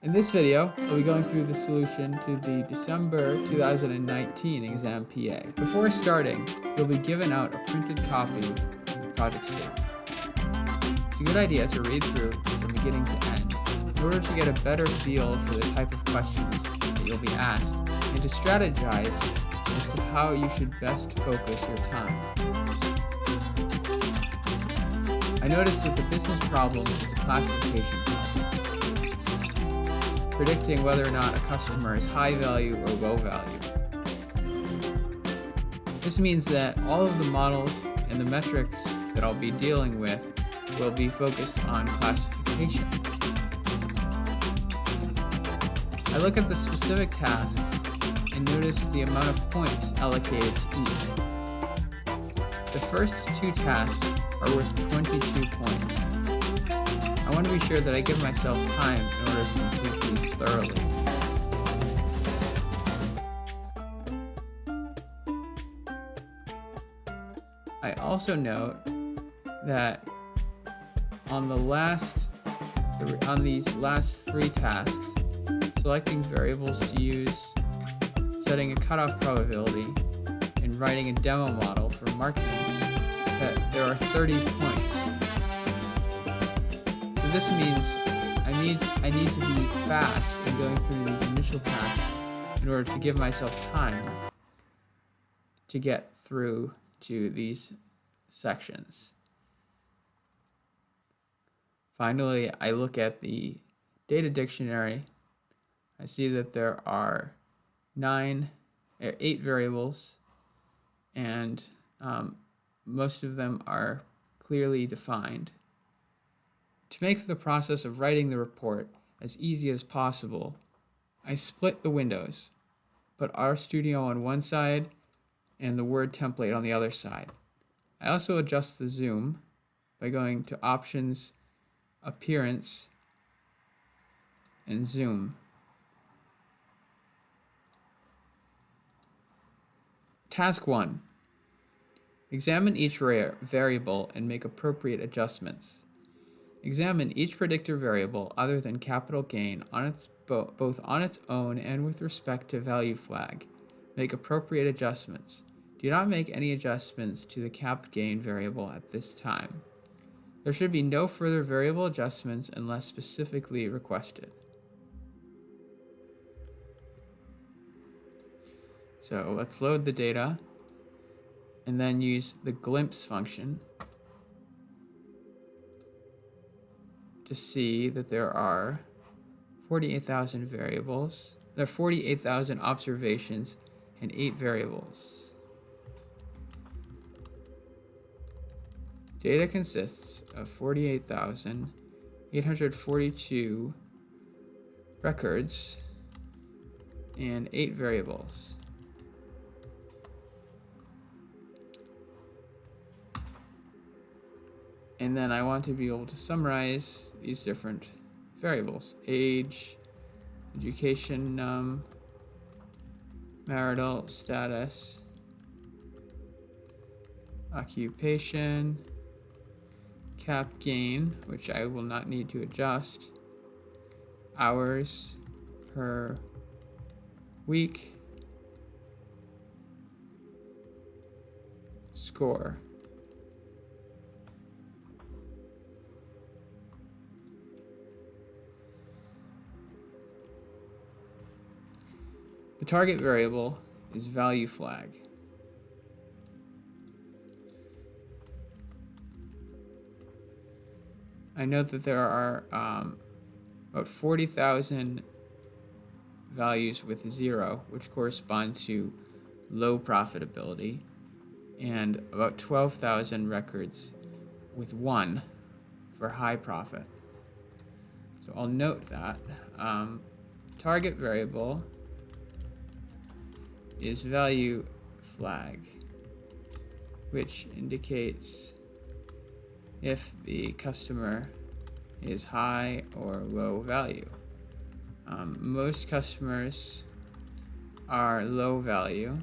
In this video, I'll be going through the solution to the December 2019 exam PA. Before starting, you'll be given out a printed copy of the project statement. It's a good idea to read through from beginning to end in order to get a better feel for the type of questions that you'll be asked and to strategize as to how you should best focus your time. I noticed that the business problem is a classification problem, predicting whether or not a customer is high value or low value. This means that all of the models and the metrics that I'll be dealing with will be focused on classification. I look at the specific tasks and notice the amount of points allocated to each. The first two tasks are worth 22 points. I want to be sure that I give myself time in order to complete these thoroughly. I also note that on these last three tasks, selecting variables to use, setting a cutoff probability, and writing a demo model for marketing, that there are 30 points. So this means I need to be fast in going through these initial tasks in order to give myself time to get through to these sections. Finally, I look at the data dictionary. I see that there are 8 variables, and most of them are clearly defined. To make the process of writing the report as easy as possible, I split the windows, put RStudio on one side and the Word template on the other side. I also adjust the zoom by going to Options, Appearance, and Zoom. Task 1. Examine each variable and make appropriate adjustments. Examine each predictor variable other than capital gain on both on its own and with respect to value flag. Make appropriate adjustments. Do not make any adjustments to the cap gain variable at this time. There should be no further variable adjustments unless specifically requested. So let's load the data and then use the glimpse function to see that there are 48,000 variables. There are 48,000 observations and 8 variables. Data consists of 48,842 records and 8 variables. And then I want to be able to summarize these different variables: age, education, marital status, occupation, cap gain, which I will not need to adjust, hours per week, score. The target variable is value flag. I note that there are about 40,000 values with 0, which correspond to low profitability, and about 12,000 records with 1 for high profit. So I'll note that target variable is value flag, which indicates if the customer is high or low value. Most customers are low value,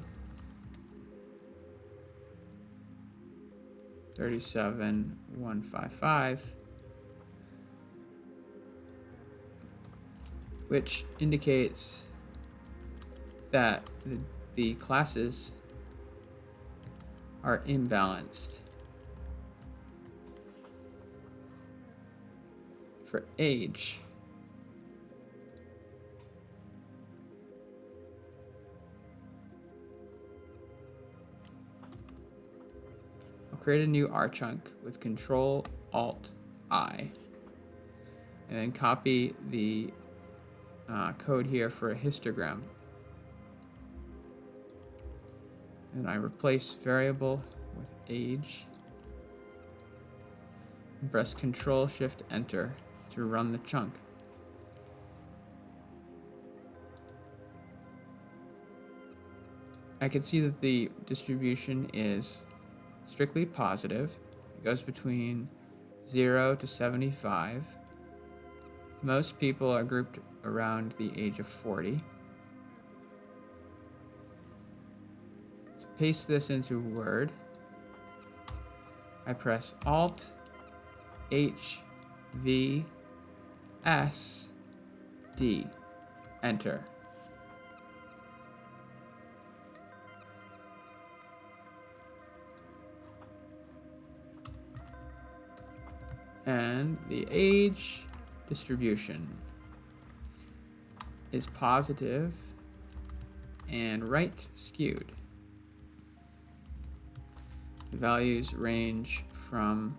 37,155, which indicates that the classes are imbalanced. For age, I'll create a new R chunk with Control Alt I, and then copy the code here for a histogram. And I replace variable with age, and press Control Shift Enter to run the chunk. I can see that the distribution is strictly positive. It goes between 0 to 75. Most people are grouped around the age of 40. To paste this into Word, I press Alt H V S D, enter. And the age distribution is positive and right skewed. The values range from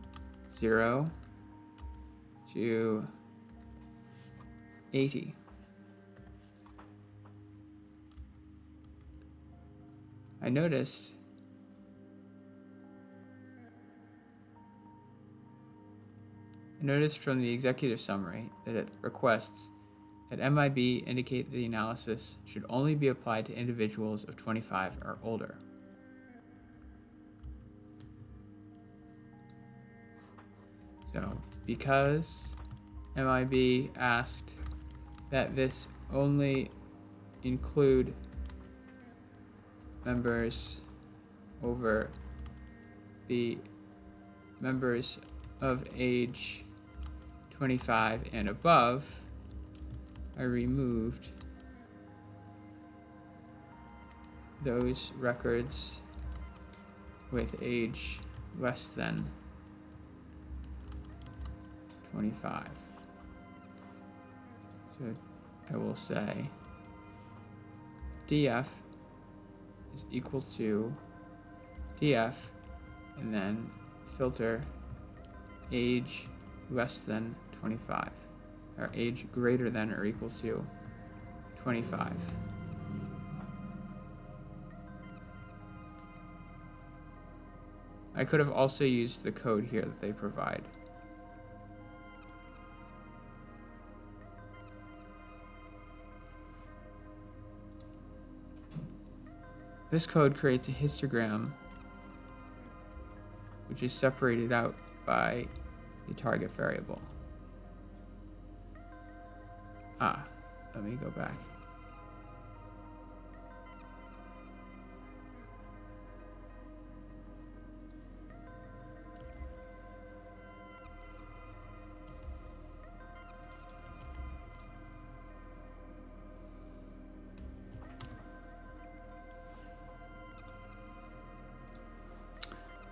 0 to 80. I noticed from the executive summary that it requests that MIB indicate the analysis should only be applied to individuals of 25 or older. So, because MIB asked that this only include members over the members of age 25 and above, I removed those records with age less than 25. So I will say df is equal to df and then filter age less than 25, or age greater than or equal to 25. I could have also used the code here that they provide. This code creates a histogram which is separated out by the target variable. Let me go back.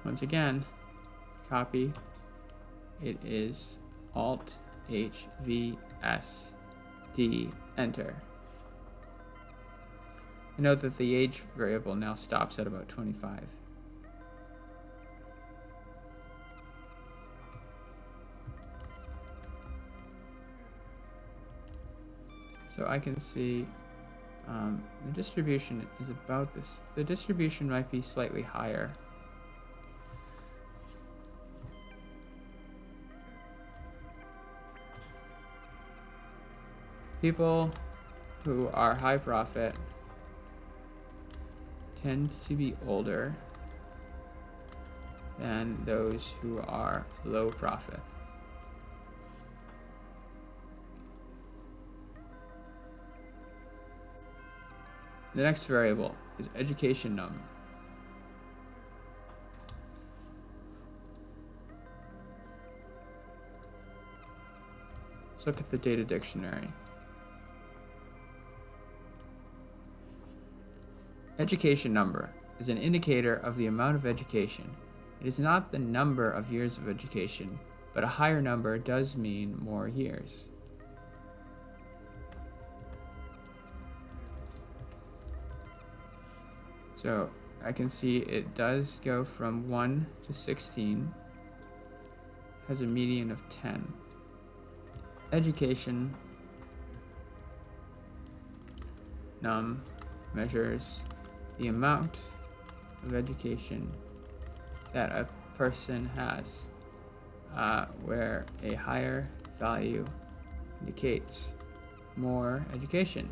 Once again, copy. It is Alt H V S D, enter. I note that the age variable now stops at about 25. So I can see the distribution is about this. The distribution might be slightly higher. People who are high profit tend to be older than those who are low profit. The next variable is education num. Let's look at the data dictionary. Education number is an indicator of the amount of education. It is not the number of years of education, but a higher number does mean more years. So I can see it does go from 1 to 16, has a median of 10. Education num measures the amount of education that a person has, where a higher value indicates more education.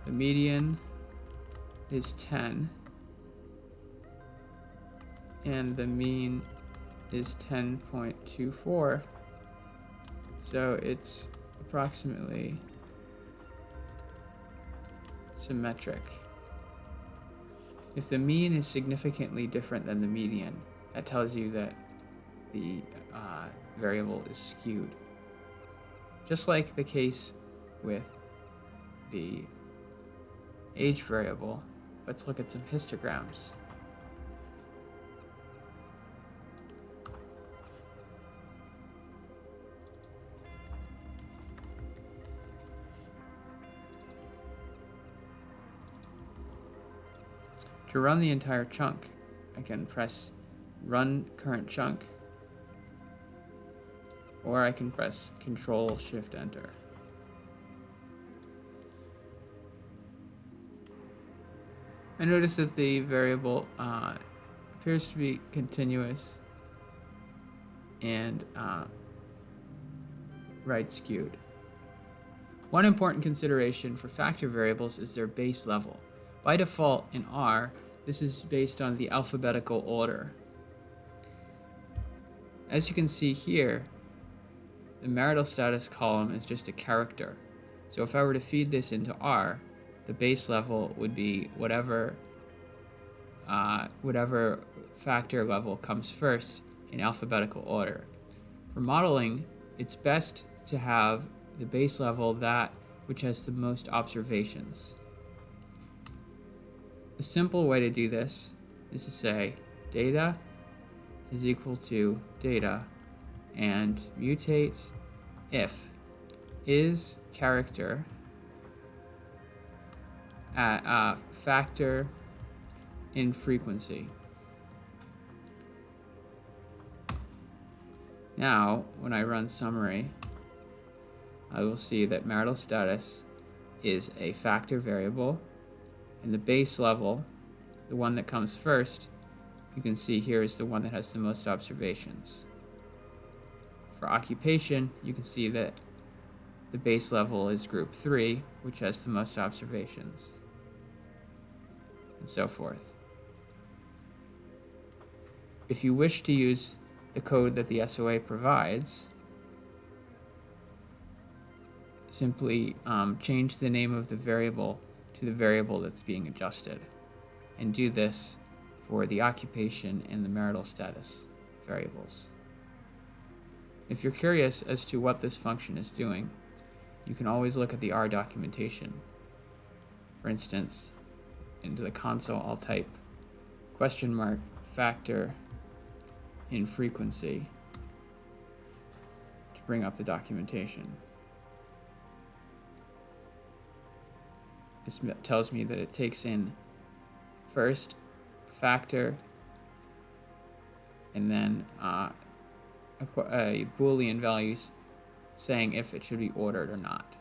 The median is 10 and the mean is 10.24, so it's approximately symmetric. If the mean is significantly different than the median, that tells you that the variable is skewed. Just like the case with the age variable, let's look at some histograms. To run the entire chunk, I can press Run Current Chunk, or I can press Control-Shift-Enter. I notice that the variable appears to be continuous and right skewed. One important consideration for factor variables is their base level. By default in R, this is based on the alphabetical order. As you can see here, the marital status column is just a character. So if I were to feed this into R, the base level would be whatever factor level comes first in alphabetical order. For modeling, it's best to have the base level that which has the most observations. A simple way to do this is to say data is equal to data and mutate if is character at factor in frequency. Now, when I run summary, I will see that marital status is a factor variable, and the base level, the one that comes first, you can see here is the one that has the most observations. For occupation, you can see that the base level is group 3, which has the most observations, and so forth. If you wish to use the code that the SOA provides, simply change the name of the variable to the variable that's being adjusted, and do this for the occupation and the marital status variables. If you're curious as to what this function is doing, you can always look at the R documentation. For instance, into the console, I'll type $factor in frequency to bring up the documentation. This tells me that it takes in first factor and then a Boolean value saying if it should be ordered or not.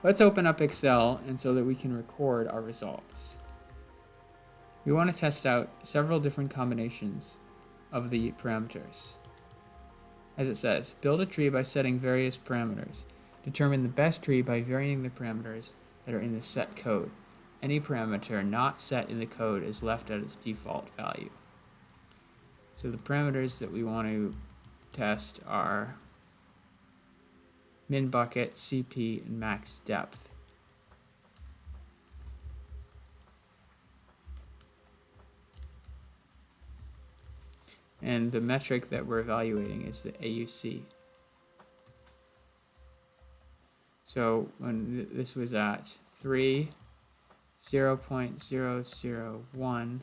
Let's open up Excel and so that we can record our results. We want to test out several different combinations of the parameters. As it says, build a tree by setting various parameters. Determine the best tree by varying the parameters that are in the set code. Any parameter not set in the code is left at its default value. So the parameters that we want to test are min bucket, CP, and max depth. And the metric that we're evaluating is the AUC. So when this was at 3, 0.001,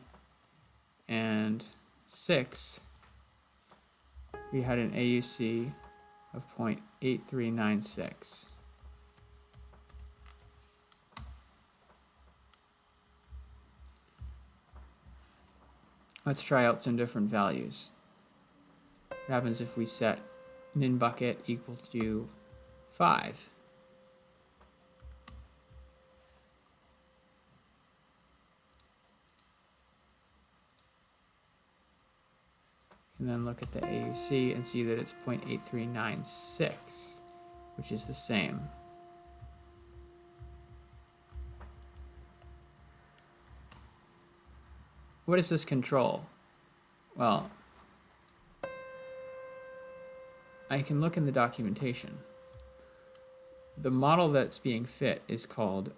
and 6, we had an AUC of 0.8396. Let's try out some different values. What happens if we set min bucket equal to 5? And then look at the AUC and see that it's 0.8396, which is the same. What does this control? Well, I can look in the documentation. The model that's being fit is called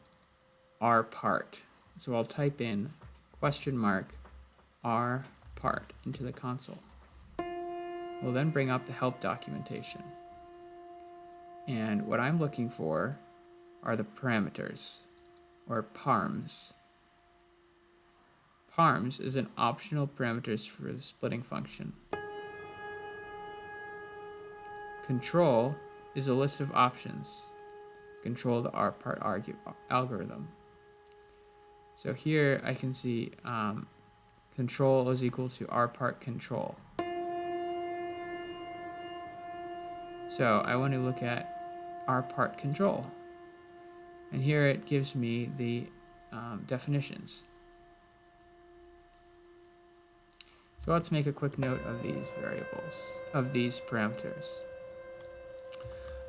rpart. So I'll type in $rpart into the console. We'll then bring up the help documentation. And what I'm looking for are the parameters, or parms. Parms is an optional parameters for the splitting function. Control is a list of options. Control the rpart algorithm. So here I can see control is equal to rpart control. So I want to look at rpart control. And here it gives me the definitions. So let's make a quick note of these variables, of these parameters.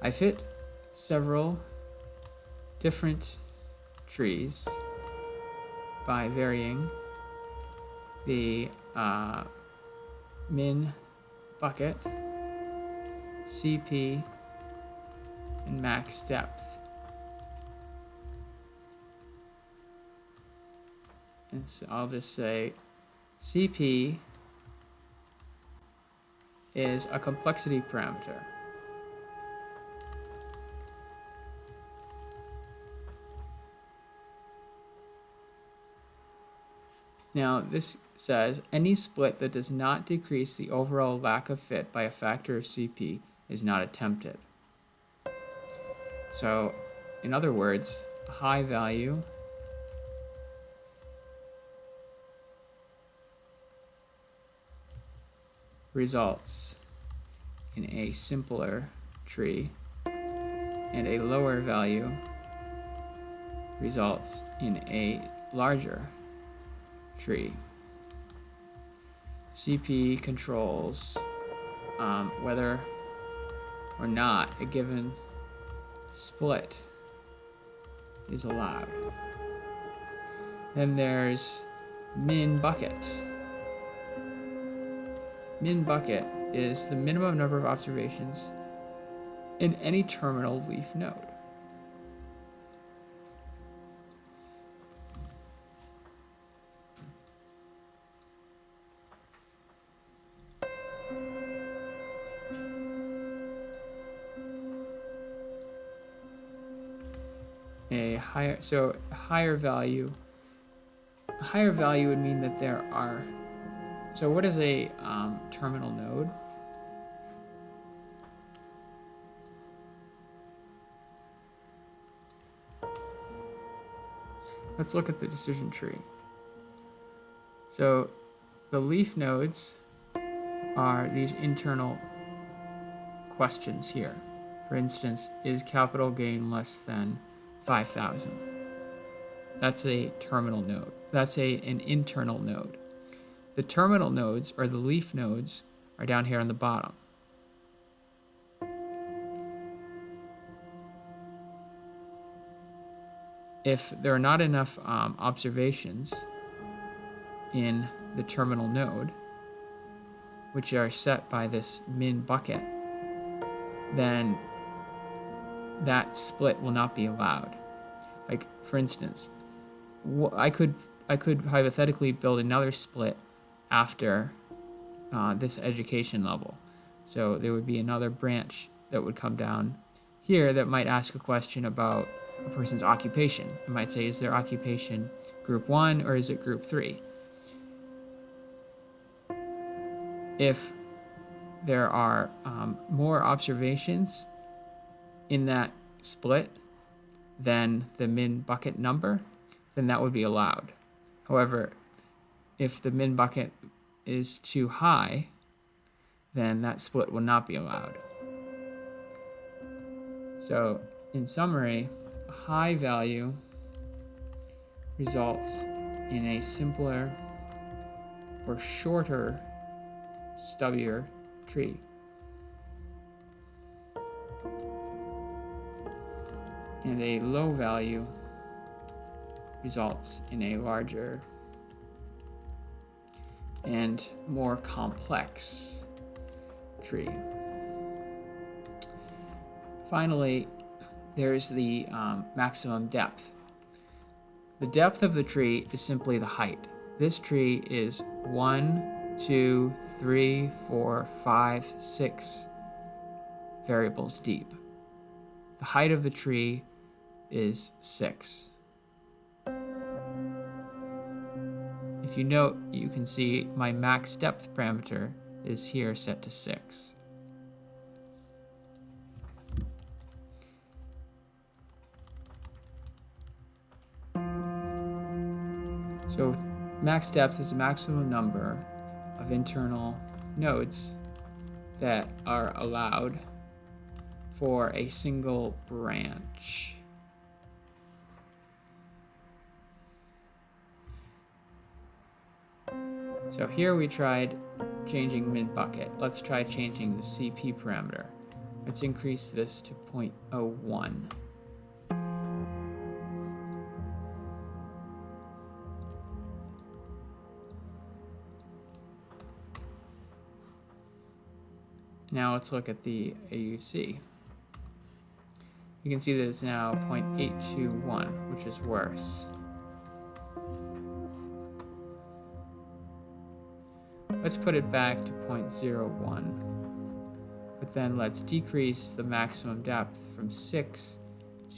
I fit several different trees by varying the min bucket, CP, and max depth. And so I'll just say CP is a complexity parameter. Now this says any split that does not decrease the overall lack of fit by a factor of CP is not attempted. So in other words, a high value results in a simpler tree, and a lower value results in a larger tree. CP controls whether or not a given split is allowed. Then there's min bucket. Min bucket is the minimum number of observations in any terminal leaf node. A higher value would mean that there are. So what is a terminal node? Let's look at the decision tree. So the leaf nodes are these internal questions here. For instance, is capital gain less than 5,000? That's a terminal node. That's an internal node. The terminal nodes, or the leaf nodes, are down here on the bottom. If there are not enough observations in the terminal node, which are set by this min bucket, then that split will not be allowed. Like, for instance, I could hypothetically build another split after this education level. So there would be another branch that would come down here that might ask a question about a person's occupation. It might say, is their occupation group 1 or is it group 3? If there are more observations in that split than the min bucket number, then that would be allowed. However, if the min bucket is too high, then that split will not be allowed. So in summary, a high value results in a simpler or shorter, stubbier tree. And a low value results in a larger and more complex tree. Finally, there's the maximum depth. The depth of the tree is simply the height. This tree is 1, 2, 3, 4, 5, 6 variables deep. The height of the tree is 6. If you note, you can see my max depth parameter is here set to 6. So max depth is the maximum number of internal nodes that are allowed for a single branch. So here we tried changing min bucket. Let's try changing the CP parameter. Let's increase this to 0.01. Now let's look at the AUC. You can see that it's now 0.821, which is worse. Let's put it back to 0.01, but then let's decrease the maximum depth from 6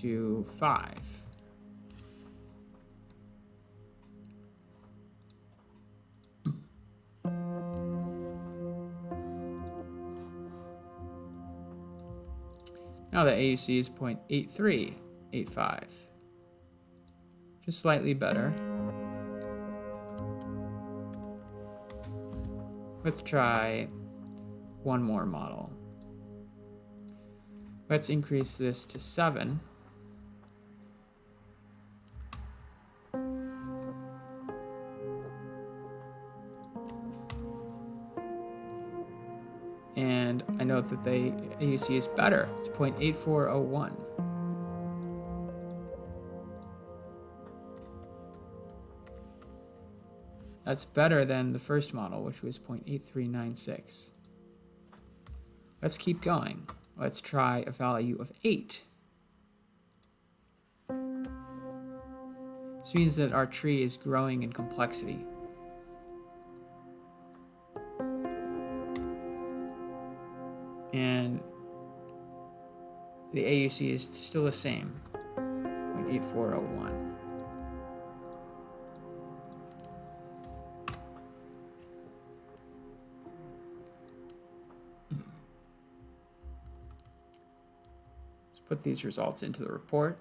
to 5. Now the AUC is 0.8385, just slightly better. Let's try one more model. Let's increase this to 7. And I note that the AUC is better. It's 0.8401. That's better than the first model, which was 0.8396. Let's keep going. Let's try a value of 8. This means that our tree is growing in complexity. And the AUC is still the same, 0.8401. Let's put these results into the report.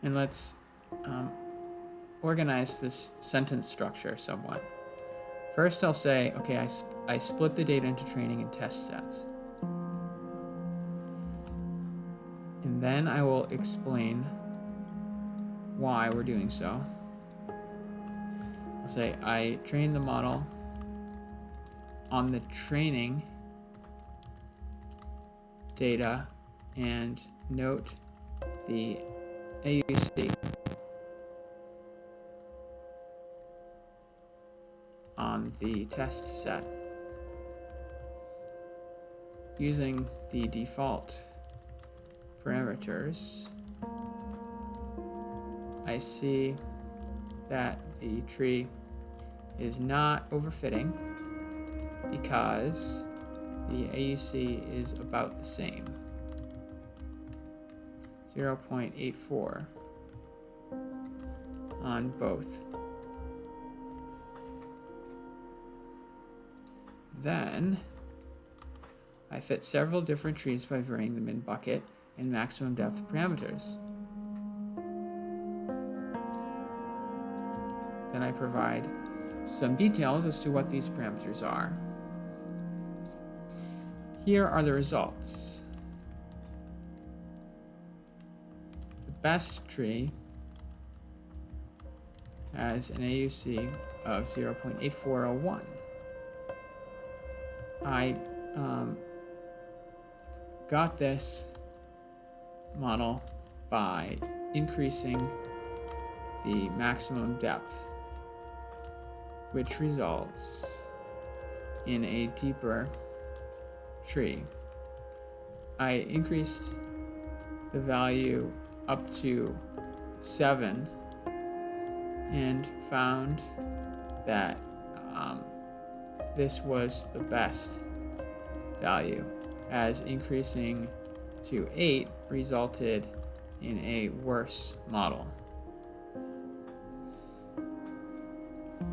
And let's organize this sentence structure somewhat. First, I'll say, okay, I split the data into training and test sets. And then I will explain why we're doing so. I'll say I trained the model on the training data and note the AUC on the test set using the default parameters I see that the tree is not overfitting because the AUC is about the same, 0.84 on both. Then I fit several different trees by varying the min bucket and maximum depth parameters. Then I provide some details as to what these parameters are. Here are the results. The best tree has an AUC of 0.8401. I got this model by increasing the maximum depth, which results in a deeper tree. I increased the value up to 7 and found that this was the best value, as increasing to 8 resulted in a worse model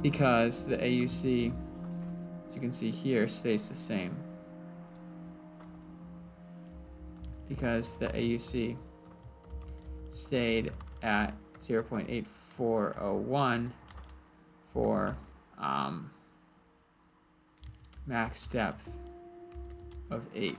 because the AUC, as you can see here, stays the same. Because the AUC stayed at 0.8401 for max depth of 8.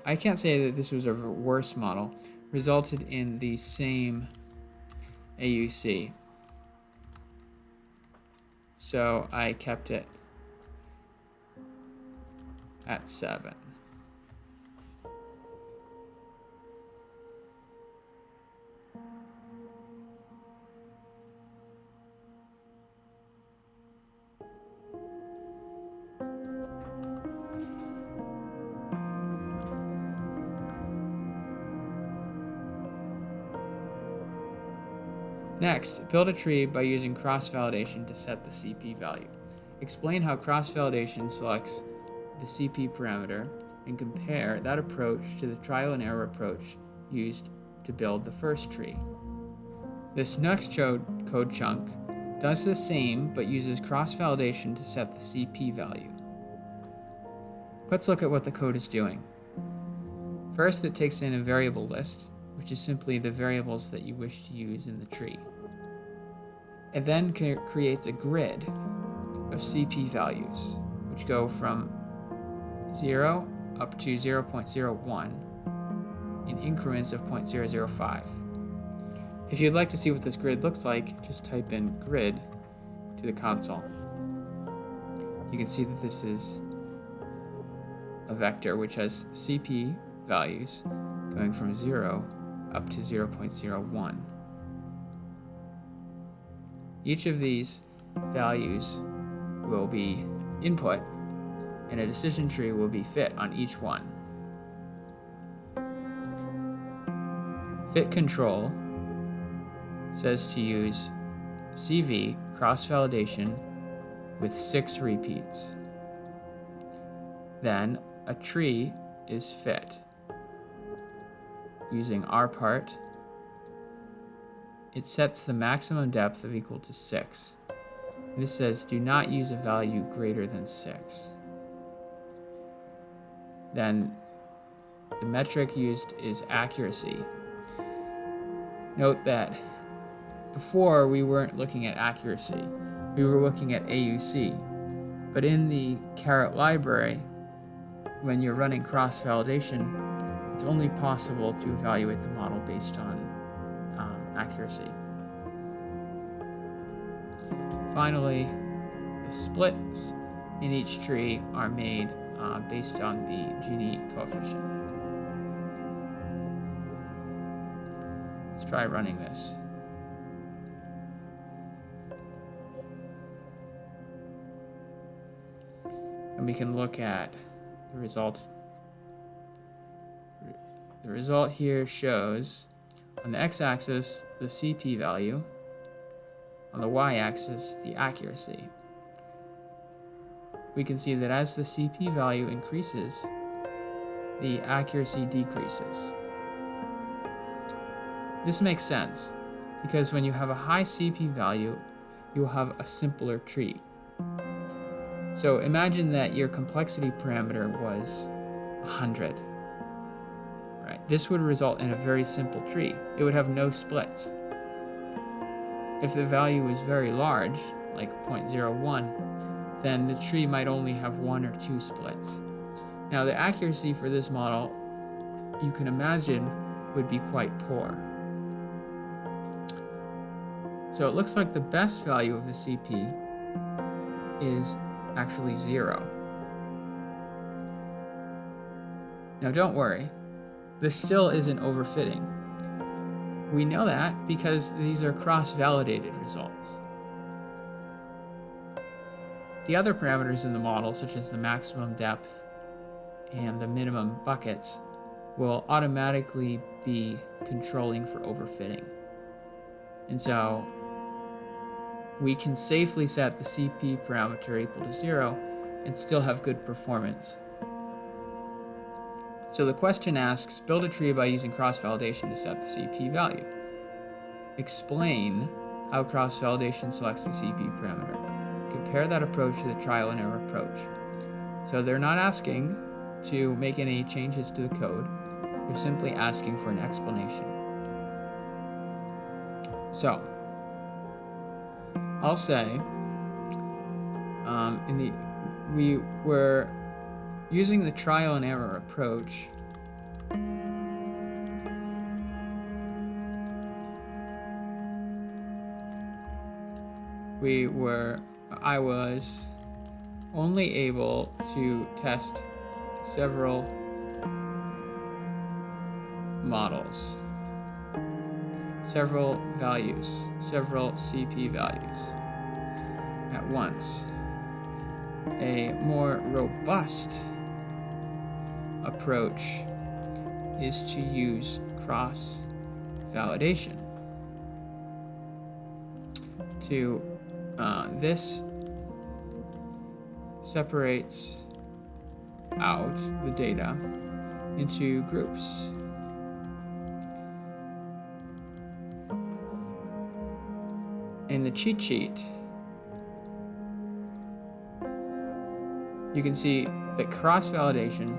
I can't say that this was a worse model, resulted in the same AUC. So I kept it at 7. Next, build a tree by using cross-validation to set the CP value. Explain how cross-validation selects the CP parameter and compare that approach to the trial and error approach used to build the first tree. This next code chunk does the same but uses cross-validation to set the CP value. Let's look at what the code is doing. First, it takes in a variable list, which is simply the variables that you wish to use in the tree. It then creates a grid of CP values, which go from 0 up to 0.01 in increments of 0.005. If you'd like to see what this grid looks like, just type in grid to the console. You can see that this is a vector which has CP values going from 0 up to 0.01. Each of these values will be input, and a decision tree will be fit on each one. Fit control says to use CV cross-validation with 6 repeats. Then a tree is fit using rpart. It sets the maximum depth of equal to 6. And this says do not use a value greater than 6. Then the metric used is accuracy. Note that before we weren't looking at accuracy, we were looking at AUC. But in the caret library, when you're running cross-validation, it's only possible to evaluate the model based on accuracy. Finally, the splits in each tree are made based on the Gini coefficient. Let's try running this. And we can look at the result. The result here shows on the x-axis the CP value, on the y-axis the accuracy. We can see that as the CP value increases, the accuracy decreases. This makes sense because when you have a high CP value, you will have a simpler tree. So imagine that your complexity parameter was 100. Right? This would result in a very simple tree. It would have no splits. If the value was very large, like 0.01, then the tree might only have 1 or 2 splits. Now the accuracy for this model, you can imagine, would be quite poor. So it looks like the best value of the CP is actually 0. Now don't worry, this still isn't overfitting. We know that because these are cross-validated results. The other parameters in the model, such as the maximum depth and the minimum buckets, will automatically be controlling for overfitting. And so we can safely set the CP parameter equal to 0 and still have good performance. So the question asks, build a tree by using cross-validation to set the CP value. Explain how cross-validation selects the CP parameter. Compare that approach to the trial and error approach. So they're not asking to make any changes to the code. They're simply asking for an explanation. So I'll say we were using the trial and error approach. I was only able to test several models, several values, several CP values at once. A more robust approach is to use cross-validation. This separates out the data into groups. In the cheat sheet, you can see that cross-validation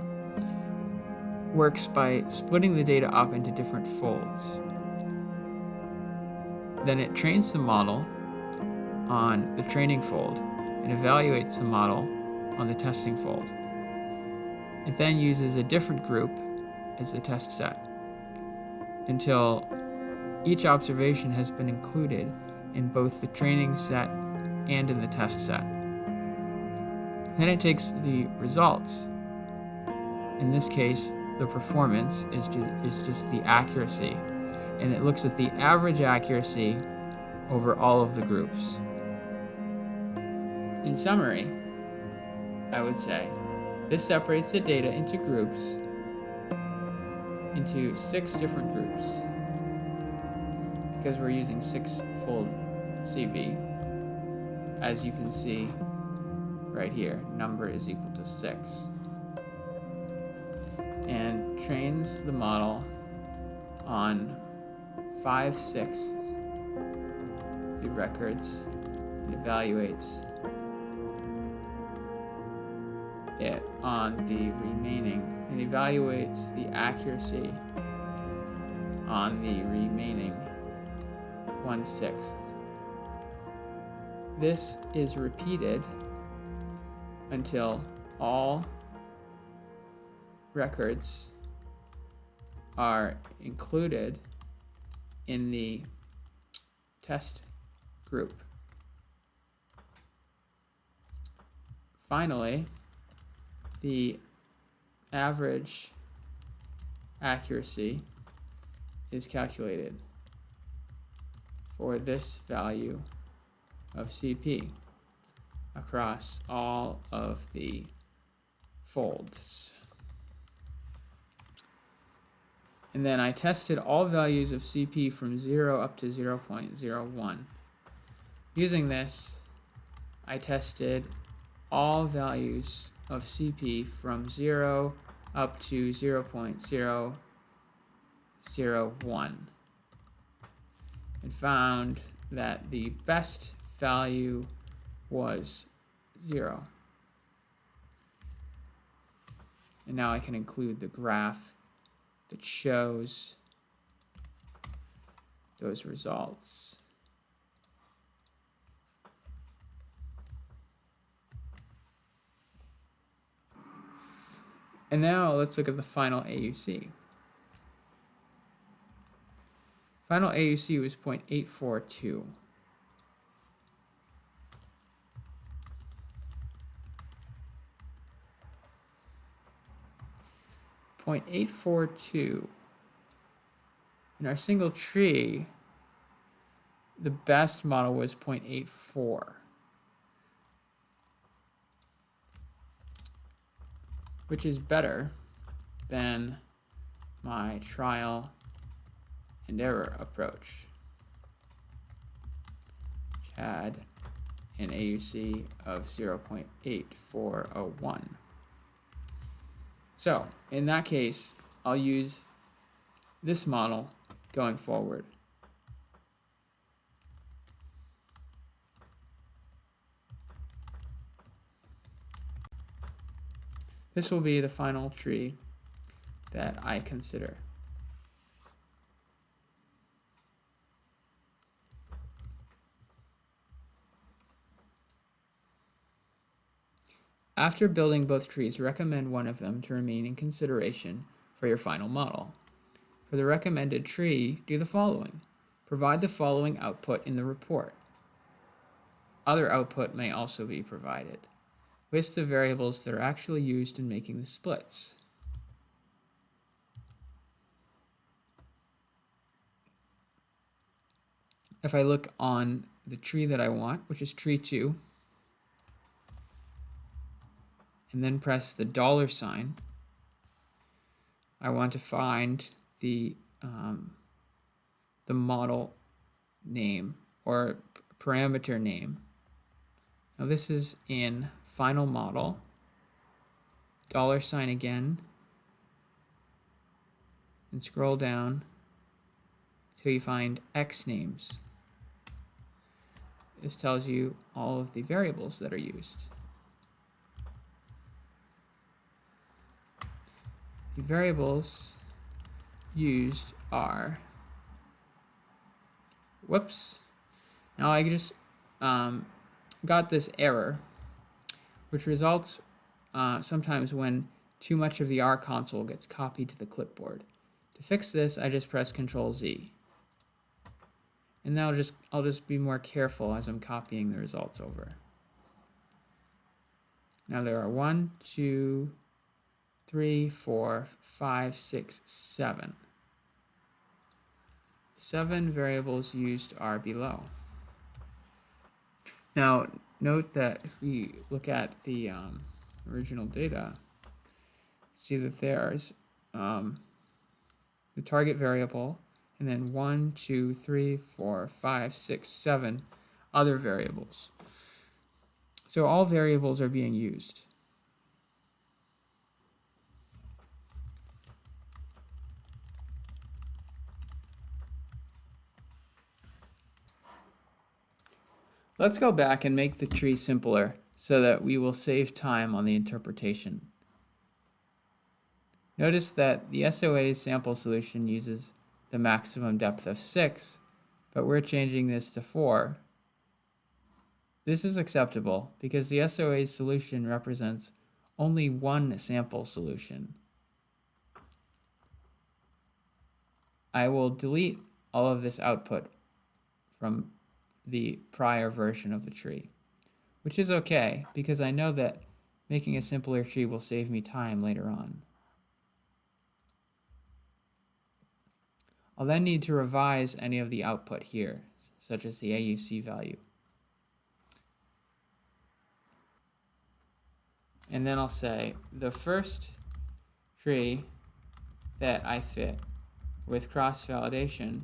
works by splitting the data up into different folds. Then it trains the model on the training fold and evaluates the model on the testing fold. It then uses a different group as the test set until each observation has been included in both the training set and in the test set. Then it takes the results. In this case, the performance is just the accuracy, and it looks at the average accuracy over all of the groups. In summary, I would say this separates the data into groups, into 6 different groups, because we're using 6-fold CV. As you can see right here, number is equal to 6. And trains the model on 5/6 the records and evaluates it on the remaining, and evaluates the accuracy on the remaining 1/6. This is repeated until all records are included in the test group. Finally, the average accuracy is calculated. for this value of CP across all of the folds. And then I tested all values of CP from 0 up to 0.01. Using this, I tested all values of CP from 0 up to 0.001 and found that the best value was 0. And now I can include the graph that shows those results. And now let's look at the final AUC. Final AUC was 0.842. .842. In our single tree, the best model was 0.84, which is better than my trial and error approach, which had an AUC of 0.8401. So in that case, I'll use this model going forward. This will be the final tree that I consider. After building both trees, recommend one of them to remain in consideration for your final model. For the recommended tree, do the following. Provide the following output in the report. Other output may also be provided. List the variables that are actually used in making the splits. If I look on the tree that I want, which is tree 2, and then press the $sign, I want to find the model name or parameter name. Now this is in final model, $sign again, and scroll down till you find X names. This tells you all of the variables that are used. The variables used are, whoops, now I just got this error, which results sometimes when too much of the R console gets copied to the clipboard. To fix this, I just press Ctrl-Z. And now I'll just be more careful as I'm copying the results over. Now there are 1, 2, 3, 4, 5, 6, 7. 7 variables used are below. Now note that if we look at the original data, see that there's the target variable, and then 1, 2, 3, 4, 5, 6, 7 other variables. So all variables are being used. Let's go back and make the tree simpler so that we will save time on the interpretation. Notice that the SOA's sample solution uses the maximum depth of 6, but we're changing this to 4. This is acceptable because the SOA's solution represents only one sample solution. I will delete all of this output from the prior version of the tree, which is okay because I know that making a simpler tree will save me time later on. I'll then need to revise any of the output here, such as the AUC value. And then I'll say the first tree that I fit with cross-validation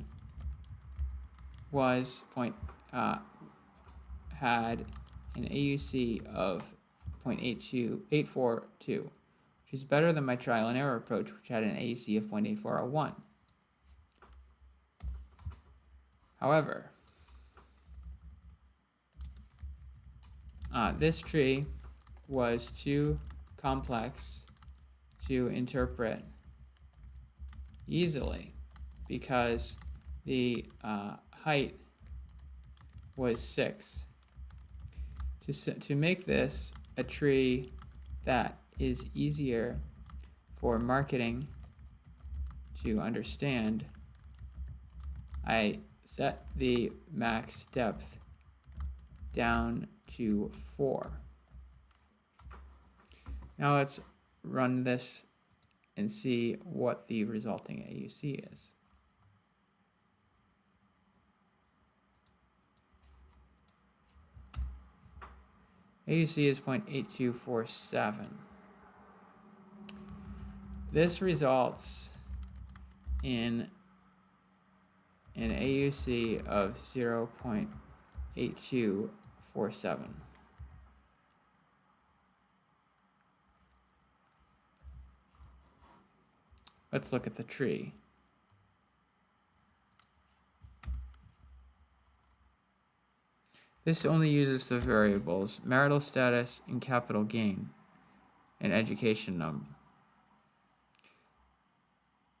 was had an AUC of 0.842, which is better than my trial and error approach, which had an AUC of 0.8401. However, this tree was too complex to interpret easily because the height was 6. To make this a tree that is easier for marketing to understand, I set the max depth down to 4. Now let's run this and see what the resulting AUC is. AUC is 0.8247. This results in an AUC of 0.8247. Let's look at the tree. This only uses the variables marital status and capital gain and education number.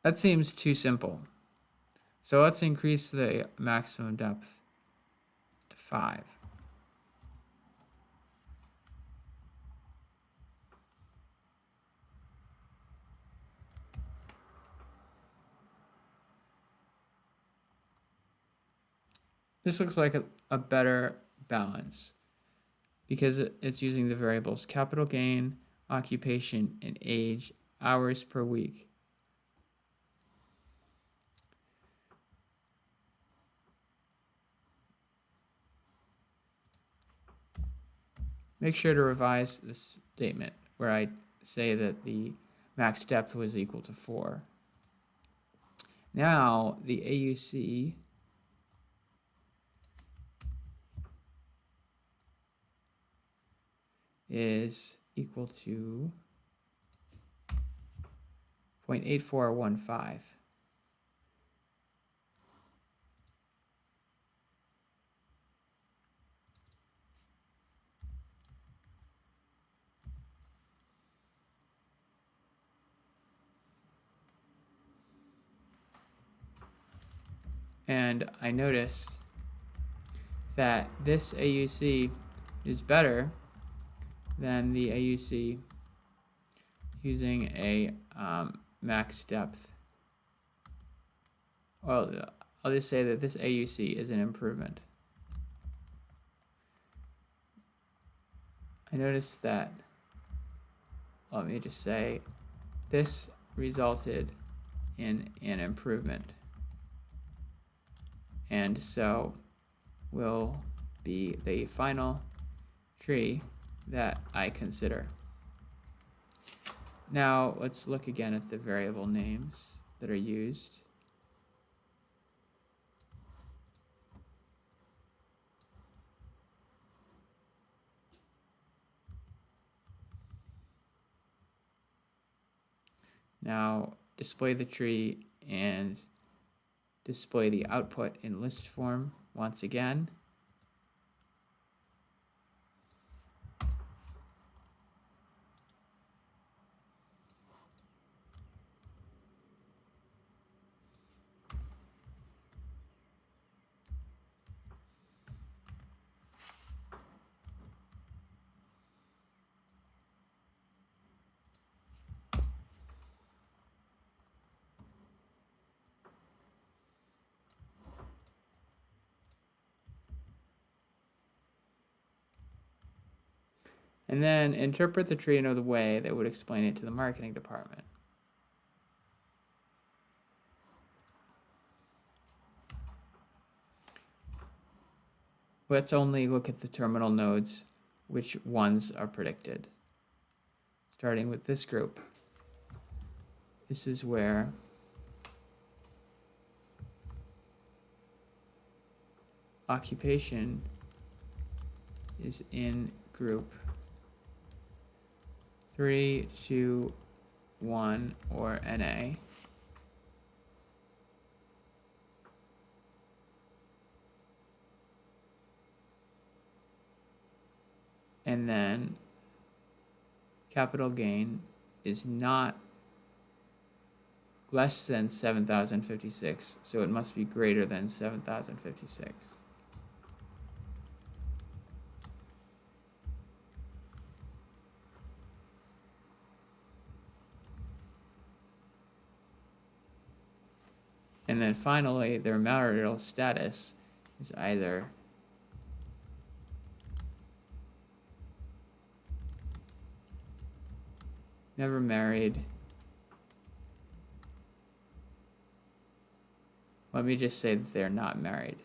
That seems too simple. So let's increase the maximum depth to 5. This looks like a better balance because it's using the variables capital gain, occupation, and age, hours per week. Make sure to revise this statement where I say that the max depth was equal to 4. Now the AUC is equal to 0.8415. And I notice that this AUC is better than the AUC using a max depth. Well, I'll just say that this AUC is an improvement. I noticed that, let me just say, this resulted in an improvement. And so will be the final tree that I consider. Now let's look again at the variable names that are used. Now display the tree and display the output in list form once again. And then interpret the tree in a way that would explain it to the marketing department. let's only look at the terminal nodes, which ones are predicted. Starting with this group. This is where occupation is in group 3, 2, 1, or NA. And then capital gain is not less than 7,056, so it must be greater than 7,056. And then finally, their marital status is either never married. Let me just say that they're not married.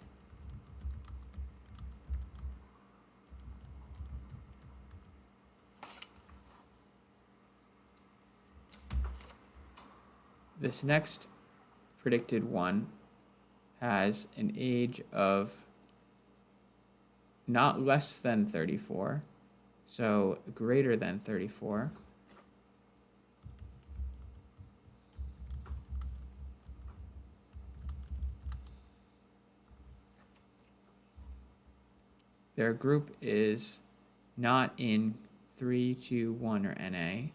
This next predicted one has an age of not less than 34, so greater than 34. Their group is not in 3, 2, 1, or NA.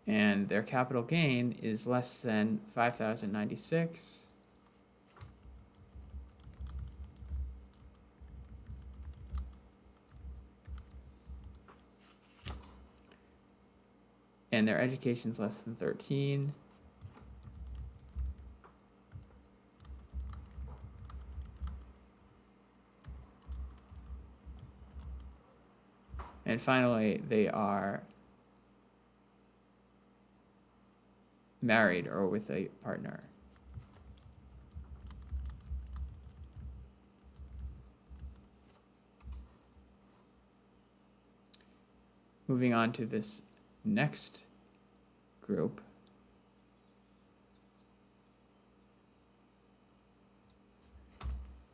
And their capital gain is less than 5,096. And their education is less than 13. And finally, they are married or with a partner. Moving on to this next group.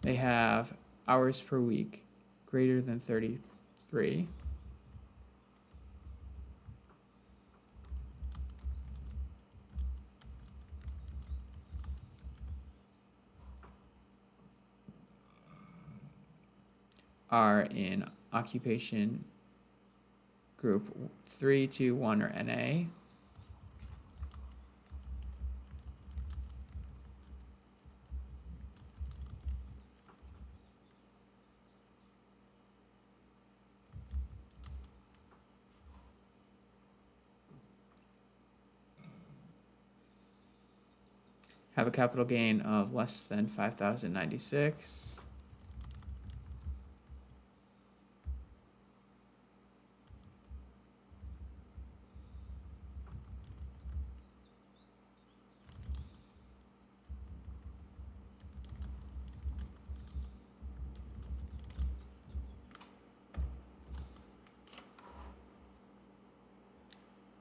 They have hours per week greater than 33. Are in occupation group 3, 2, 1, or NA. Have a capital gain of less than 5,096.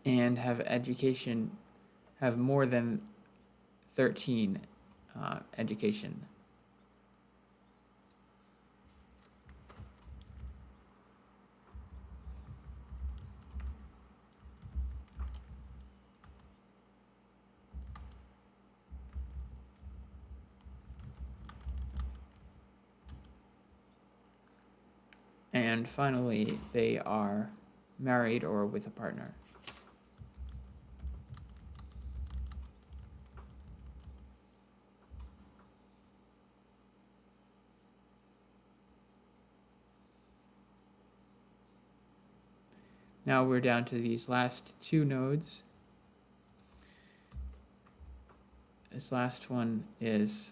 And have education, have more than 13 education. And finally, they are married or with a partner. Now we're down to these last two nodes. This last one is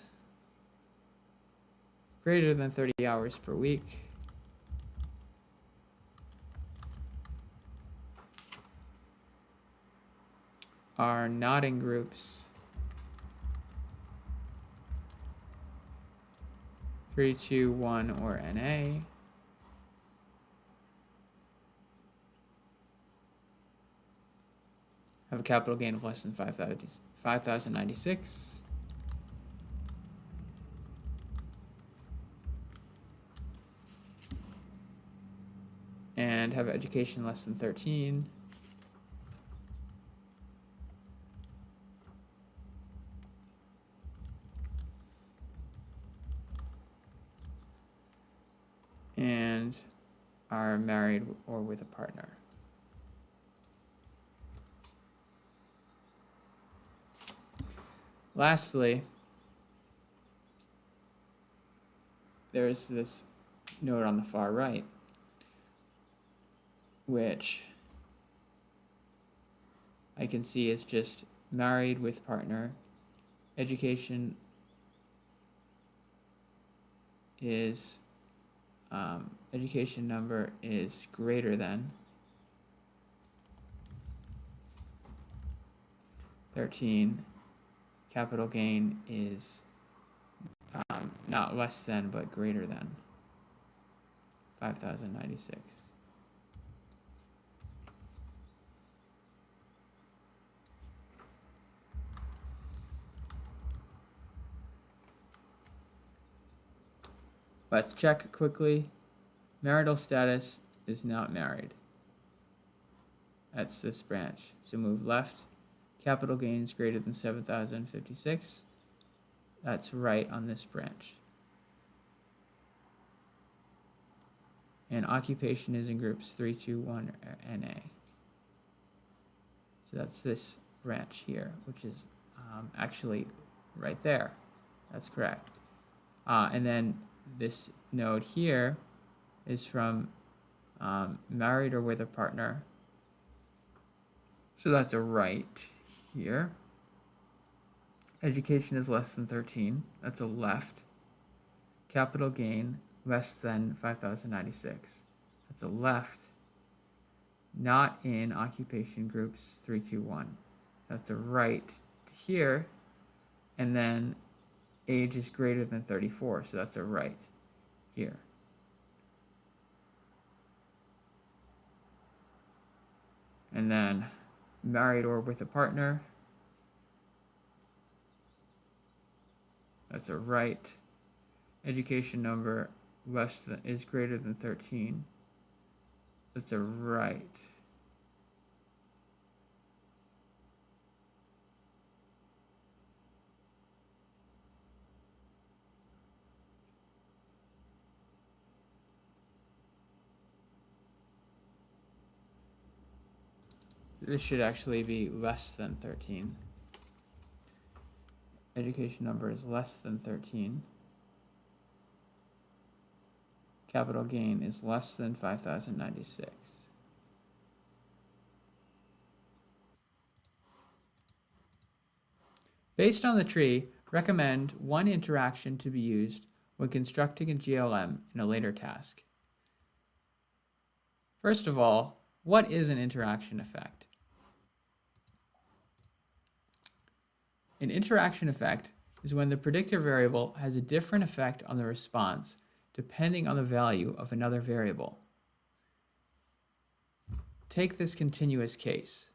greater than 30 hours per week. are not in groups 3, 2, 1, or NA. Have a capital gain of less than 5,096. And have education less than 13. And are married or with a partner. Lastly, there's this note on the far right, which I can see is just married with partner. Education is education number is greater than 13. Capital gain is not less than but greater than 5,096. Let's check quickly. Marital status is not married. That's this branch. So move left. Capital gains greater than 7,056. That's right on this branch. And occupation is in groups 3, 2, 1, or NA. So that's this branch here, which is actually right there. That's correct. And then this node here is from married or with a partner. So that's a right here. Education is less than 13. That's a left. Capital gain less than 5,096. That's a left. Not in occupation groups 3, 2, 1. That's a right here. And then age is greater than 34. So that's a right here. And then married or with a partner. That's a right. Education number less than is greater than 13. That's a right. This should actually be less than 13. Education number is less than 13. Capital gain is less than 5,096. Based on the tree, recommend one interaction to be used when constructing a GLM in a later task. First of all, what is an interaction effect? An interaction effect is when the predictor variable has a different effect on the response depending on the value of another variable. Take this continuous case.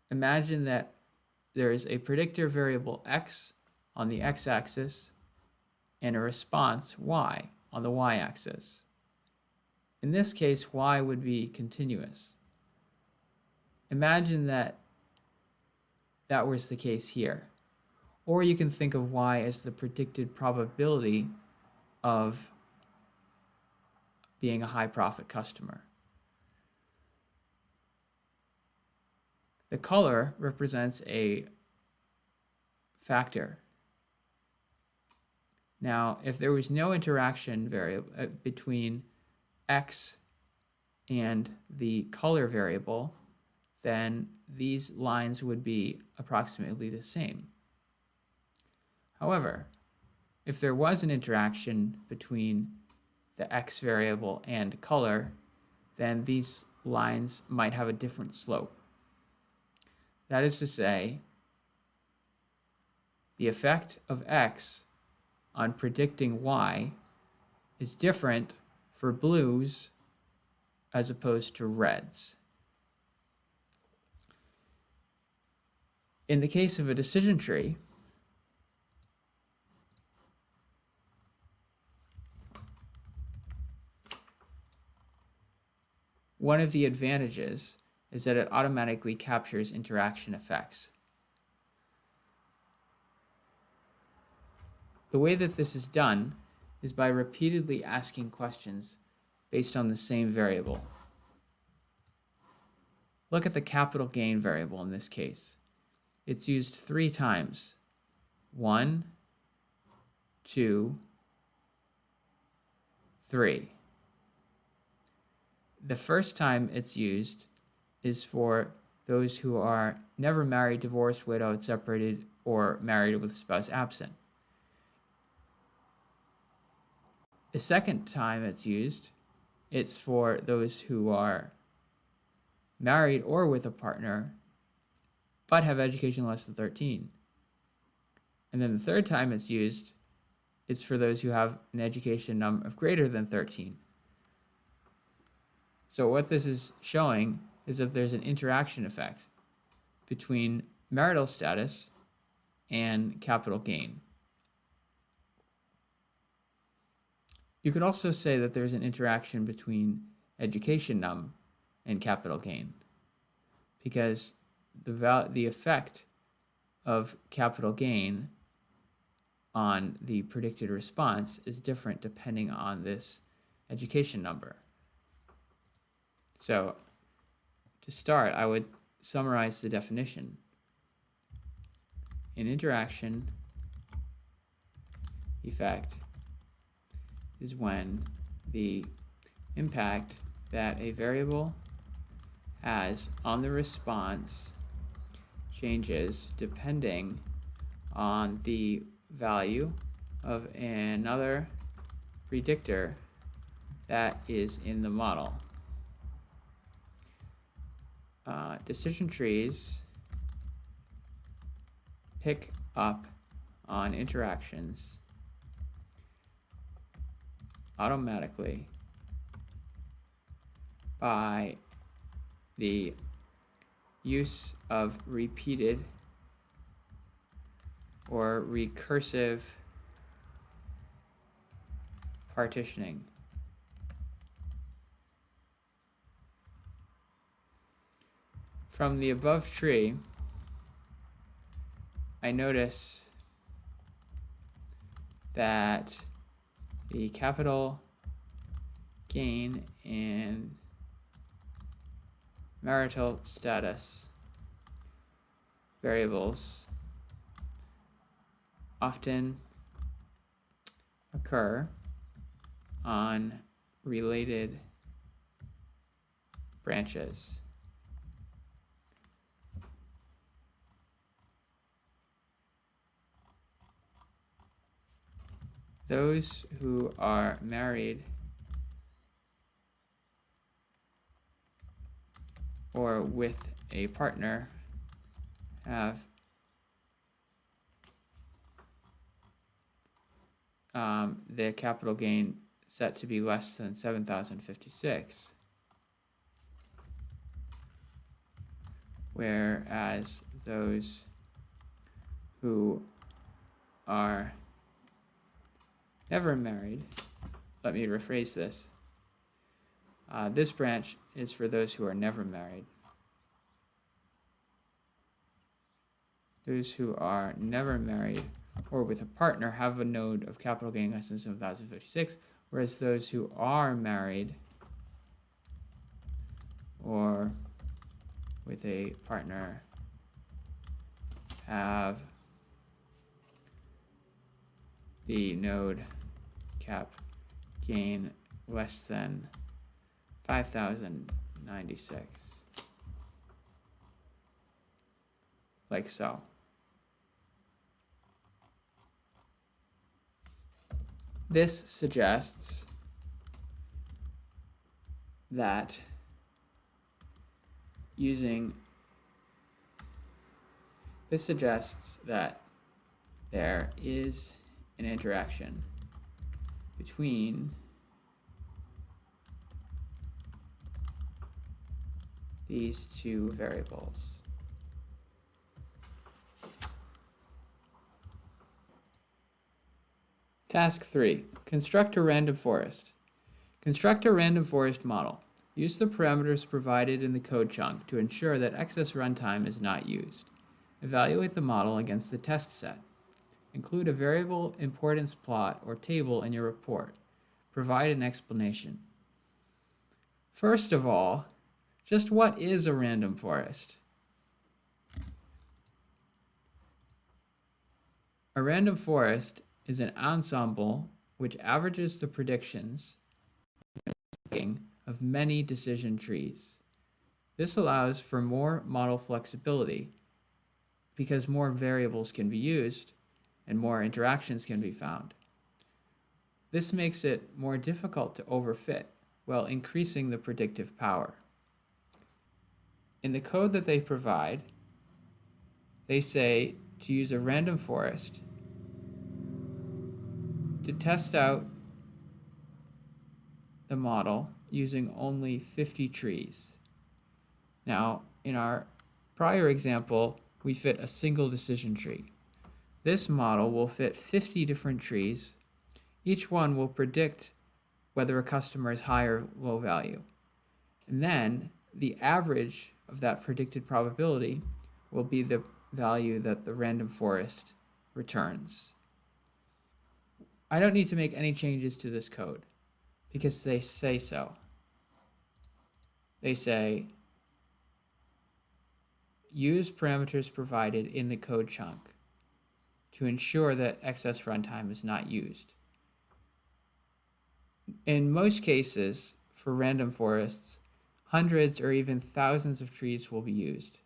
Imagine that there is a predictor variable x on the x-axis and a response y on the y-axis. In this case, y would be continuous. Imagine that that was the case here. Or you can think of y as the predicted probability of being a high profit customer. The color represents a factor. Now, if there was no interaction variable between x and the color variable, then these lines would be approximately the same. However, if there was an interaction between the x variable and color, then these lines might have a different slope. That is to say, the effect of X on predicting Y is different for blues as opposed to reds. In the case of a decision tree, one of the advantages is that it automatically captures interaction effects. The way that this is done is by repeatedly asking questions based on the same variable. Look at the capital gain variable in this case. It's used 3 times. 1, 2, 3. The first time it's used is for those who are never married, divorced, widowed, separated, or married with a spouse absent. The second time it's used, it's for those who are married or with a partner, but have education less than 13. And then the third time it's used is for those who have an education of greater than 13. So what this is showing is that there's an interaction effect between marital status and capital gain. You could also say that there's an interaction between education num and capital gain, because the effect of capital gain on the predicted response is different depending on this education number. So to start, I would summarize the definition. An interaction effect is when the impact that a variable has on the response changes depending on the value of another predictor that is in the model. Decision trees pick up on interactions automatically by the use of repeated or recursive partitioning. From the above tree, I notice that the capital gain and marital status variables often occur on related branches. Those who are married or with a partner have the capital gain set to be less than 7,056, whereas those who are never married, let me rephrase this. This branch is for those who are never married. Those who are never married or with a partner have a node of capital gain less than 7,056, whereas those who are married or with a partner have the node cap gain less than 5,096, like so. This suggests that using This suggests that there is an interaction between these two variables. Task 3. Construct a random forest. Construct a random forest model. Use the parameters provided in the code chunk to ensure that excess runtime is not used. Evaluate the model against the test set. Include a variable importance plot or table in your report. Provide an explanation. First of all, just what is a random forest? A random forest is an ensemble which averages the predictions of many decision trees. This allows for more model flexibility because more variables can be used and more interactions can be found. This makes it more difficult to overfit while increasing the predictive power. In the code that they provide, they say to use a random forest to test out the model using only 50 trees. Now, in our prior example, we fit a single decision tree. This model will fit 50 different trees. Each one will predict whether a customer is high or low value. And then the average of that predicted probability will be the value that the random forest returns. I don't need to make any changes to this code because they say so. They say, use parameters provided in the code chunk to ensure that excess runtime is not used. In most cases, for random forests, hundreds or even thousands of trees will be used.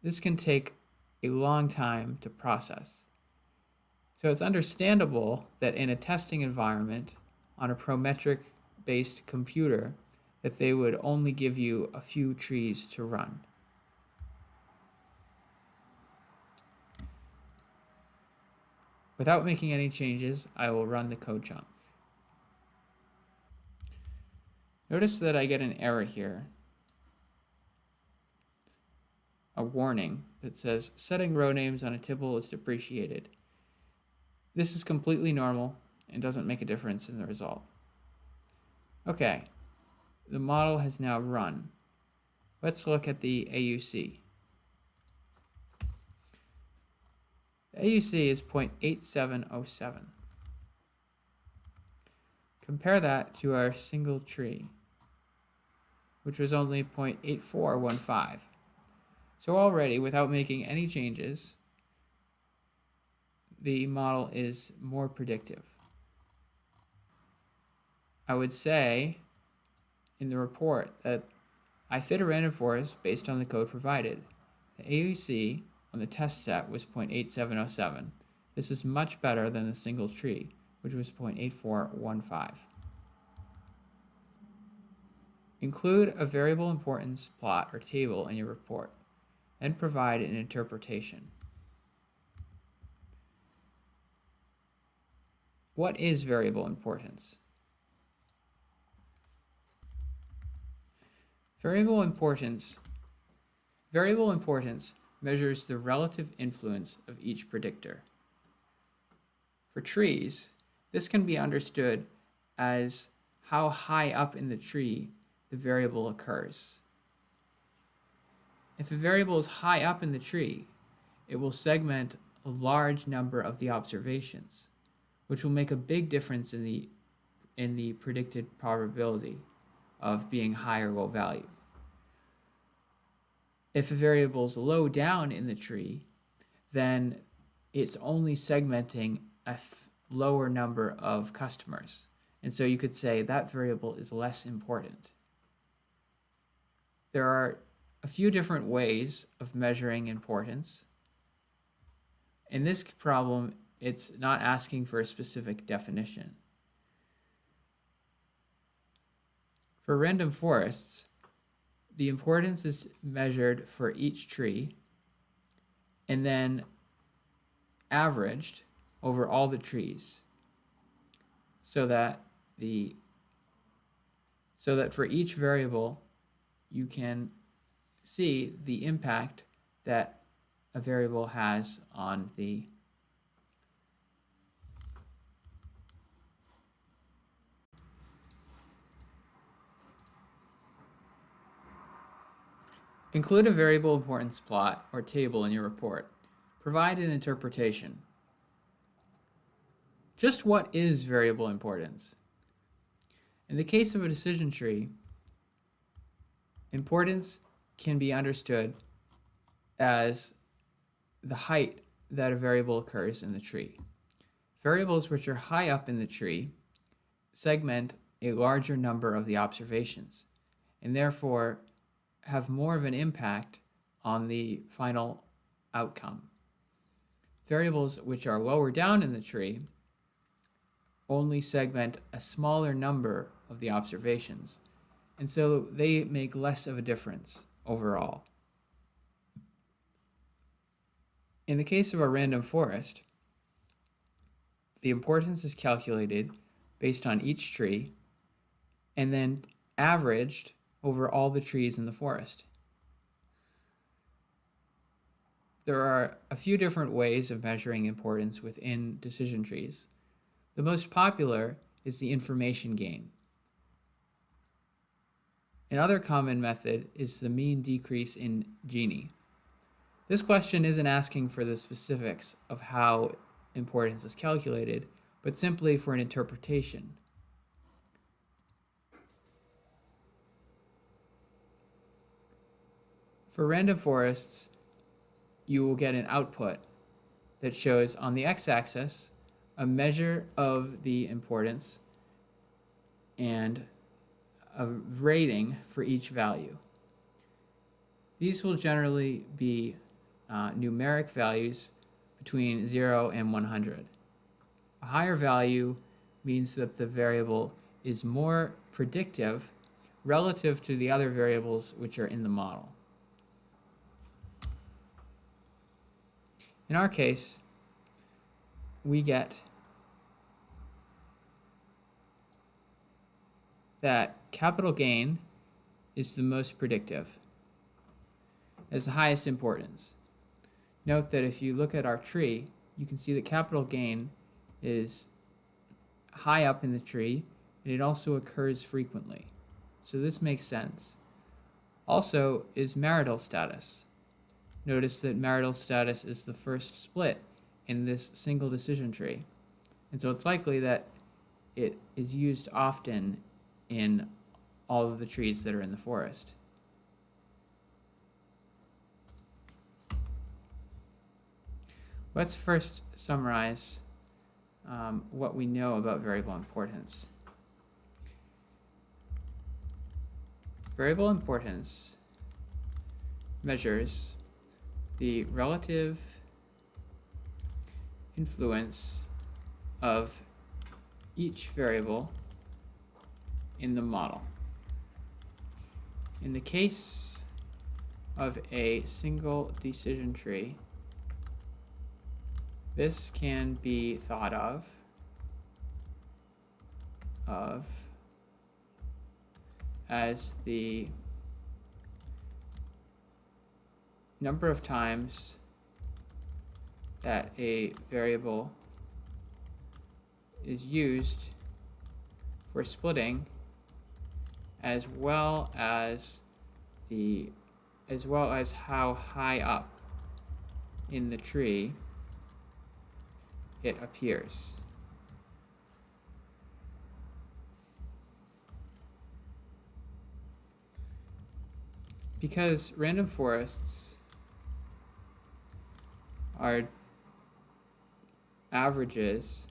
This can take a long time to process. So it's understandable that in a testing environment on a Prometric-based computer, that they would only give you a few trees to run. Without making any changes, I will run the code chunk. Notice that I get an error here, a warning that says setting row names on a table is depreciated. This is completely normal and doesn't make a difference in the result. Okay, the model has now run. Let's look at the AUC. The AUC is 0.8707. Compare that to our single tree, which was only 0.8415. So already, without making any changes, the model is more predictive. I would say in the report that I fit a random forest based on the code provided. The AUC on the test set was 0.8707. This is much better than the single tree, which was 0.8415. Include a variable importance plot or table in your report, and provide an interpretation. What is variable importance? Variable importance measures the relative influence of each predictor. For trees, this can be understood as how high up in the tree the variable occurs. If a variable is high up in the tree, it will segment a large number of the observations, which will make a big difference in the predicted probability of being high or low value. If a variable is low down in the tree, then it's only segmenting a lower number of customers. And so you could say that variable is less important. There are a few different ways of measuring importance. In this problem, it's not asking for a specific definition. For random forests, the importance is measured for each tree, and then averaged over all the trees, so that for each variable you can see the impact that a variable has on the include a variable importance plot or table in your report. Provide an interpretation. Just what is variable importance? In the case of a decision tree, importance can be understood as the height that a variable occurs in the tree. Variables which are high up in the tree segment a larger number of the observations, and therefore have more of an impact on the final outcome. Variables which are lower down in the tree only segment a smaller number of the observations, and so they make less of a difference overall. In the case of a random forest, the importance is calculated based on each tree and then averaged over all the trees in the forest. There are a few different ways of measuring importance within decision trees. The most popular is the information gain. Another common method is the mean decrease in Gini. This question isn't asking for the specifics of how importance is calculated, but simply for an interpretation. For random forests, you will get an output that shows on the x-axis a measure of the importance and a rating for each value. These will generally be numeric values between 0 and 100. A higher value means that the variable is more predictive relative to the other variables which are in the model. In our case, we get that capital gain is the most predictive, as the highest importance. Note that if you look at our tree, you can see that capital gain is high up in the tree, and it also occurs frequently. So this makes sense. Also is marital status. Notice that marital status is the first split in this single decision tree. And so it's likely that it is used often in all of the trees that are in the forest. Let's first summarize what we know about variable importance. Variable importance measures the relative influence of each variable in the model. In the case of a single decision tree, this can be thought of as the number of times that a variable is used for splitting, as well as how high up in the tree it appears. Because random forests are averages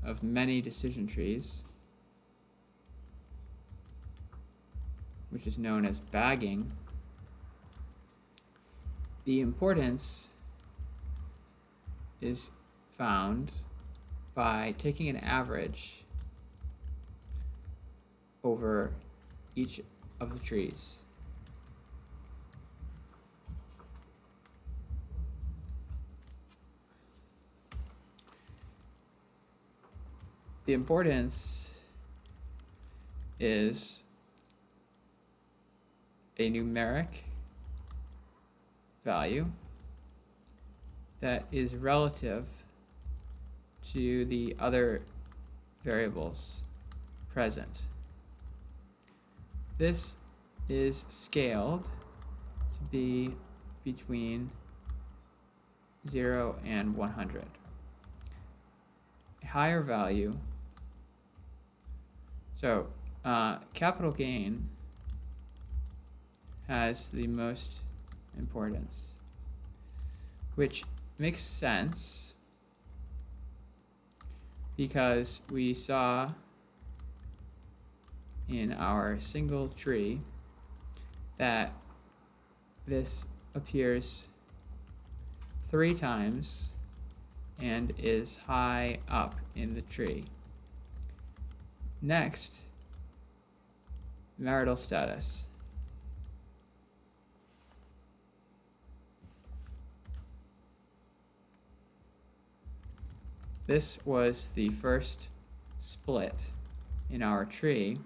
of many decision trees, which is known as bagging, the importance is found by taking an average over each of the trees. the importance is a numeric value that is relative to the other variables present. This is scaled to be between 0 and 100. A higher value, so capital gain has the most importance, which makes sense because we saw in our single tree that this appears 3 times and is high up in the tree. Next, marital status. This was the first split in our tree,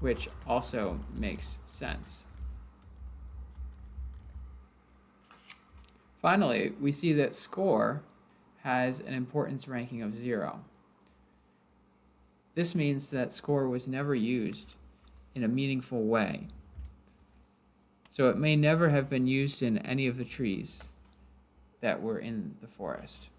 which also makes sense. Finally, we see that score has an importance ranking of 0. This means that score was never used in a meaningful way. So it may never have been used in any of the trees that were in the forest.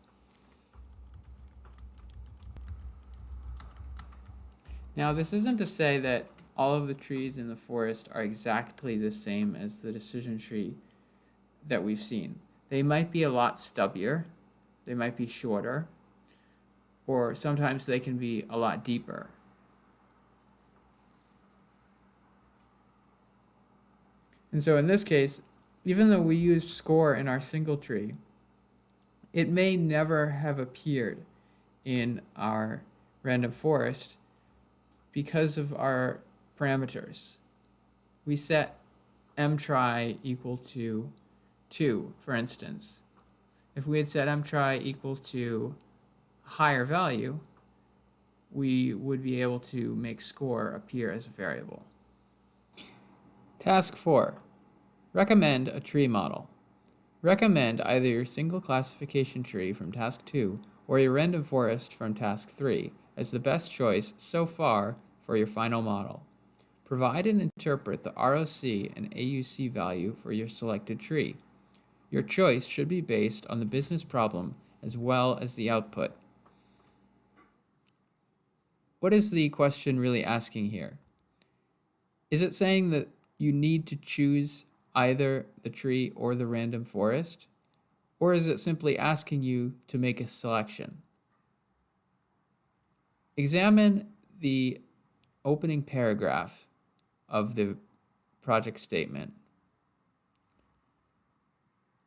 Now, this isn't to say that all of the trees in the forest are exactly the same as the decision tree that we've seen. They might be a lot stubbier, they might be shorter, or sometimes they can be a lot deeper. And so in this case, even though we used score in our single tree, it may never have appeared in our random forest because of our parameters. We set mtry equal to 2, for instance. If we had set mtry equal to a higher value, we would be able to make score appear as a variable. Task 4. Recommend a tree model. Recommend either your single classification tree from Task 2 or your random forest from Task 3 as the best choice so far for your final model. Provide and interpret the ROC and AUC value for your selected tree. Your choice should be based on the business problem as well as the output. What is the question really asking here? Is it saying that you need to choose either the tree or the random forest? Or is it simply asking you to make a selection? Examine the opening paragraph of the project statement.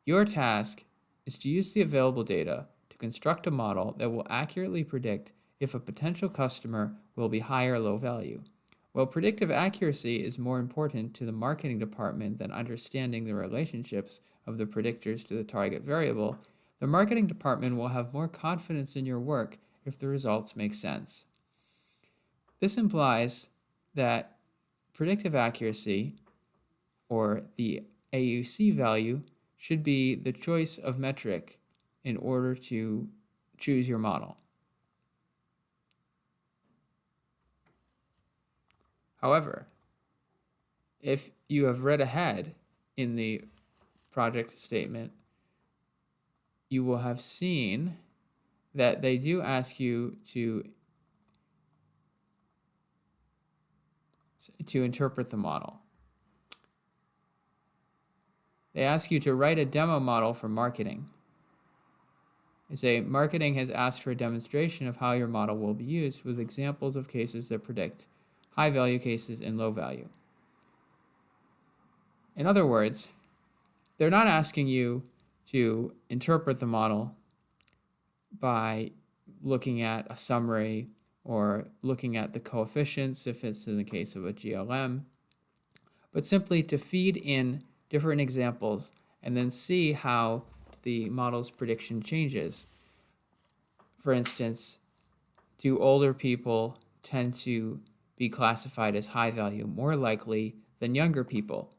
Your task is to use the available data to construct a model that will accurately predict if a potential customer will be high or low value. While predictive accuracy is more important to the marketing department than understanding the relationships of the predictors to the target variable, the marketing department will have more confidence in your work if the results make sense. This implies that predictive accuracy, or the AUC value, should be the choice of metric in order to choose your model. However, if you have read ahead in the project statement, you will have seen that they do ask you to interpret the model. They ask you to write a demo model for marketing. They say marketing has asked for a demonstration of how your model will be used with examples of cases that predict high value cases and low value. In other words, they're not asking you to interpret the model by looking at a summary or looking at the coefficients if it's in the case of a GLM, but simply to feed in different examples and then see how the model's prediction changes. for instance, do older people tend to be classified as high value more likely than younger people?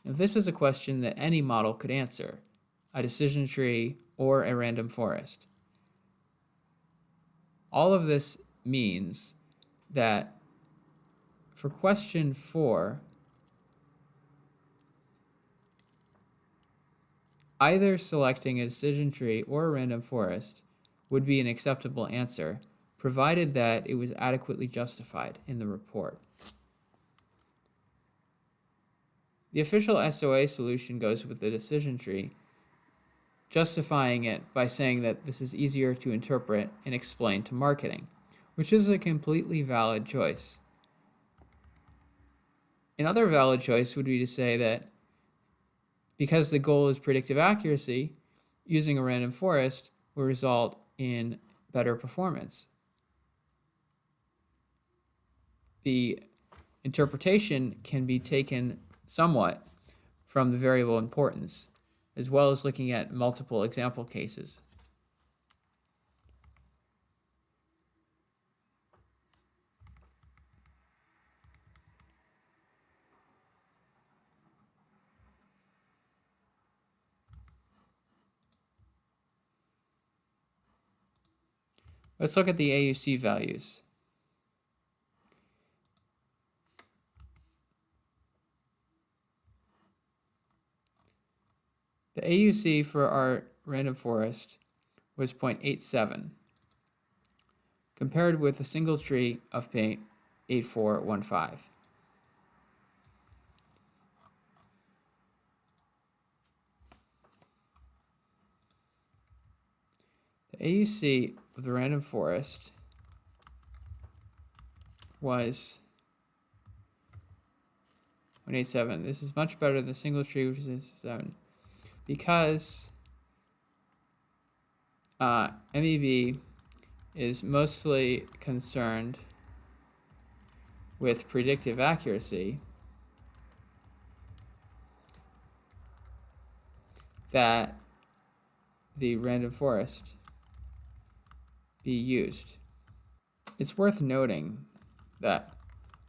Now, this is a question that any model could answer, a decision tree or a random forest. All of this means that for question 4, either selecting a decision tree or a random forest would be an acceptable answer, provided that it was adequately justified in the report. The official SOA solution goes with the decision tree, justifying it by saying that this is easier to interpret and explain to marketing, which is a completely valid choice. Another valid choice would be to say that because the goal is predictive accuracy, using a random forest will result in better performance. The interpretation can be taken somewhat from the variable importance, as well as looking at multiple example cases. Let's look at the AUC values. The AUC for our random forest was 0.87, compared with a single tree of 0.8415. The AUC of the random forest was 0.87. This is much better than the single tree, which is 7. Because MEB is mostly concerned with predictive accuracy, that the random forest be used. It's worth noting that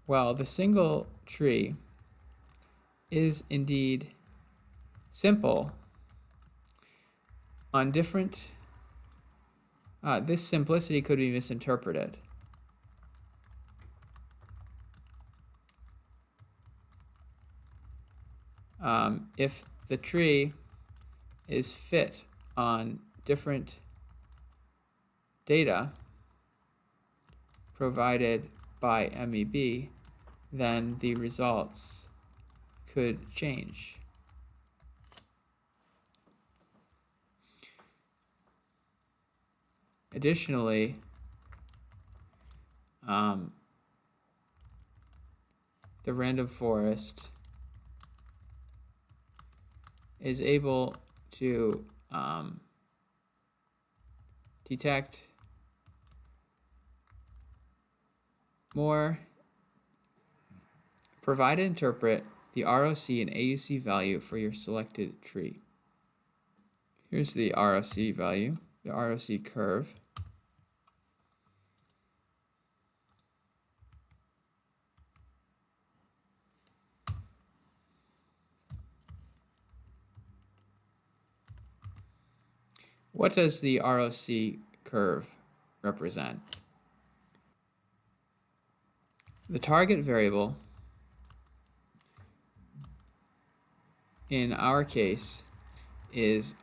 while the single tree is indeed simple, on different, this simplicity could be misinterpreted. If the tree is fit on different data provided by MEB, then the results could change. Additionally, the random forest is able to detect more, provide and interpret the ROC and AUC value for your selected tree. Here's the ROC value, the ROC curve. What does the ROC curve represent? The target variable in our case is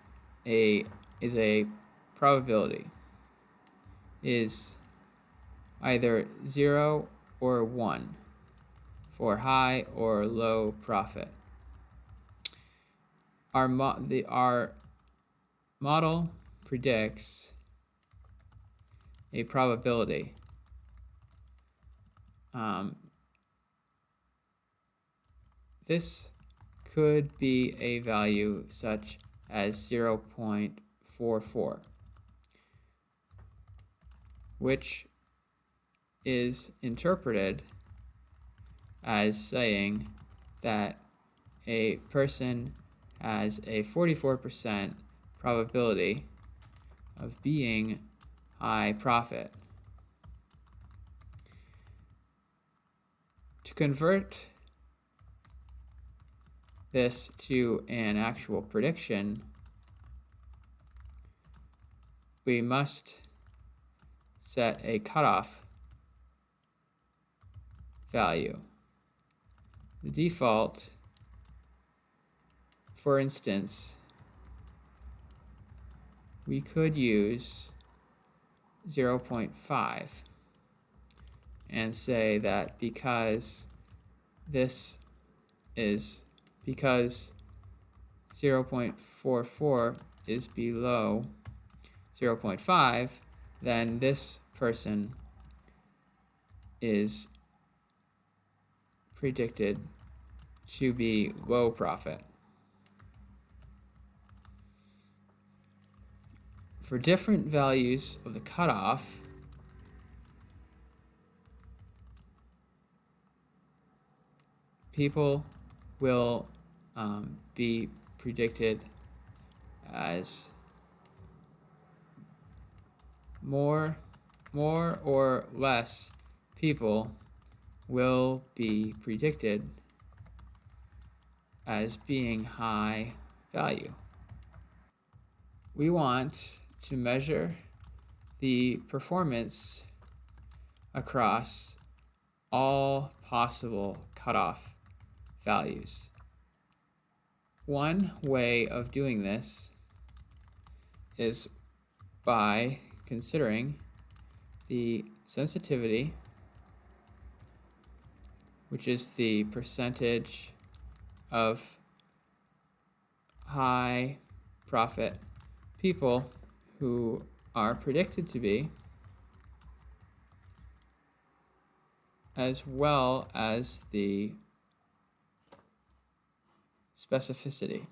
a probability, is either 0 or 1 for high or low profit. Our model predicts a probability. This could be a value such as 0.44, which is interpreted as saying that a person has a 44% probability of being high profit. To convert this to an actual prediction, we must set a cutoff value. The default, for instance, we could use 0.5 and say that because 0.44 is below 0.5, then this person is predicted to be low profit. For different values of the cutoff, people will be predicted as more or less people will be predicted as being high value. We want to measure the performance across all possible cutoff values. One way of doing this is by considering the sensitivity, which is the percentage of high profit people who are predicted to be, as well as the specificity,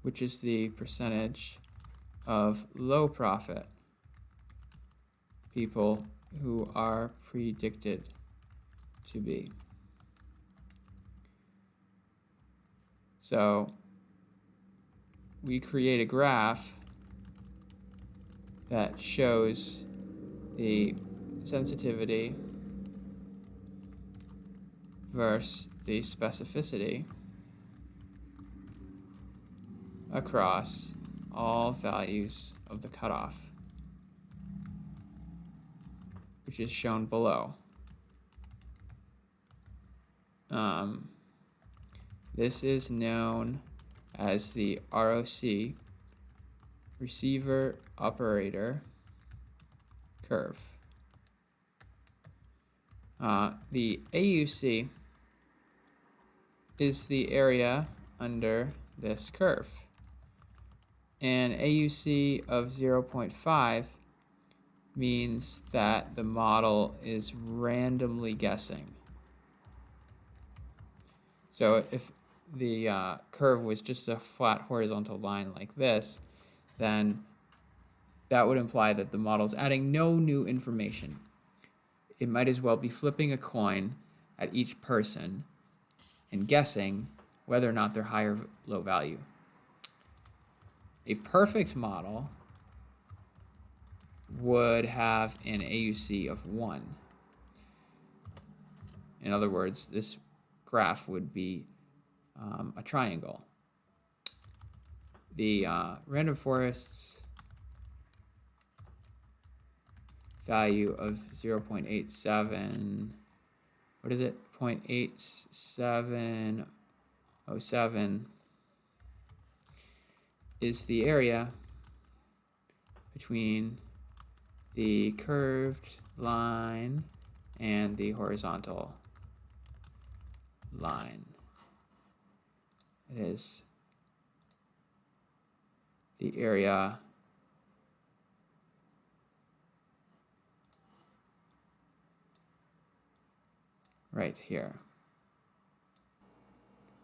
which is the percentage of low profit people who are predicted to be. So we create a graph that shows the sensitivity versus the specificity across all values of the cutoff, which is shown below. This is known as the ROC, receiver operator curve. The AUC is the area under this curve. An AUC of 0.5 means that the model is randomly guessing. So if the curve was just a flat horizontal line like this, then that would imply that the model's adding no new information. It might as well be flipping a coin at each person and guessing whether or not they're high or low value. A perfect model would have an AUC of 1. In other words, this graph would be a triangle. The random forest's value of 0.87, what is it? 0.8707 is the area between the curved line and the horizontal line. It is the area right here.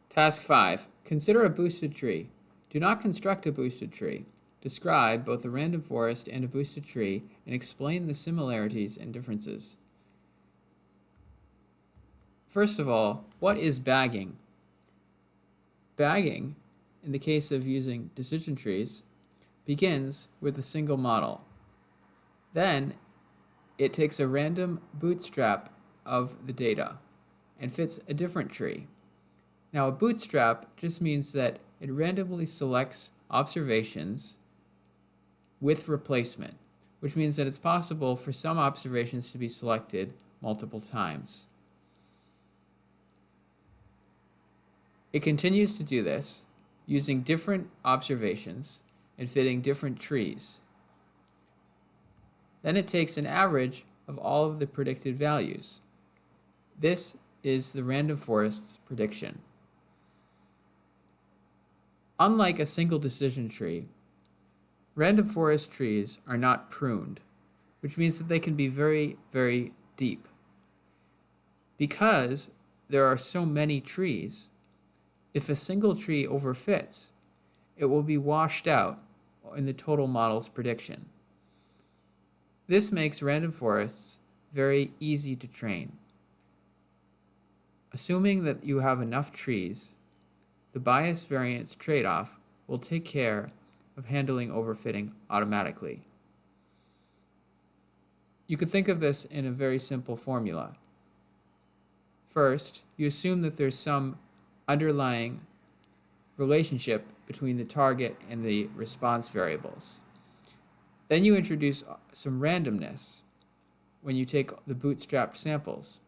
Task 5. Consider a boosted tree. Do not construct a boosted tree. Describe both a random forest and a boosted tree and explain the similarities and differences. First of all, what is bagging? Bagging, in the case of using decision trees, begins with a single model. Then it takes a random bootstrap of the data and fits a different tree. Now, a bootstrap just means that it randomly selects observations with replacement, which means that it's possible for some observations to be selected multiple times. It continues to do this using different observations and fitting different trees. Then it takes an average of all of the predicted values. This is the random forest's prediction. Unlike a single decision tree, random forest trees are not pruned, which means that they can be very, very deep. Because there are so many trees, if a single tree overfits, it will be washed out in the total model's prediction. This makes random forests very easy to train. Assuming that you have enough trees, the bias variance trade-off will take care of handling overfitting automatically. You could think of this in a very simple formula. First, you assume that there's some underlying relationship between the target and the response variables. Then you introduce some randomness when you take the bootstrapped samples.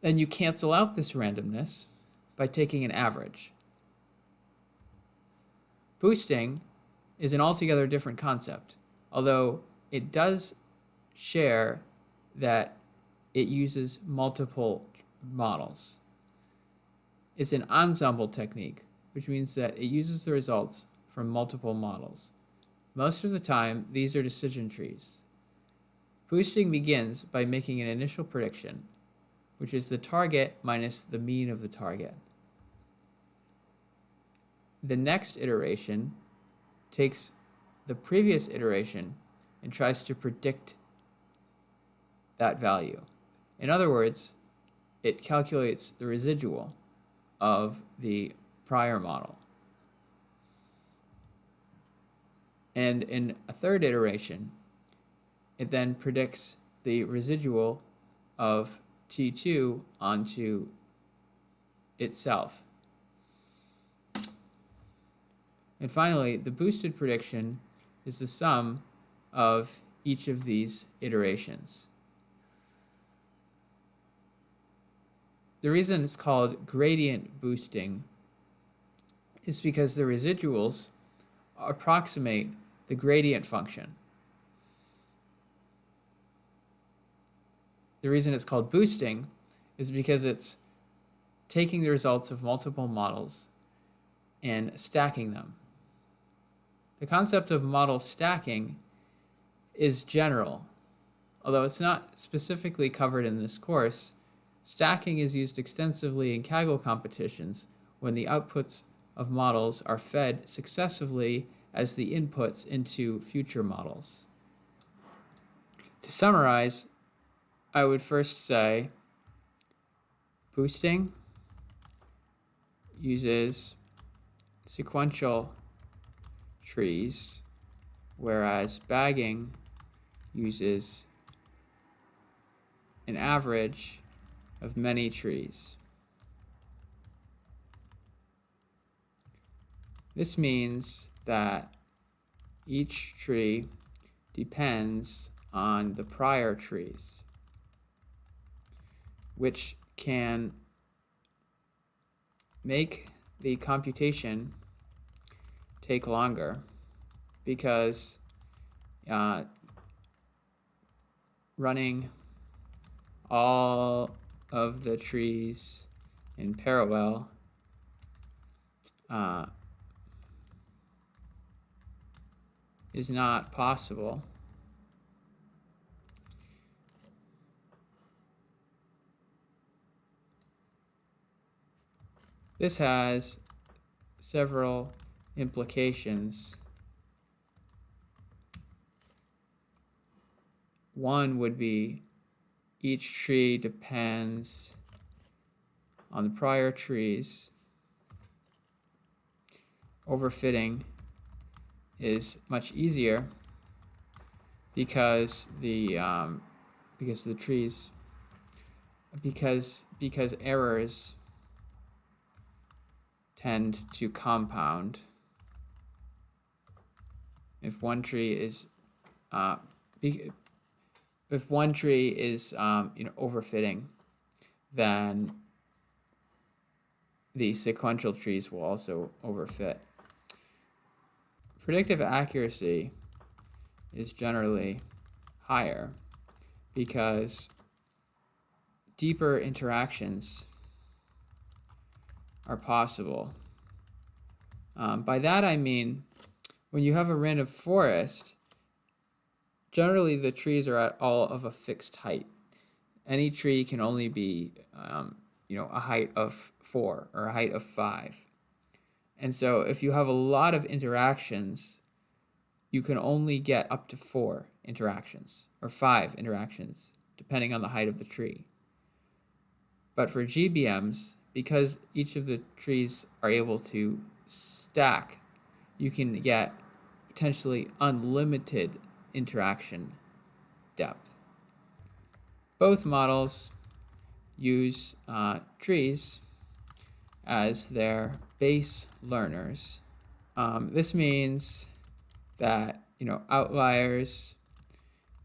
Then you cancel out this randomness by taking an average. Boosting is an altogether different concept, although it does share that it uses multiple models. It's an ensemble technique, which means that it uses the results from multiple models. Most of the time, these are decision trees. Boosting begins by making an initial prediction, which is the target minus the mean of the target. The next iteration takes the previous iteration and tries to predict that value. In other words, it calculates the residual of the prior model. And in a third iteration, it then predicts the residual of T2 onto itself. And finally, the boosted prediction is the sum of each of these iterations. The reason it's called gradient boosting is because the residuals approximate the gradient function. The reason it's called boosting is because it's taking the results of multiple models and stacking them. The concept of model stacking is general. Although it's not specifically covered in this course, stacking is used extensively in Kaggle competitions when the outputs of models are fed successively as the inputs into future models. To summarize, I would first say boosting uses sequential trees, whereas bagging uses an average of many trees. This means that each tree depends on the prior trees, which can make the computation take longer because running all of the trees in parallel is not possible. This has several implications. One would be each tree depends on the prior trees. Overfitting is much easier because errors tend to compound. If one tree is overfitting, then the sequential trees will also overfit. Predictive accuracy is generally higher because deeper interactions are possible. By that I mean, when you have a random forest, generally the trees are at all of a fixed height. Any tree can only be a height of 4 or a height of 5. And so if you have a lot of interactions, you can only get up to 4 interactions or 5 interactions, depending on the height of the tree. But for GBMs, because each of the trees are able to stack, you can get potentially unlimited interaction depth. Both models use trees as their base learners. This means that outliers,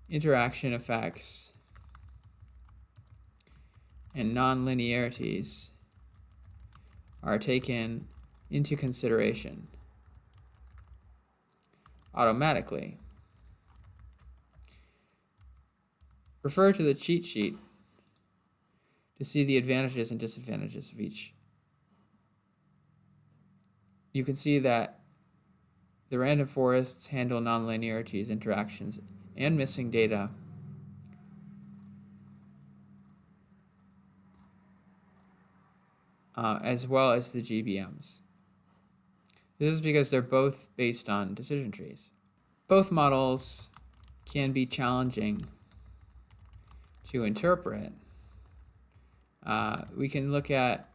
interaction effects, and nonlinearities are taken into consideration automatically. Refer to the cheat sheet to see the advantages and disadvantages of each. You can see that the random forests handle nonlinearities, interactions, and missing data as well as the GBMs. This is because they're both based on decision trees. Both models can be challenging to interpret. We can look at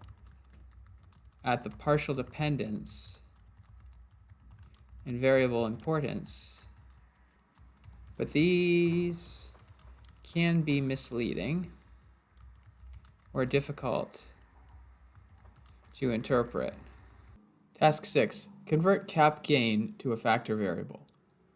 the partial dependence and variable importance, but these can be misleading or difficult to interpret. Task 6. Convert cap gain to a factor variable.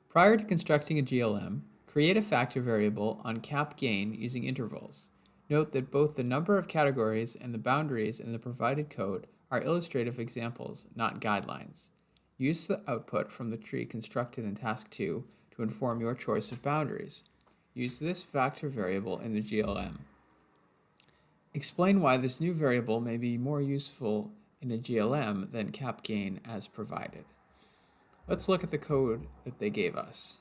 Prior to constructing a GLM, create a factor variable on cap gain using intervals. Note that both the number of categories and the boundaries in the provided code are illustrative examples, not guidelines. Use the output from the tree constructed in Task 2 to inform your choice of boundaries. Use this factor variable in the GLM. Explain why this new variable may be more useful in a GLM than cap gain as provided. Let's look at the code that they gave us.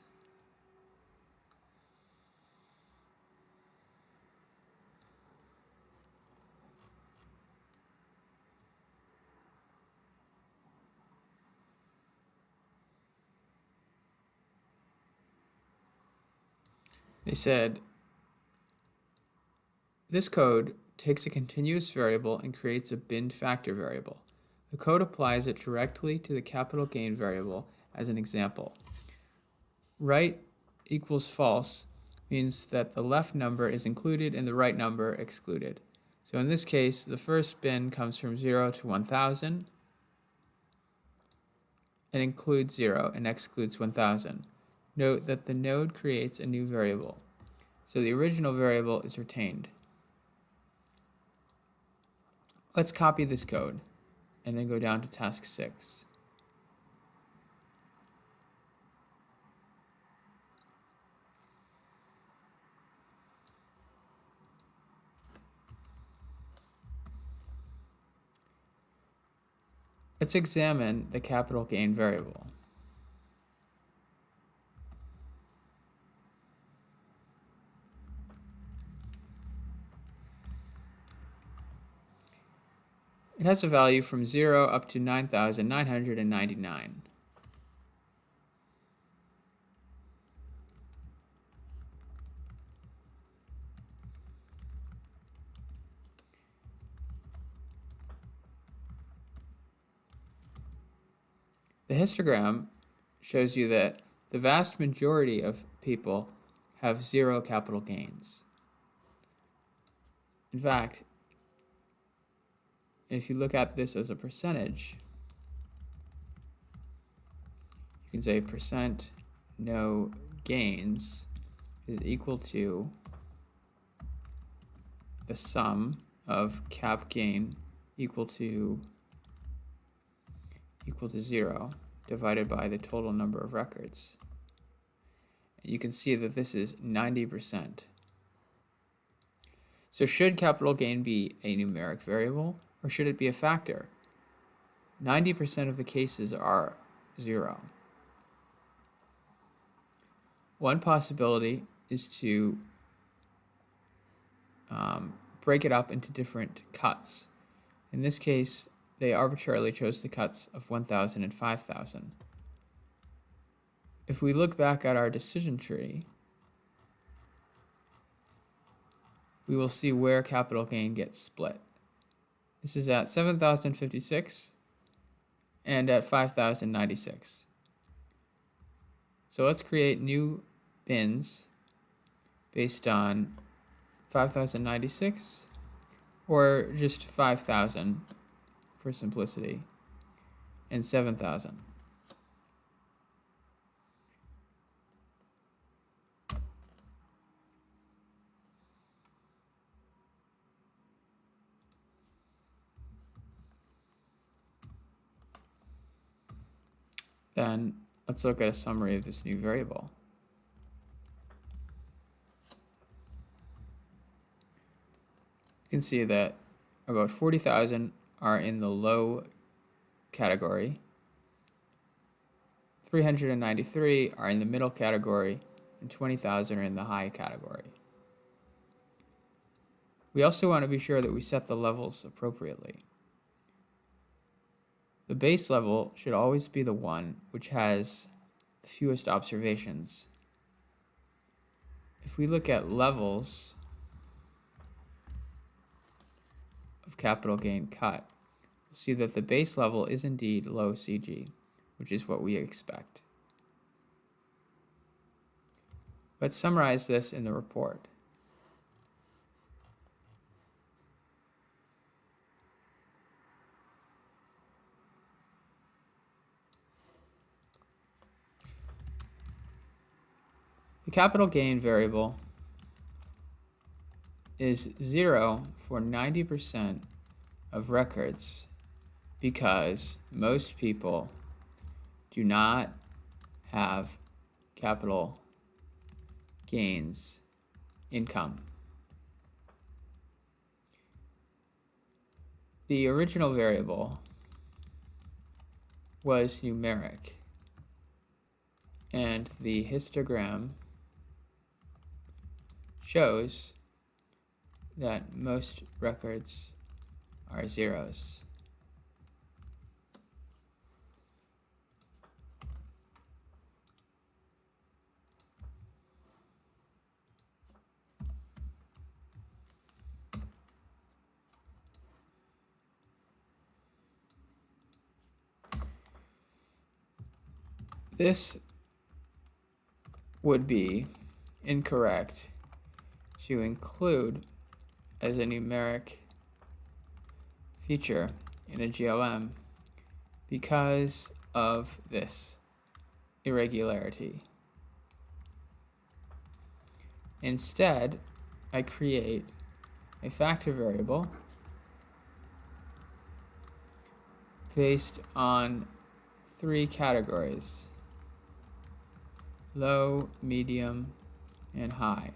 They said, this code takes a continuous variable and creates a binned factor variable. The code applies it directly to the capital gain variable as an example. Right equals false means that the left number is included and the right number excluded. So in this case, the first bin comes from 0 to 1000 and includes 0 and excludes 1000. Note that the node creates a new variable, so the original variable is retained. Let's copy this code and then go down to task 6. Let's examine the capital gain variable. It has a value from 0 up to 9,999. The histogram shows you that the vast majority of people have zero capital gains. In fact, if you look at this as a percentage, you can say percent no gains is equal to the sum of cap gain equal to 0 divided by the total number of records. You can see that this is 90%. So should capital gain be a numeric variable or should it be a factor? 90% of the cases are 0. One possibility is to break it up into different cuts. In this case, they arbitrarily chose the cuts of 1,000 and 5,000. If we look back at our decision tree, we will see where capital gain gets split. This is at 7,056 and at 5,096. So let's create new bins based on 5,096 or just 5,000 for simplicity and 7,000. Then let's look at a summary of this new variable. You can see that about 40,000 are in the low category, 393 are in the middle category, and 20,000 are in the high category. We also want to be sure that we set the levels appropriately. The base level should always be the one which has the fewest observations. If we look at levels of capital gain cut, we'll see that the base level is indeed low CG, which is what we expect. Let's summarize this in the report. The capital gain variable is 0 for 90% of records because most people do not have capital gains income. The original variable was numeric, and the histogram shows that most records are zeros. This would be incorrect to include as a numeric feature in a GLM because of this irregularity. Instead, I create a factor variable based on 3 categories: low, medium, and high.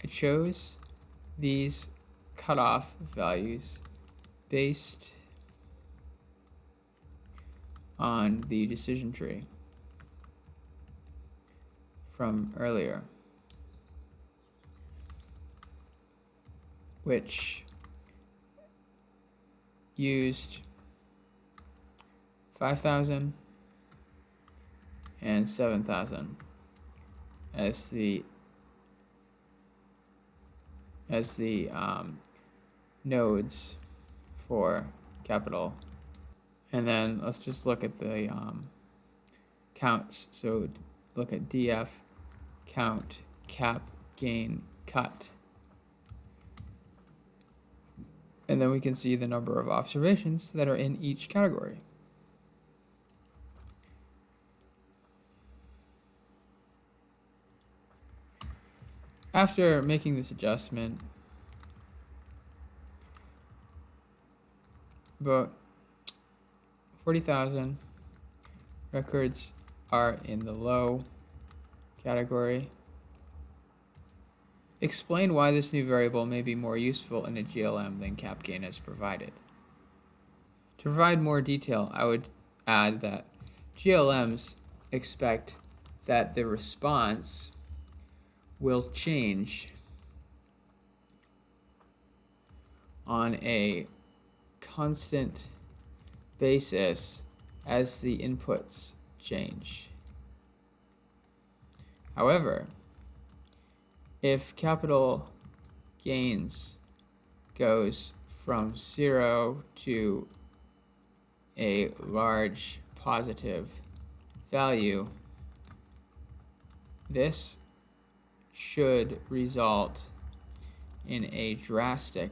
It shows these cutoff values based on the decision tree from earlier, which used 5,000 and 7,000 as the nodes for capital And then let's just look at the counts. So look at df, count, cap, gain, cut. And then we can see the number of observations that are in each category. After making this adjustment, about 40,000 records are in the low category. Explain why this new variable may be more useful in a GLM than cap gain as provided. To provide more detail, I would add that GLMs expect that the response will change on a constant basis as the inputs change. However, if capital gains goes from 0 to a large positive value, this should result in a drastic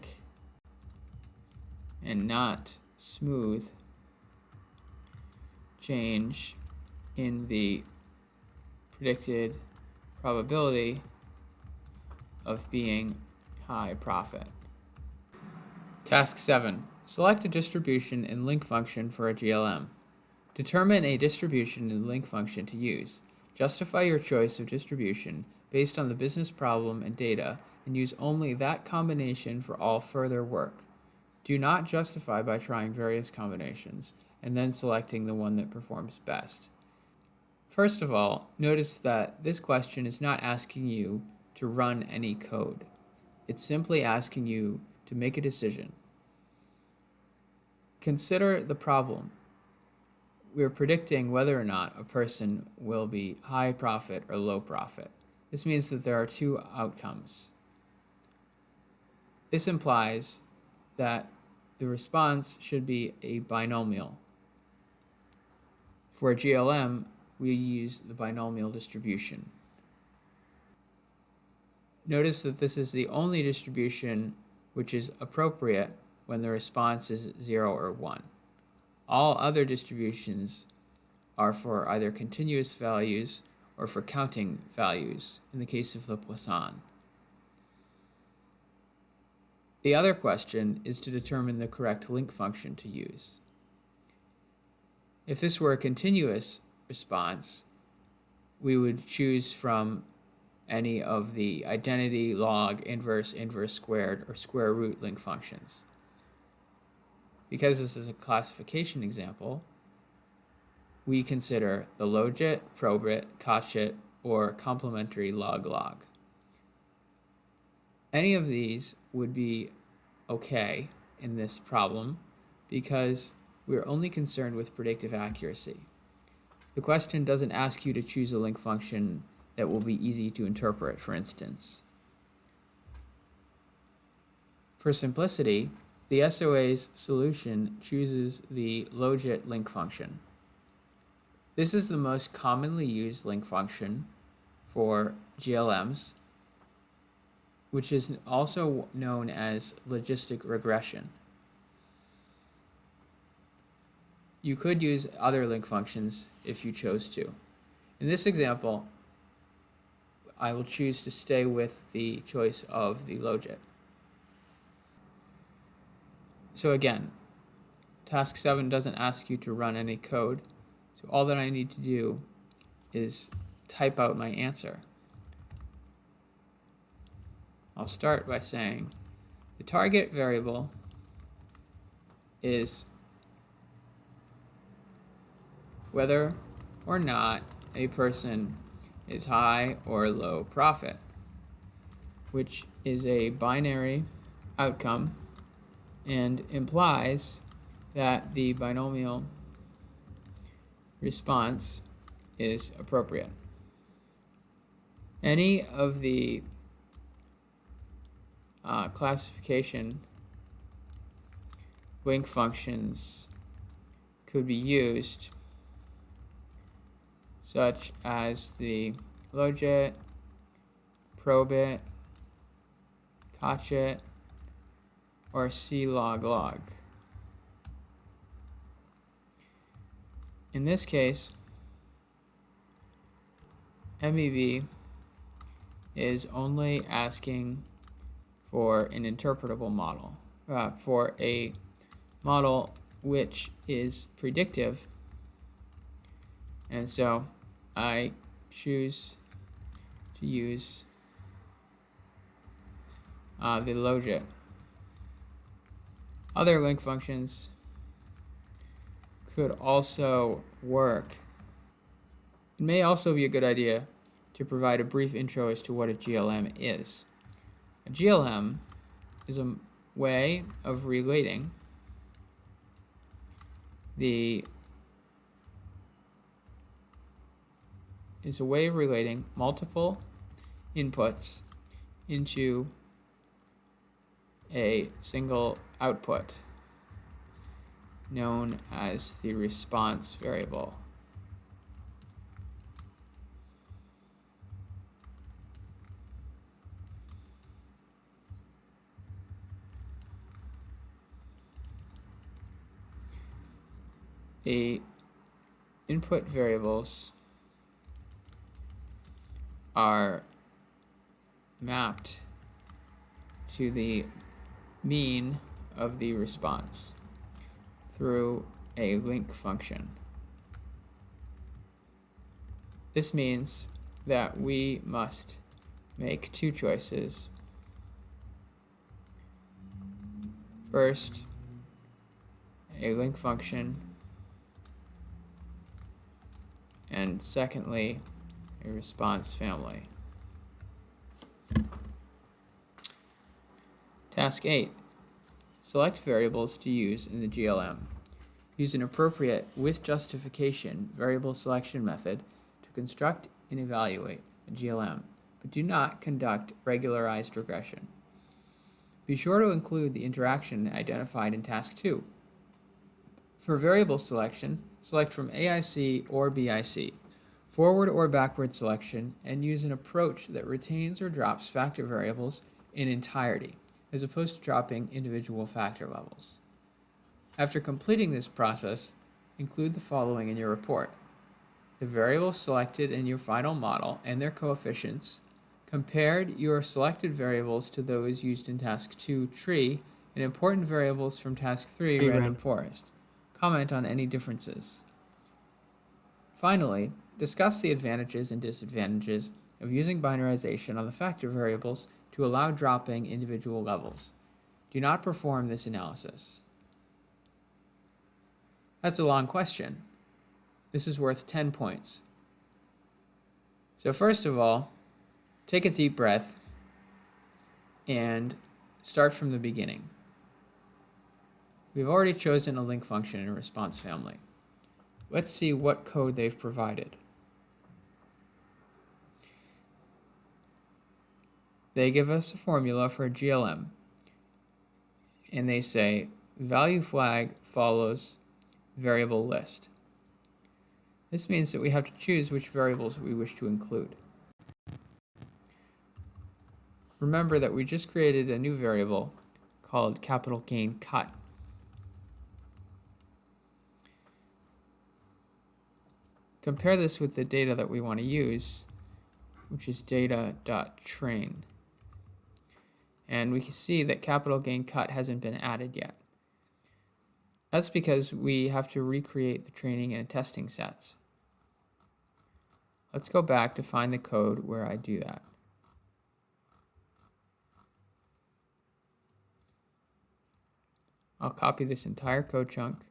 and not smooth change in the predicted probability of being high profit. Task 7. Select a distribution and link function for a GLM. Determine a distribution and link function to use. Justify your choice of distribution based on the business problem and data, and use only that combination for all further work. Do not justify by trying various combinations and then selecting the one that performs best. First of all, notice that this question is not asking you to run any code. It's simply asking you to make a decision. Consider the problem. We're predicting whether or not a person will be high profit or low profit. This means that there are two outcomes. This implies that the response should be a binomial. For a GLM, we use the binomial distribution. Notice that this is the only distribution which is appropriate when the response is 0 or 1. All other distributions are for either continuous values or for counting values in the case of the Poisson. The other question is to determine the correct link function to use. If this were a continuous response, we would choose from any of the identity, log, inverse, inverse squared, or square root link functions. Because this is a classification example, we consider the logit, probit, cotchit, or complementary log-log. Any of these would be okay in this problem because we're only concerned with predictive accuracy. The question doesn't ask you to choose a link function that will be easy to interpret, for instance. For simplicity, the SOA's solution chooses the logit link function. This is the most commonly used link function for GLMs, which is also known as logistic regression. You could use other link functions if you chose to. In this example, I will choose to stay with the choice of the logit. So again, task 7 doesn't ask you to run any code. So all that I need to do is type out my answer. I'll start by saying the target variable is whether or not a person is high or low profit, which is a binary outcome and implies that the binomial response is appropriate. Any of the classification link functions could be used, such as the logit, probit, cotchit, or clog. In this case, MEV is only asking for an interpretable model, for a model which is predictive, and so I choose to use the logit. Other link functions could also work. It may also be a good idea to provide a brief intro as to what a GLM is. A GLM is a way of relating multiple inputs into a single output known as the response variable. The input variables are mapped to the mean of the response through a link function. This means that we must make two choices. First, a link function, and secondly, a response family. Task 8. Select variables to use in the GLM. Use an appropriate with justification variable selection method to construct and evaluate a GLM, but do not conduct regularized regression. Be sure to include the interaction identified in Task 2. For variable selection, select from AIC or BIC, forward or backward selection, and use an approach that retains or drops factor variables in entirety, as opposed to dropping individual factor levels. After completing this process, include the following in your report: the variables selected in your final model and their coefficients, compared your selected variables to those used in Task 2 tree, and important variables from Task 3 random forest. Comment on any differences. Finally, discuss the advantages and disadvantages of using binarization on the factor variables to allow dropping individual levels. Do not perform this analysis. That's a long question. This is worth 10 points. So first of all, take a deep breath and start from the beginning. We've already chosen a link function in a response family. Let's see what code they've provided. They give us a formula for a GLM, and they say value flag follows variable list. This means that we have to choose which variables we wish to include. Remember that we just created a new variable called capital gain cut. Compare this with the data that we want to use, which is data.train. And we can see that capital gain cut hasn't been added yet. That's because we have to recreate the training and testing sets. Let's go back to find the code where I do that. I'll copy this entire code chunk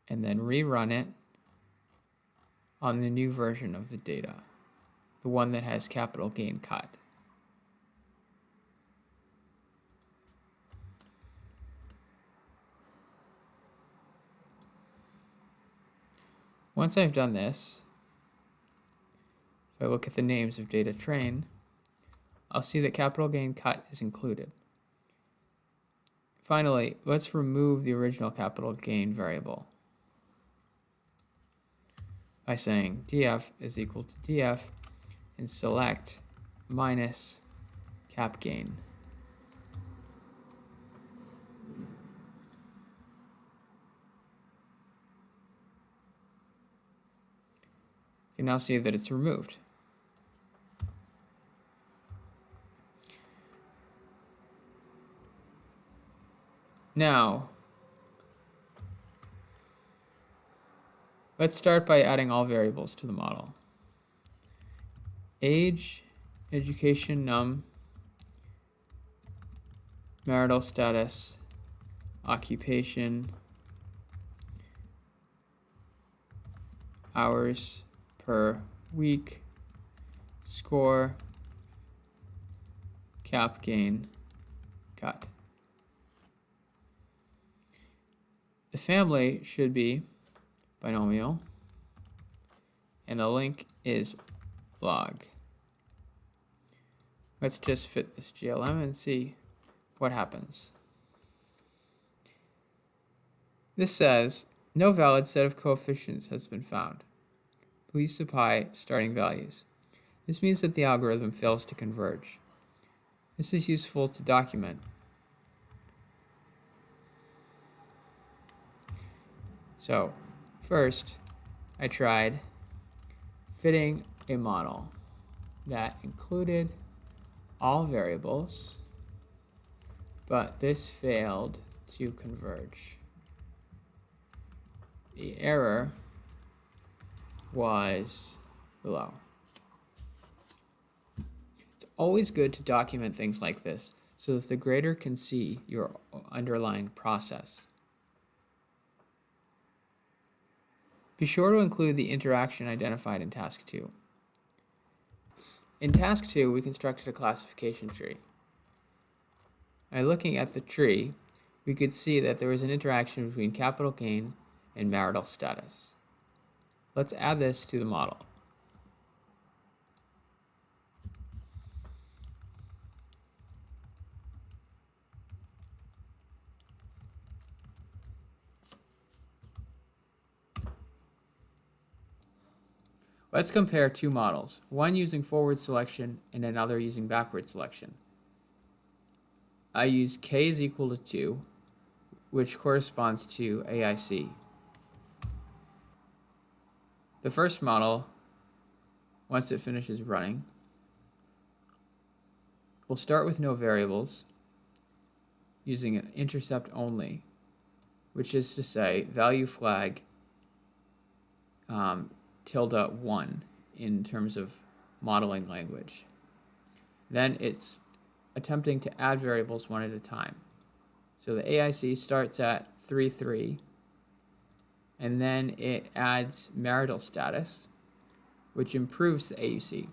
and then rerun it on the new version of the data, the one that has capital gain cut. Once I've done this, if I look at the names of data train, I'll see that capital gain cut is included. Finally, let's remove the original capital gain variable by saying df is equal to df and select minus cap gain. You can now see that it's removed. Now, let's start by adding all variables to the model. Age, education num, marital status, occupation, hours per week, score, cap gain, cut. The family should be binomial, and the link is log. Let's just fit this GLM and see what happens. This says, no valid set of coefficients has been found. Please supply starting values. This means that the algorithm fails to converge. This is useful to document. So, first, I tried fitting a model that included all variables, but this failed to converge. The error was below. It's always good to document things like this so that the grader can see your underlying process. Be sure to include the interaction identified in task 2. In task 2, we constructed a classification tree. By looking at the tree, we could see that there was an interaction between capital gain and marital status. Let's add this to the model. Let's compare two models, one using forward selection and another using backward selection. I use k is equal to 2, which corresponds to AIC. The first model, once it finishes running, will start with no variables using an intercept only, which is to say value flag tilde 1 in terms of modeling language. Then it's attempting to add variables one at a time. So the AIC starts at 3.3, and then it adds marital status, which improves the AUC.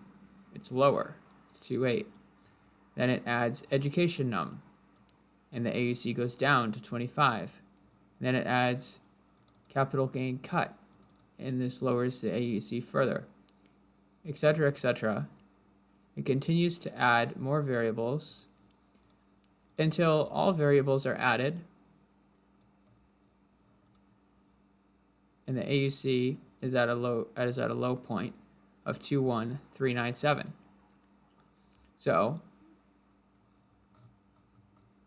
It's lower, it's 2.8. Then it adds education num, and the AUC goes down to 25. Then it adds capital gain cut, and this lowers the AUC further, etc., etc. It continues to add more variables until all variables are added, and the AUC is at a low point of 21397. So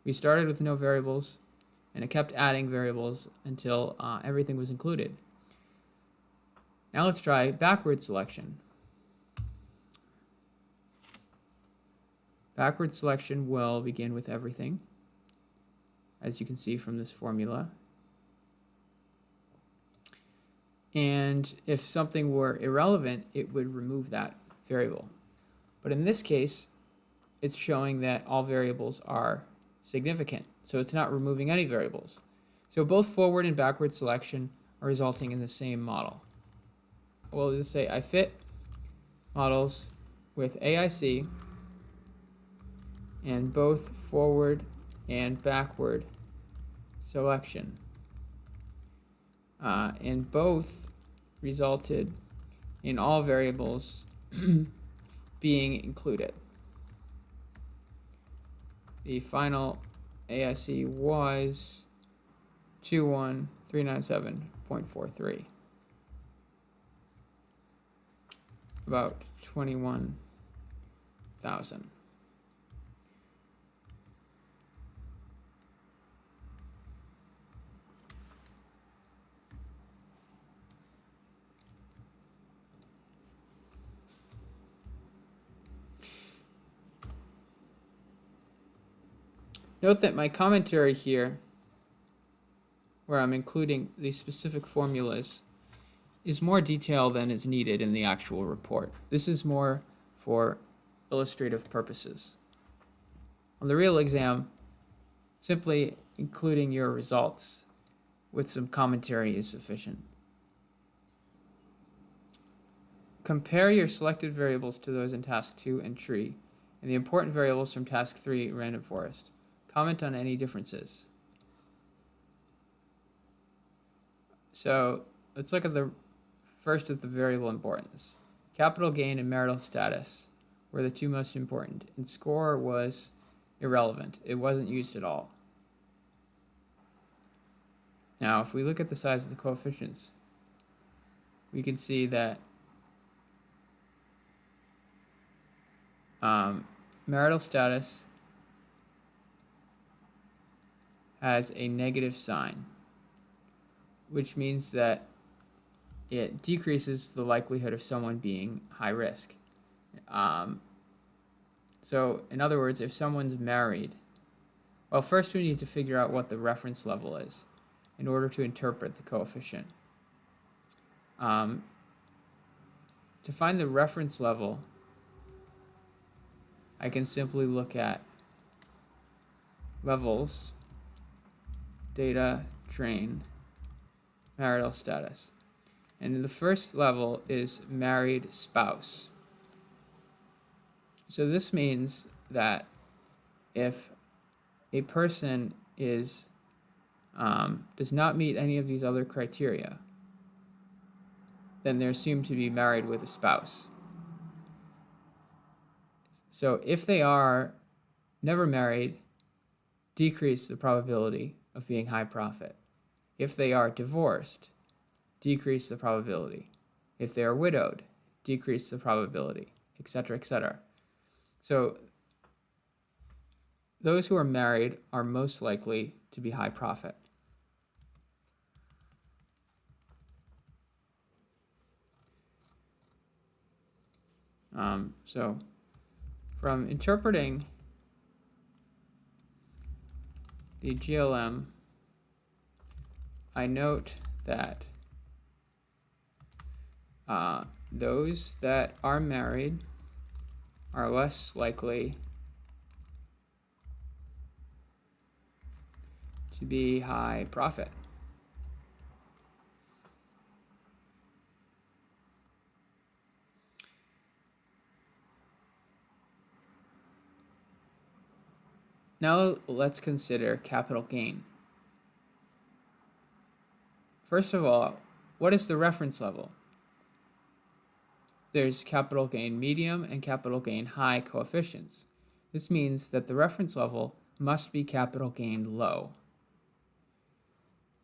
we started with no variables, and it kept adding variables until everything was included. Now let's try backward selection. Backward selection will begin with everything, as you can see from this formula. And if something were irrelevant, it would remove that variable. But in this case, it's showing that all variables are significant, so it's not removing any variables. So both forward and backward selection are resulting in the same model. We'll just say I fit models with AIC and both forward and backward selection. And both resulted in all variables being included. The final ASE was 21397.43. About 21,000. Note that my commentary here, where I'm including these specific formulas, is more detail than is needed in the actual report. This is more for illustrative purposes. On the real exam, simply including your results with some commentary is sufficient. Compare your selected variables to those in task 2 and tree, and the important variables from task 3, random forest. Comment on any differences. So let's look at the first of the variable importance. Capital gain and marital status were the two most important, and score was irrelevant. It wasn't used at all. Now, if we look at the size of the coefficients, we can see that marital status has a negative sign, which means that it decreases the likelihood of someone being high risk. So in other words, if someone's married, well, first we need to figure out what the reference level is in order to interpret the coefficient. To find the reference level, I can simply look at levels, data, train, marital status. And the first level is married spouse. So this means that if a person is does not meet any of these other criteria, then they're assumed to be married with a spouse. So if they are never married, decrease the probability of being high profit. If they are divorced, decrease the probability. If they are widowed, decrease the probability, etc., etc. So those who are married are most likely to be high profit. So from interpreting the GLM, I note that those that are married are less likely to be high profit. Now let's consider capital gain. First of all, what is the reference level? There's capital gain medium and capital gain high coefficients. This means that the reference level must be capital gain low.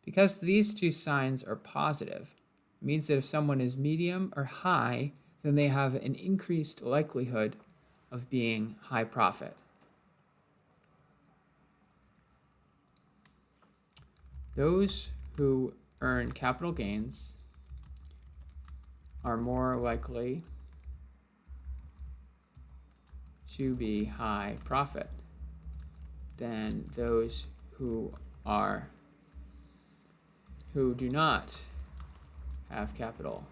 Because these two signs are positive, it means that if someone is medium or high, then they have an increased likelihood of being high profit. Those who earn capital gains are more likely to be high profit than those who do not have capital.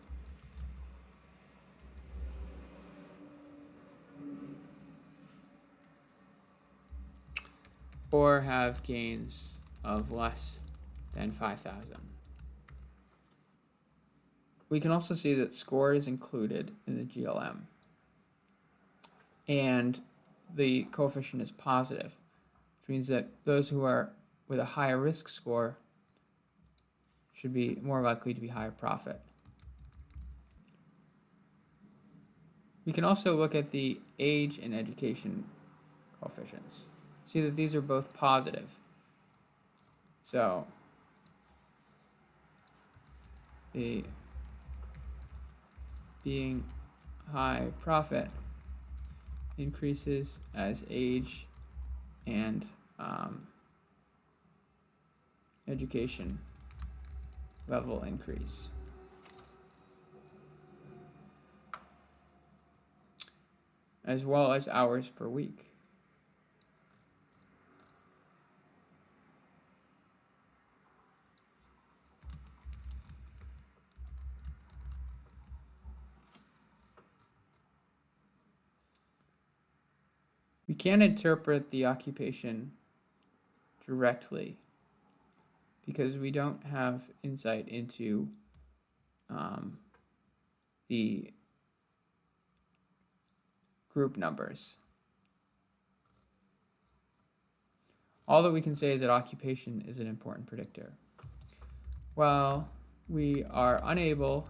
Or have gains of less than 5,000. We can also see that score is included in the GLM, and the coefficient is positive, which means that those who are with a higher risk score should be more likely to be higher profit. We can also look at the age and education coefficients. see that these are both positive. So the being high profit increases as age and education level increase. As well as hours per week. We can't interpret the occupation directly because we don't have insight into the group numbers. All that we can say is that occupation is an important predictor. While we are unable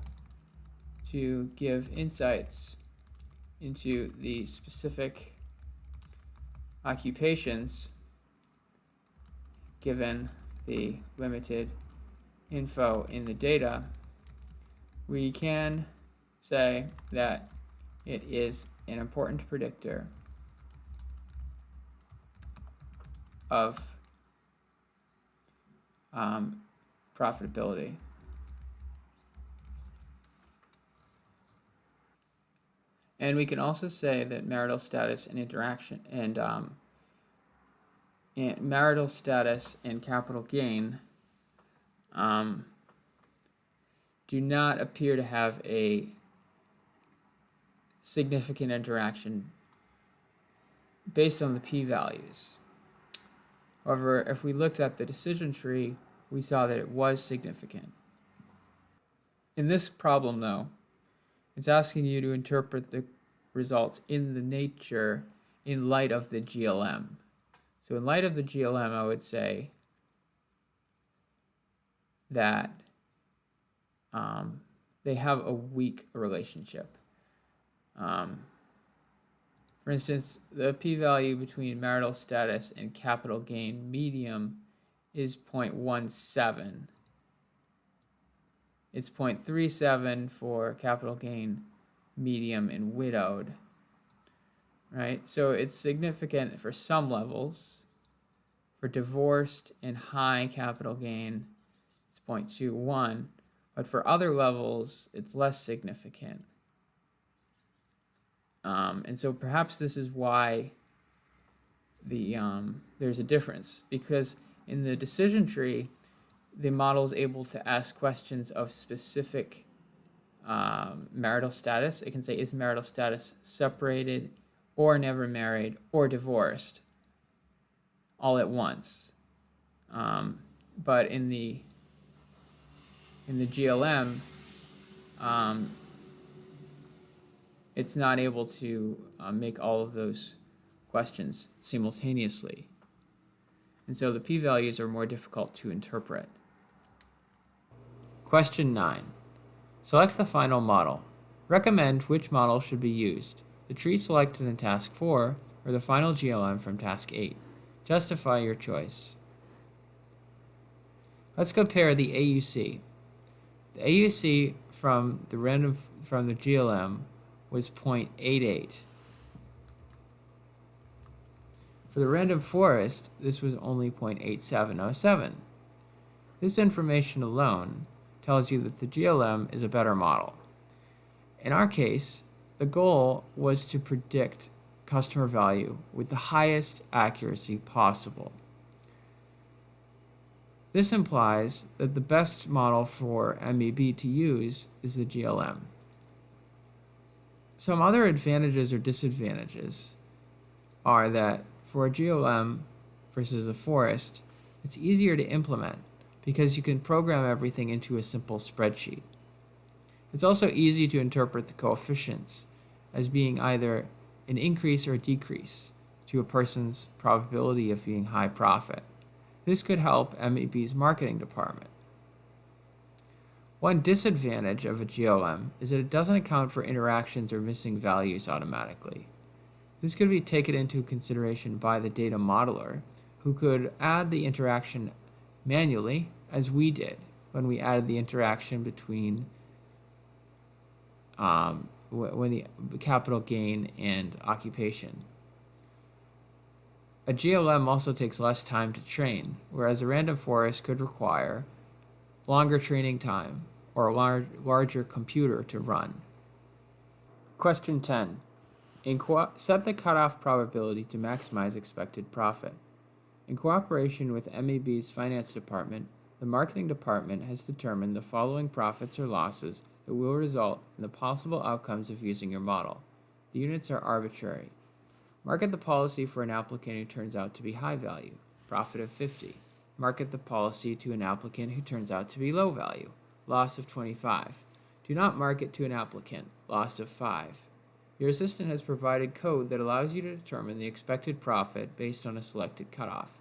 to give insights into the specific occupations given the limited info in the data, we can say that it is an important predictor of profitability. And we can also say that marital status and interaction and marital status and capital gain do not appear to have a significant interaction based on the p-values. However, if we looked at the decision tree, we saw that it was significant. In this problem, though, it's asking you to interpret the results in the nature in light of the GLM. So in light of the GLM, I would say that they have a weak relationship. For instance, the p-value between marital status and capital gain medium is 0.17. It's 0.37 for capital gain medium and widowed, right? So it's significant for some levels. For divorced and high capital gain, it's 0.21, but for other levels, it's less significant. And so perhaps this is why there's a difference, because in the decision tree, the model is able to ask questions of specific marital status. It can say, is marital status separated or never married or divorced all at once? But in the GLM, it's not able to make all of those questions simultaneously. And so the p-values are more difficult to interpret. Question 9. Select the final model. Recommend which model should be used, the tree selected in task 4 or the final GLM from task 8. Justify your choice. Let's compare the AUC. The AUC from the GLM was 0.88. For the random forest, this was only 0.8707. This information alone tells you that the GLM is a better model. In our case, the goal was to predict customer value with the highest accuracy possible. This implies that the best model for MEB to use is the GLM. Some other advantages or disadvantages are that for a GLM versus a forest, it's easier to implement because you can program everything into a simple spreadsheet. It's also easy to interpret the coefficients as being either an increase or a decrease to a person's probability of being high profit. This could help MEB's marketing department. One disadvantage of a GLM is that it doesn't account for interactions or missing values automatically. This could be taken into consideration by the data modeler, who could add the interaction manually, as we did when we added the interaction between when the capital gain and occupation. A GLM also takes less time to train, whereas a random forest could require longer training time or a larger computer to run. Question 10. Set the cutoff probability to maximize expected profit. In cooperation with MEB's finance department, the marketing department has determined the following profits or losses that will result in the possible outcomes of using your model. The units are arbitrary. Market the policy for an applicant who turns out to be high value, profit of 50. Market the policy to an applicant who turns out to be low value, loss of 25. Do not market to an applicant, loss of 5. Your assistant has provided code that allows you to determine the expected profit based on a selected cutoff.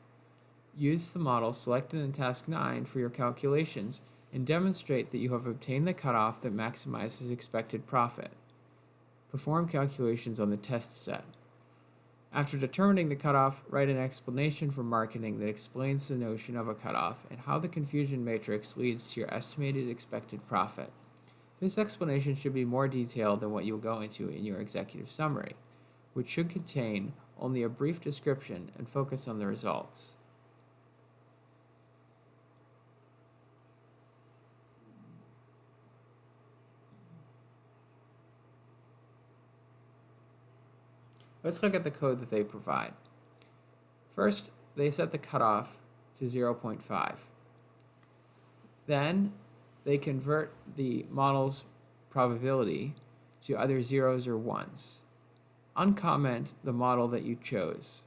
Use the model selected in Task 9 for your calculations and demonstrate that you have obtained the cutoff that maximizes expected profit. Perform calculations on the test set. After determining the cutoff, write an explanation for marketing that explains the notion of a cutoff and how the confusion matrix leads to your estimated expected profit. This explanation should be more detailed than what you will go into in your executive summary, which should contain only a brief description and focus on the results. Let's look at the code that they provide. First, they set the cutoff to 0.5. Then, they convert the model's probability to either zeros or ones. Uncomment the model that you chose.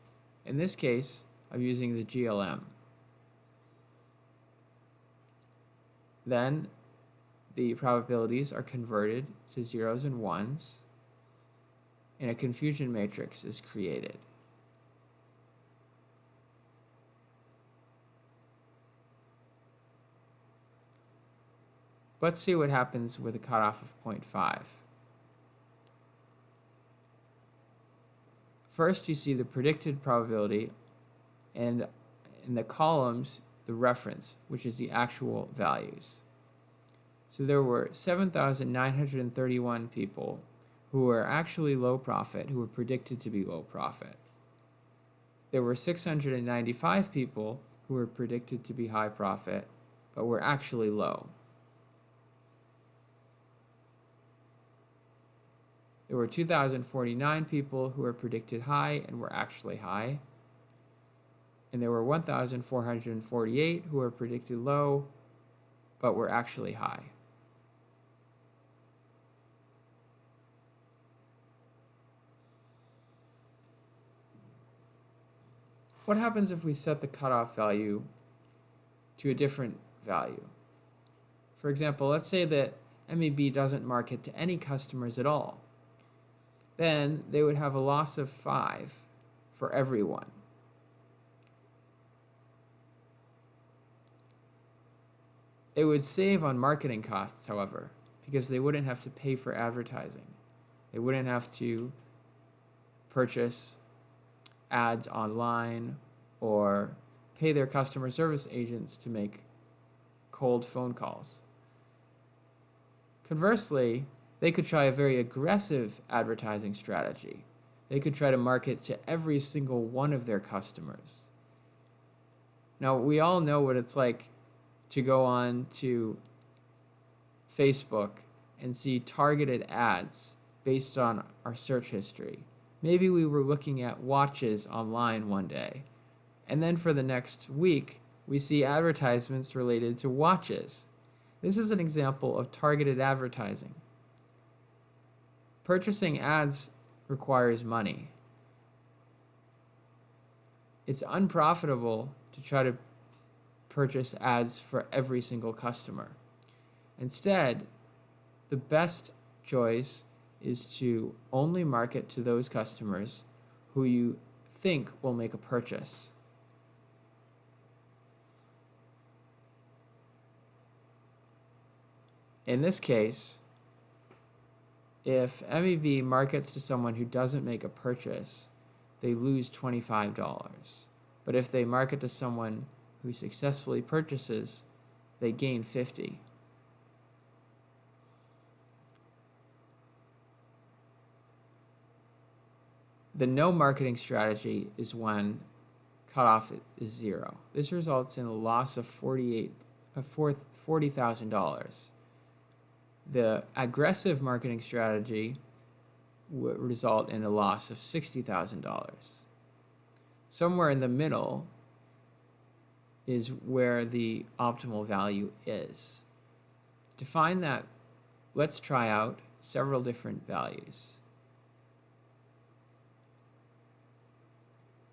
In this case, I'm using the GLM. Then, the probabilities are converted to zeros and ones, and a confusion matrix is created. Let's see what happens with a cutoff of 0.5. First, you see the predicted probability, and in the columns, the reference, which is the actual values. So there were 7,931 people who were actually low profit, who were predicted to be low profit. There were 695 people who were predicted to be high profit, but were actually low. There were 2,049 people who were predicted high and were actually high. And there were 1,448 who were predicted low, but were actually high. What happens if we set the cutoff value to a different value? For example, let's say that MEB doesn't market to any customers at all. Then they would have a loss of 5 for everyone. It would save on marketing costs, however, because they wouldn't have to pay for advertising. They wouldn't have to purchase ads online or pay their customer service agents to make cold phone calls. Conversely, they could try a very aggressive advertising strategy. They could try to market to every single one of their customers. Now, we all know what it's like to go on to Facebook and see targeted ads based on our search history. Maybe we were looking at watches online one day, and then for the next week, we see advertisements related to watches. This is an example of targeted advertising. Purchasing ads requires money. It's unprofitable to try to purchase ads for every single customer. Instead, the best choice is to only market to those customers who you think will make a purchase. In this case, If MEB markets to someone who doesn't make a purchase, they lose $25. But if they market to someone who successfully purchases, they gain $50. The no marketing strategy is when cutoff is 0. This results in a loss of $40,000. The aggressive marketing strategy would result in a loss of $60,000. Somewhere in the middle is where the optimal value is. To find that, let's try out several different values.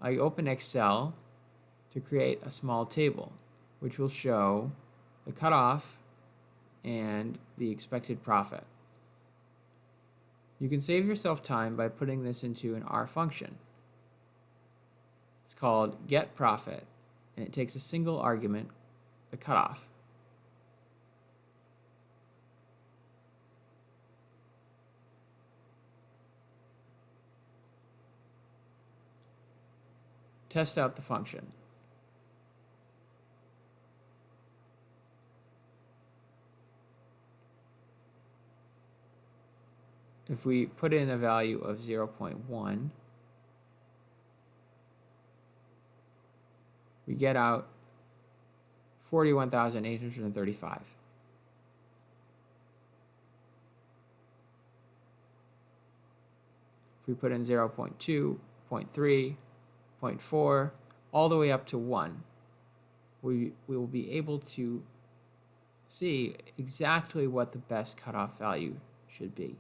I open Excel to create a small table, which will show the cutoff and the expected profit. You can save yourself time by putting this into an R function. It's called getProfit, and it takes a single argument, the cutoff. Test out the function. If we put in a value of 0.1, we get out 41,835. If we put in 0.2, 0.3, 0.4, all the way up to 1, we will be able to see exactly what the best cutoff value should be.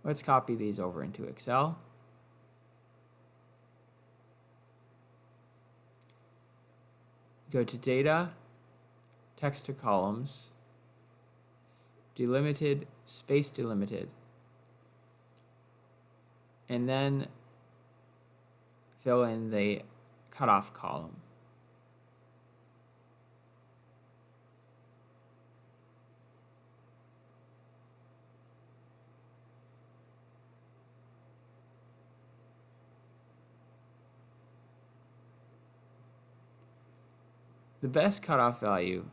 Let's copy these over into Excel. Go to Data, Text to Columns, Delimited, Space Delimited, and then fill in the cutoff column. The best cutoff value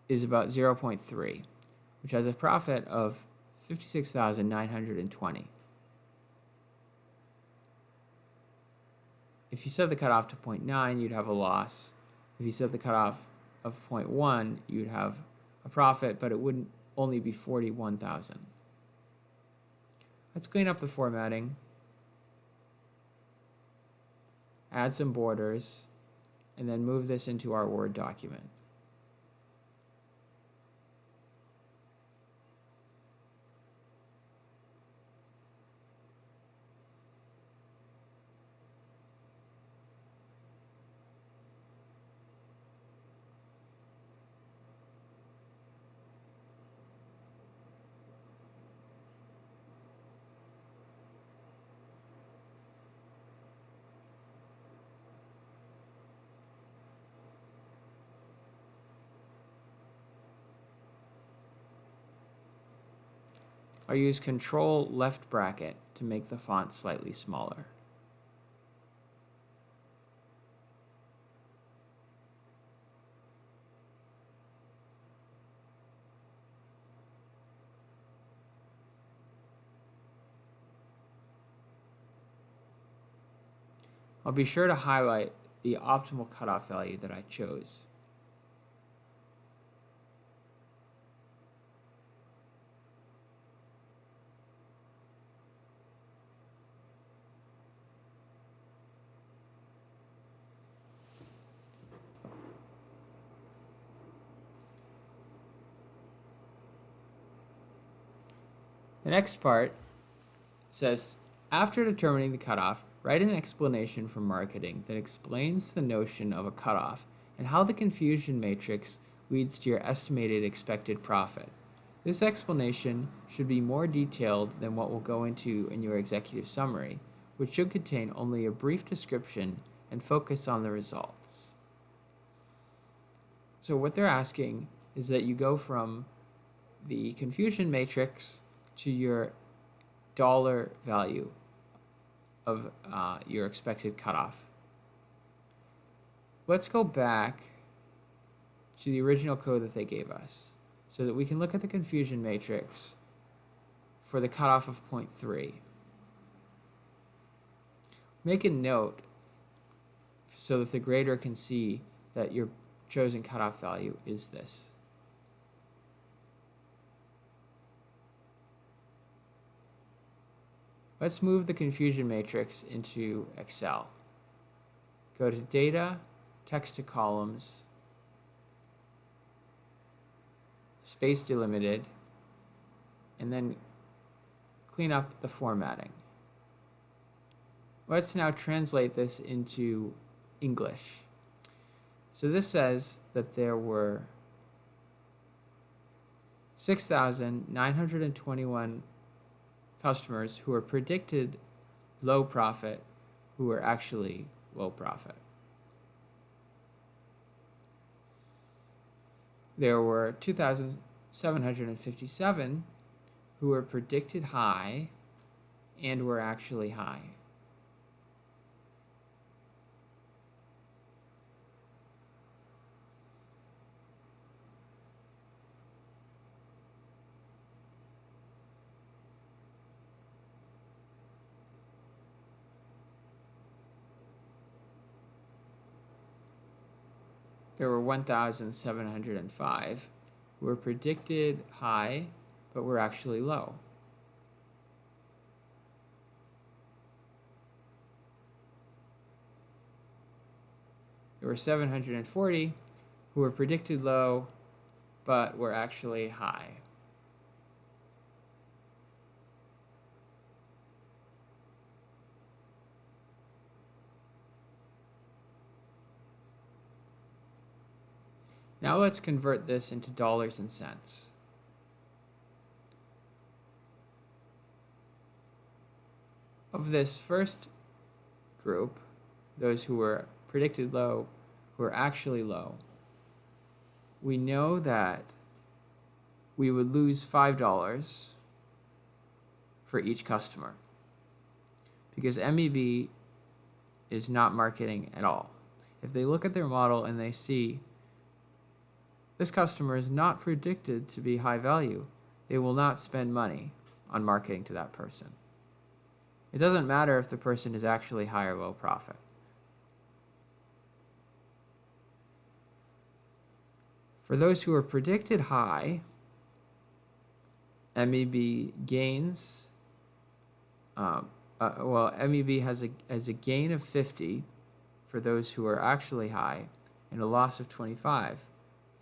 is about 0.3, which has a profit of 56,920. If you set the cutoff to 0.9, you'd have a loss. If you set the cutoff of 0.1, you'd have a profit, but it wouldn't only be 41,000. Let's clean up the formatting, add some borders, and then move this into our Word document. I'll use Control left bracket to make the font slightly smaller. I'll be sure to highlight the optimal cutoff value that I chose. The next part says, after determining the cutoff, write an explanation for marketing that explains the notion of a cutoff and how the confusion matrix leads to your estimated expected profit. This explanation should be more detailed than what we'll go into in your executive summary, which should contain only a brief description and focus on the results. So what they're asking is that you go from the confusion matrix to your dollar value of your expected cutoff. Let's go back to the original code that they gave us so that we can look at the confusion matrix for the cutoff of 0.3. Make a note so that the grader can see that your chosen cutoff value is this. Let's move the confusion matrix into Excel. Go to Data, Text to Columns, Space Delimited, and then clean up the formatting. Let's now translate this into English. So this says that there were 6,921 customers who were predicted low profit who were actually low profit. There were 2,757 who were predicted high and were actually high. There were 1,705 who were predicted high, but were actually low. There were 740 who were predicted low, but were actually high. Now let's convert this into dollars and cents. Of this first group, those who were predicted low, who were actually low, we know that we would lose $5 for each customer because MEB is not marketing at all. If they look at their model and they see this customer is not predicted to be high value, they will not spend money on marketing to that person. It doesn't matter if the person is actually high or low profit. For those who are predicted high, MEB gains, MEB has a gain of 50 for those who are actually high and a loss of 25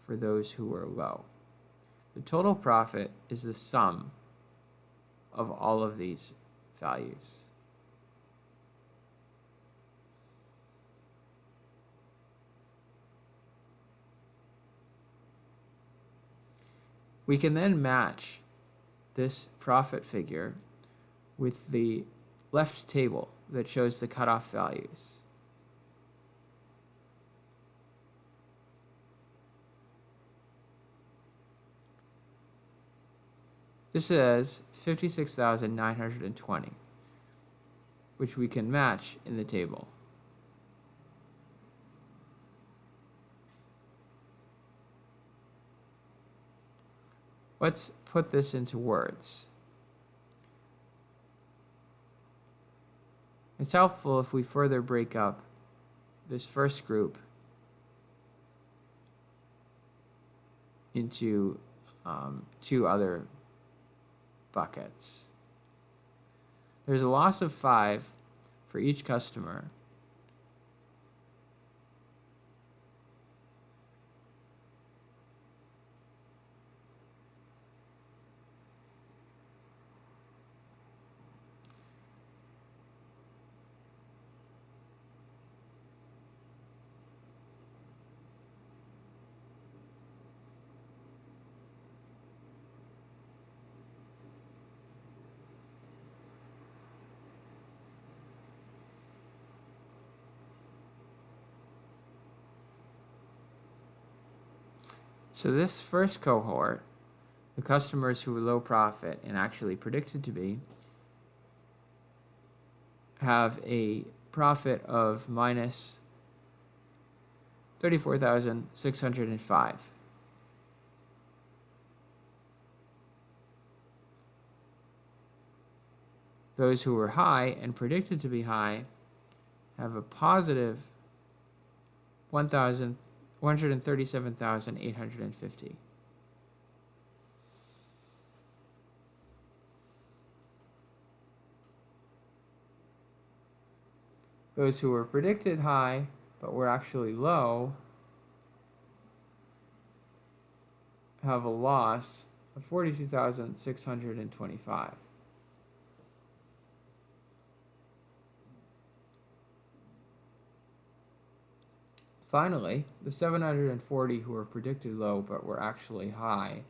for those who are low. The total profit is the sum of all of these values. We can then match this profit figure with the left table that shows the cutoff values. This is 56,920, which we can match in the table. Let's put this into words. It's helpful if we further break up this first group into two other buckets. There's a loss of 5 for each customer. So this first cohort, the customers who were low profit and actually predicted to be, have a profit of minus 34,605. Those who were high and predicted to be high have a positive 137,850. Those who were predicted high but were actually low have a loss of 42,625. Finally, the 740 who were predicted low but were actually high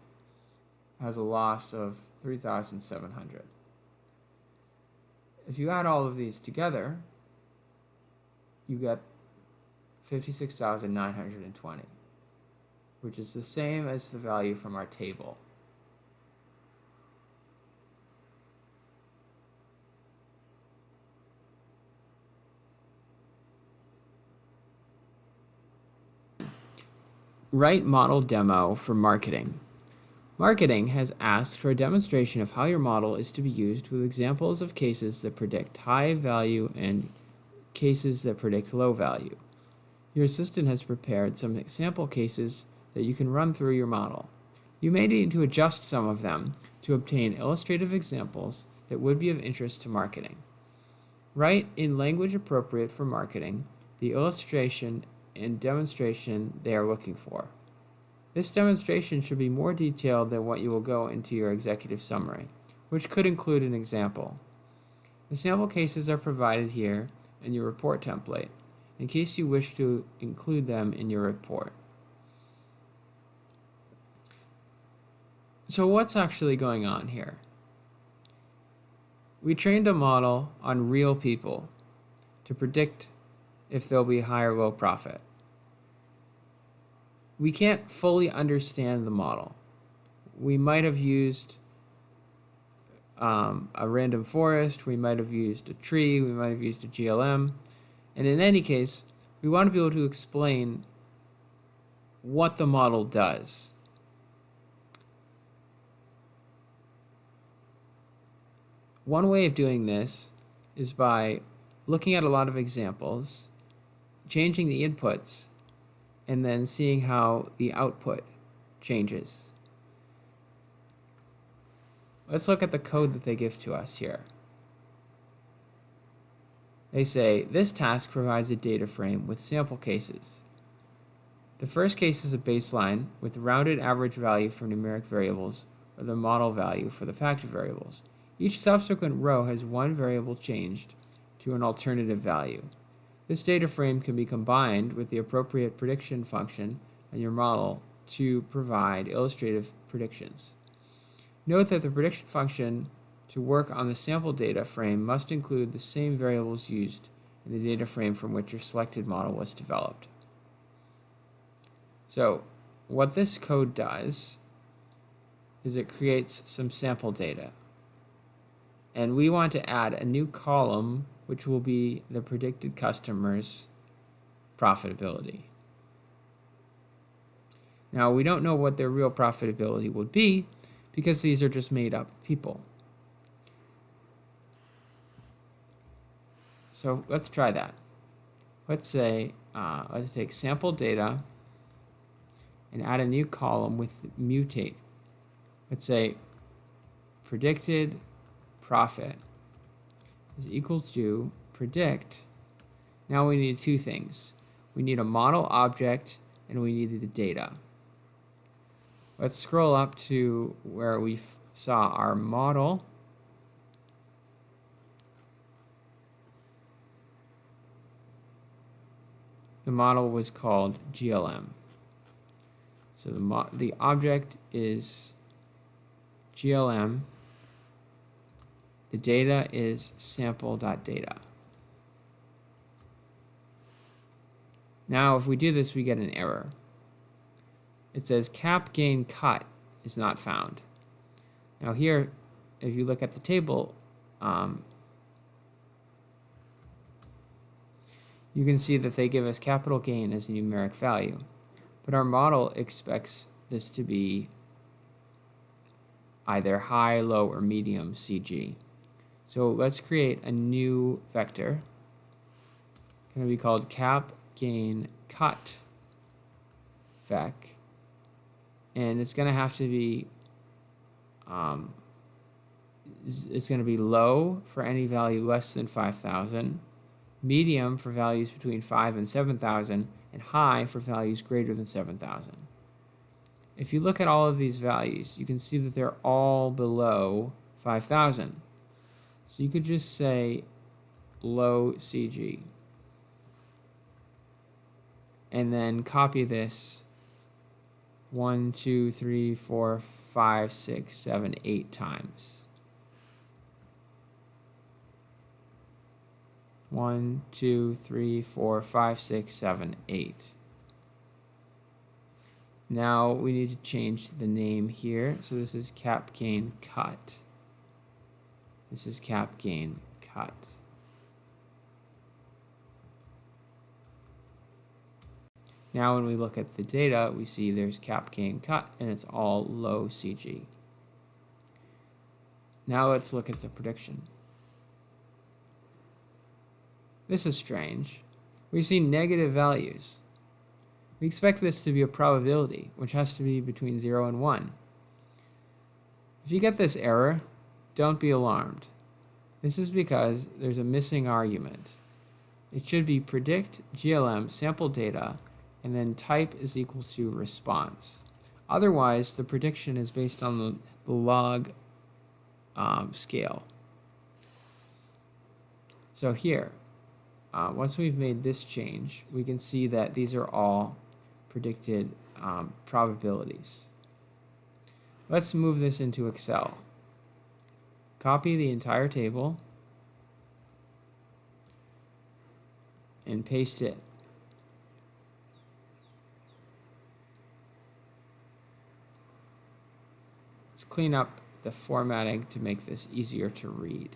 has a loss of 3,700. If you add all of these together, you get 56,920, which is the same as the value from our table. Write model demo for marketing. Marketing has asked for a demonstration of how your model is to be used with examples of cases that predict high value and cases that predict low value. Your assistant has prepared some example cases that you can run through your model. You may need to adjust some of them to obtain illustrative examples that would be of interest to marketing. Write in language appropriate for marketing the illustration and demonstration they are looking for. This demonstration should be more detailed than what you will go into your executive summary, which could include an example. The sample cases are provided here in your report template, in case you wish to include them in your report. So what's actually going on here? We trained a model on real people to predict if there'll be high or low profit. We can't fully understand the model. We might have used a random forest, we might have used a tree, we might have used a GLM, and in any case, we want to be able to explain what the model does. One way of doing this is by looking at a lot of examples, changing the inputs, and then seeing how the output changes. Let's look at the code that they give to us here. They say, this task provides a data frame with sample cases. The first case is a baseline with rounded average value for numeric variables or the model value for the factor variables. Each subsequent row has one variable changed to an alternative value. This data frame can be combined with the appropriate prediction function in your model to provide illustrative predictions. Note that the prediction function to work on the sample data frame must include the same variables used in the data frame from which your selected model was developed. So, what this code does is it creates some sample data. And we want to add a new column which will be the predicted customer's profitability. Now, we don't know what their real profitability would be because these are just made up people. So let's try that. Let's say, let's take sample data and add a new column with mutate. Let's say predicted profit is equals to predict. Now we need two things. We need a model object and we need the data. Let's scroll up to where we saw our model. The model was called GLM. So the object is GLM. The data is sample.data. Now, if we do this, we get an error. it says cap gain cut is not found. Now here, if you look at the table, you can see that they give us capital gain as a numeric value, but our model expects this to be either high, low, or medium CG. So let's create a new vector. It's going to be called cap gain cut vec, and it's going to have to be it's going to be low for any value less than 5,000, medium for values between 5 and 7,000, and high for values greater than 7,000. If you look at all of these values, you can see that they're all below 5,000. So you could just say low CG. And then copy this 1, 2, 3, 4, 5, 6, 7, 8 times. 1, 2, 3, 4, 5, 6, 7, 8. Now we need to change the name here. So this is cap gain cut. This is cap gain cut. Now when we look at the data, we see there's cap gain cut and it's all low CG. Now let's look at the prediction. This is strange. We see negative values. We expect this to be a probability, which has to be between 0 and 1. If you get this error, don't be alarmed. This is because there's a missing argument. It should be predict GLM sample data and then type is equal to response. Otherwise, the prediction is based on the log scale. So here, once we've made this change, we can see that these are all predicted probabilities. Let's move this into Excel. Copy the entire table and paste it. Let's clean up the formatting to make this easier to read.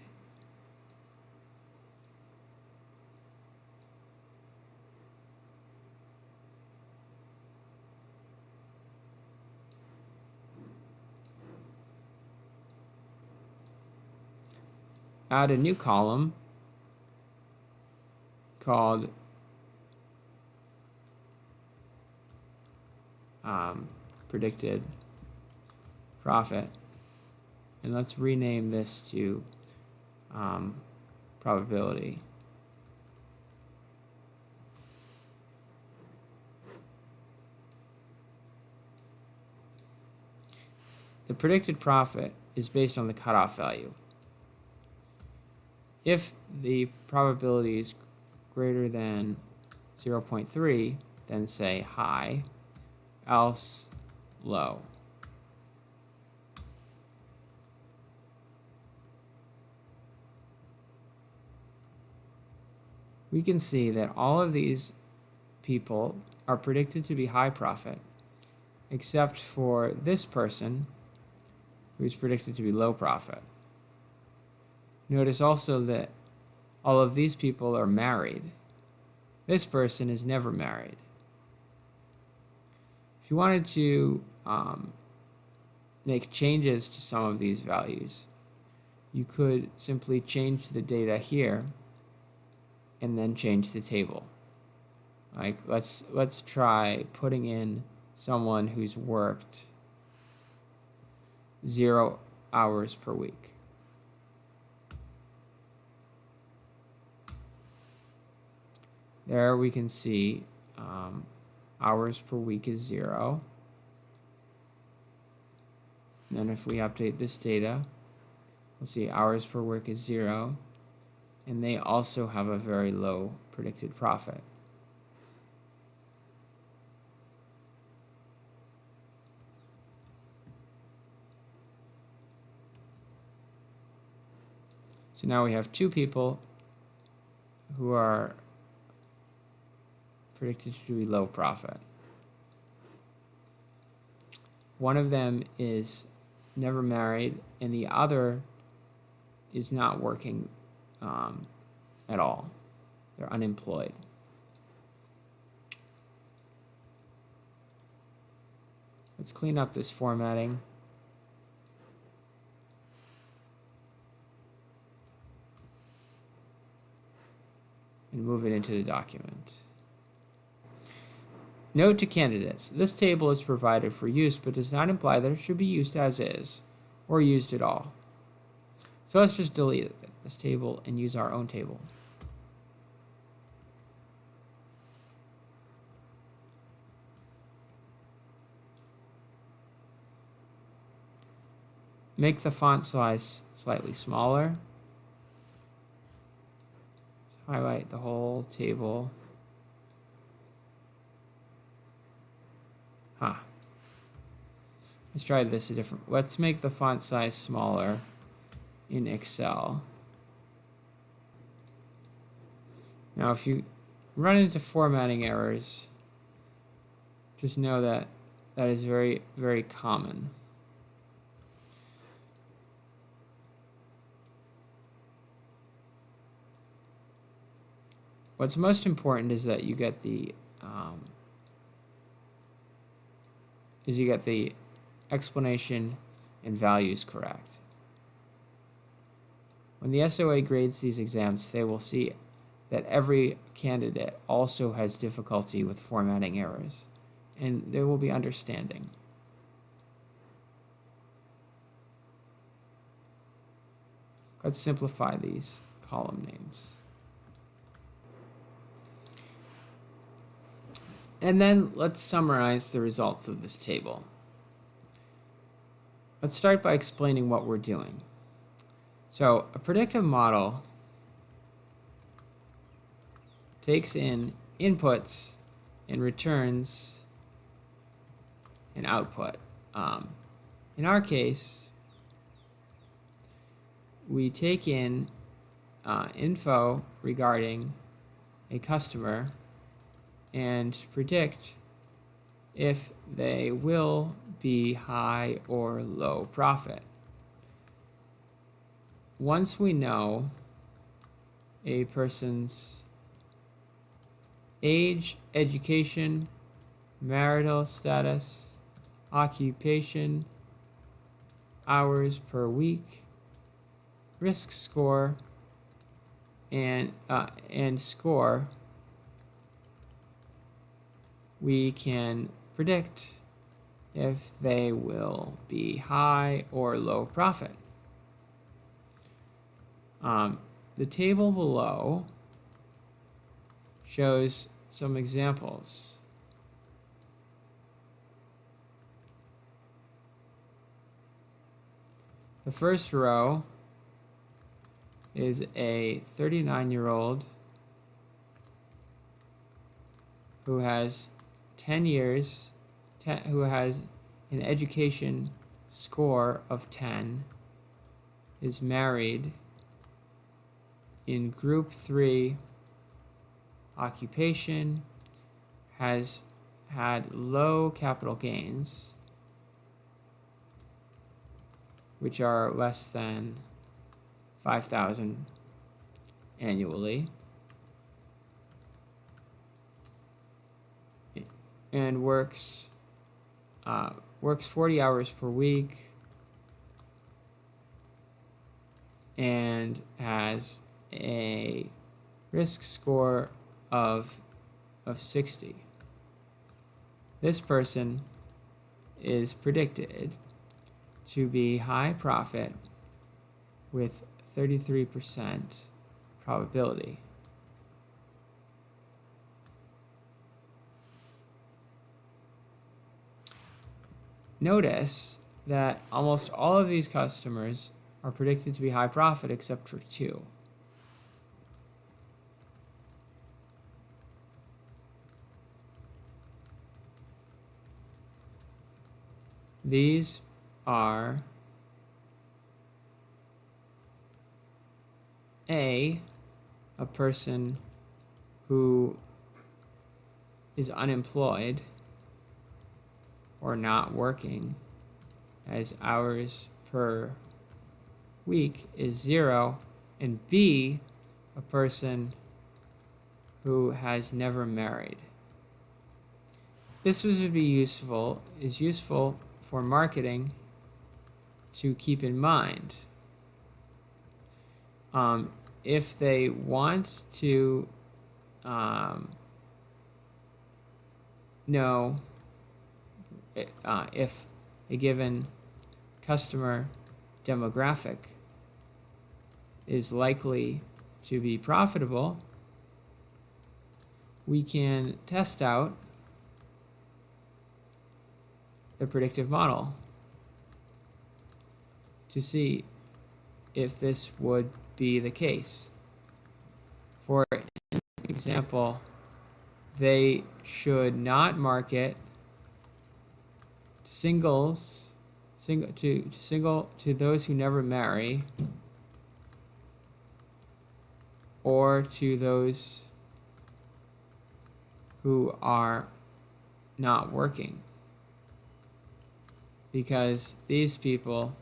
Add a new column called predicted profit, and let's rename this to probability. The predicted profit is based on the cutoff value. If the probability is greater than 0.3, then say high, else low. We can see that all of these people are predicted to be high profit, except for this person who's predicted to be low profit. Notice also that all of these people are married. This person is never married. If you wanted to make changes to some of these values, you could simply change the data here and then change the table. Like let's try putting in someone who's worked 0 hours per week. There we can see hours per week is 0. And then if we update this data, we'll see hours per week is 0. And they also have a very low predicted profit. So now we have two people who are predicted to be low profit. one of them is never married, and the other is not working at all. They're unemployed. Let's clean up this formatting. And move it into the document. Note to candidates. This table is provided for use, but does not imply that it should be used as is, or used at all. So let's just delete this table and use our own table. Make the font size slightly smaller. Highlight the whole table. Let's try this a different. Let's make the font size smaller in Excel. Now, if you run into formatting errors, just know that that is very, very common. What's most important is that you get the explanation and values correct. When the SOA grades these exams, they will see that every candidate also has difficulty with formatting errors, and they will be understanding. Let's simplify these column names. And then let's summarize the results of this table. Let's start by explaining what we're doing. So a predictive model takes in inputs and returns an output. In our case, we take in info regarding a customer and predict if they will be high or low profit. Once we know a person's age, education, marital status, occupation, hours per week, risk score, and score, we can predict if they will be high or low profit. The table below shows some examples. The first row is a 39-year-old who has 10 years, who has an education score of 10, is married, in group 3, occupation, has had low capital gains, which are less than 5,000 annually, and works 40 hours per week, and has a risk score of 60. This person is predicted to be high profit with 33% probability. Notice that almost all of these customers are predicted to be high profit except for 2. These are a person who is unemployed or not working, as hours per week is 0, and B, a person who has never married. This would be useful for marketing to keep in mind. If they want to know if a given customer demographic is likely to be profitable, we can test out the predictive model to see if this would be the case. For example, they should not market to those who never marry, or to those who are not working, because these people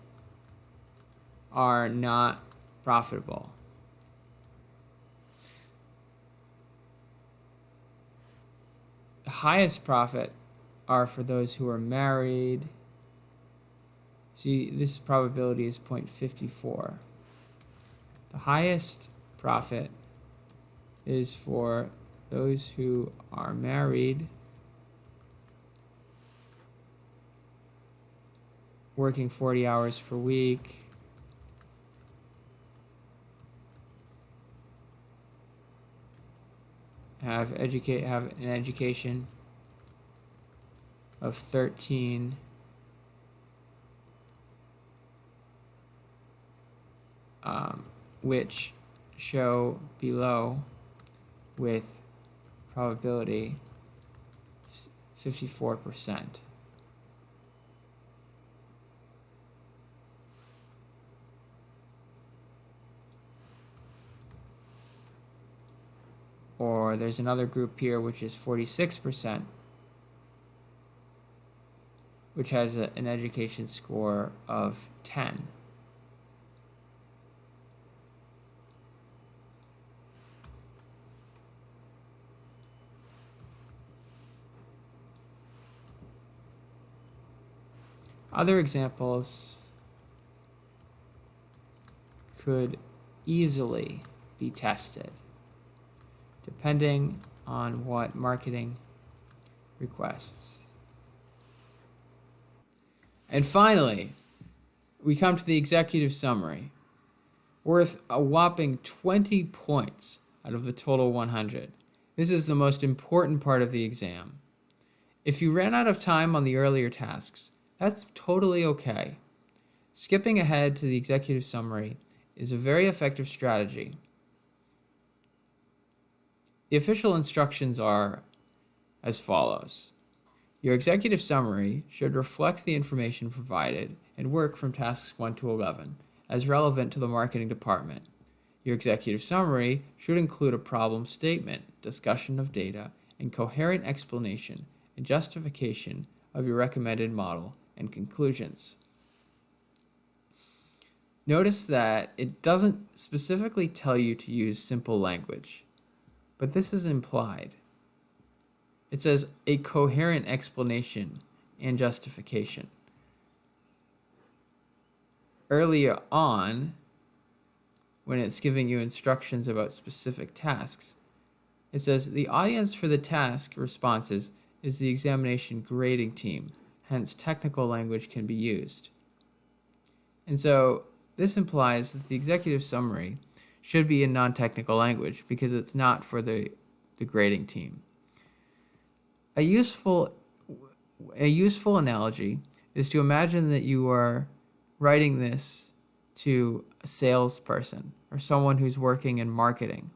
are not profitable. The highest profit are for those who are married. See, this probability is 0.54. The highest profit is for those who are married, working 40 hours per week, have an education of 13, which show below with probability 54%. Or there's another group here which is 46%, which has an education score of 10. Other examples could easily be tested depending on what marketing requests. And finally, we come to the executive summary, worth a whopping 20 points out of the total 100. This is the most important part of the exam. If you ran out of time on the earlier tasks, that's totally okay. Skipping ahead to the executive summary is a very effective strategy. The official instructions are as follows. Your executive summary should reflect the information provided and work from tasks 1 to 11 as relevant to the marketing department. Your executive summary should include a problem statement, discussion of data, and coherent explanation and justification of your recommended model and conclusions. Notice that it doesn't specifically tell you to use simple language, but this is implied. It says a coherent explanation and justification. Earlier on, when it's giving you instructions about specific tasks, it says the audience for the task responses is the examination grading team, hence technical language can be used. And so this implies that the executive summary should be in non-technical language because it's not for the grading team. A useful analogy is to imagine that you are writing this to a salesperson or someone who's working in marketing.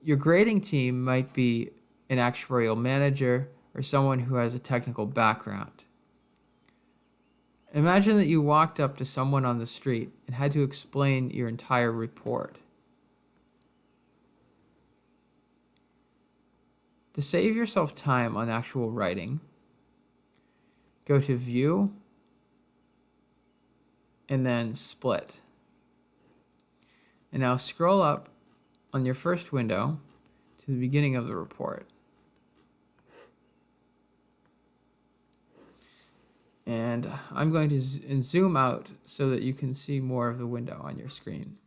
Your grading team might be an actuarial manager or someone who has a technical background. Imagine that you walked up to someone on the street and had to explain your entire report. To save yourself time on actual writing, go to View, and then split. And now scroll up on your first window to the beginning of the report. And I'm going to zoom out so that you can see more of the window on your screen.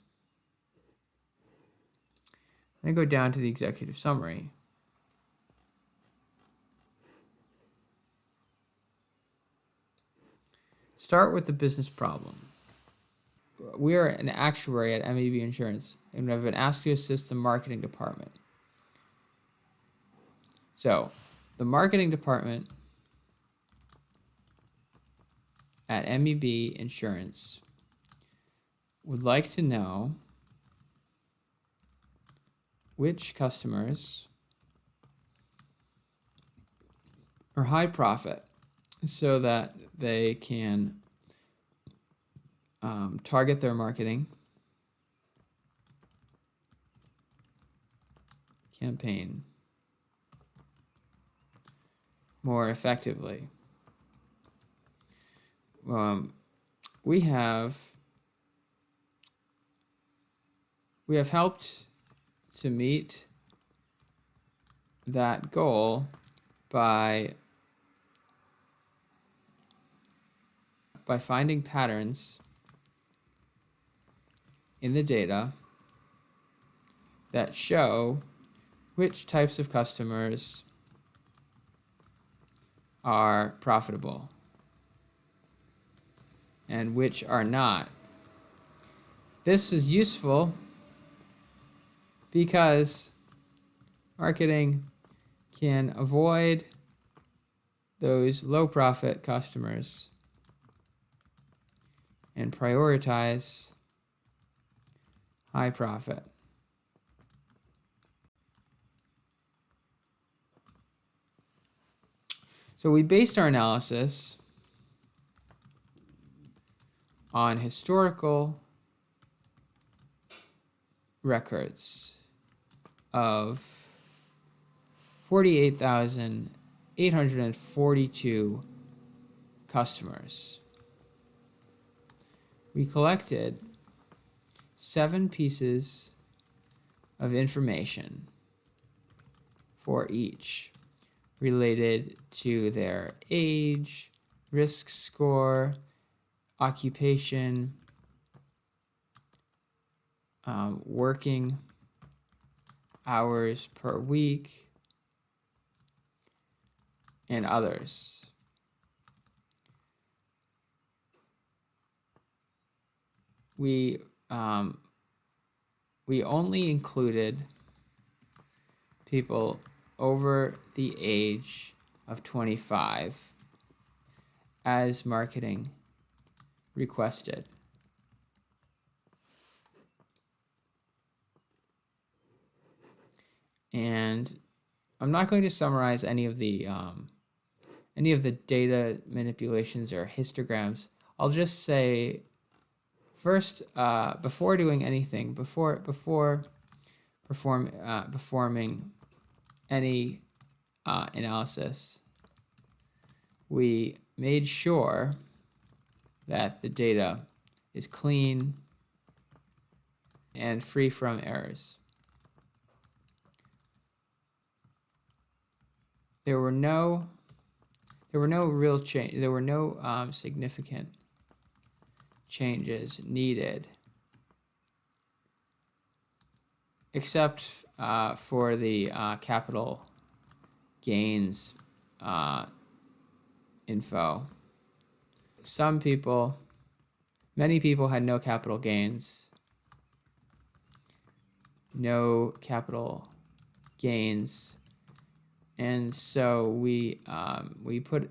Then go down to the executive summary. Start with the business problem. We are an actuary at MEB Insurance and have been asked to assist the marketing department. So, the marketing department at MEB Insurance would like to know which customers are high profit so that they can target their marketing campaign more effectively. We have helped to meet that goal by finding patterns in the data that show which types of customers are profitable and which are not. This is useful because marketing can avoid those low profit customers and prioritize high profit. So we based our analysis on historical records of 48,842 customers. We collected 7 pieces of information for each related to their age, risk score, occupation, working hours per week, and others. We only included people over the age of 25 as marketing requested. And I'm not going to summarize any of the data manipulations or histograms. I'll just say first, before doing anything, before performing any analysis, we made sure that the data is clean and free from errors. There were no real change. There were no significant changes needed, except for the capital gains info. Many people had no capital gains, and so we put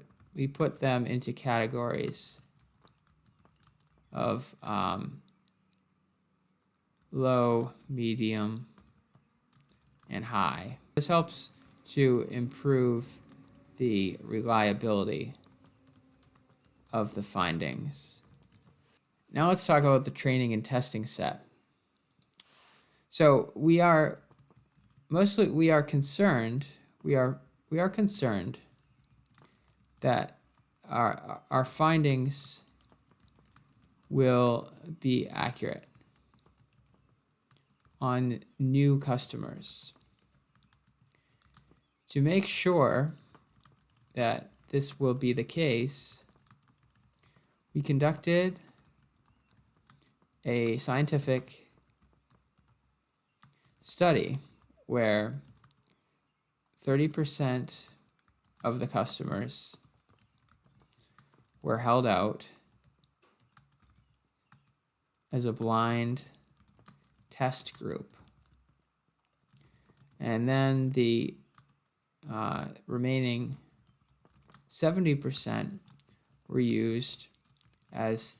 them into categories of low, medium, and high. This helps to improve the reliability of the findings. Now let's talk about the training and testing set. So we are concerned that our findings will be accurate on new customers. To make sure that this will be the case, we conducted a scientific study where 30% of the customers were held out as a blind test group. And then the remaining 70% were used as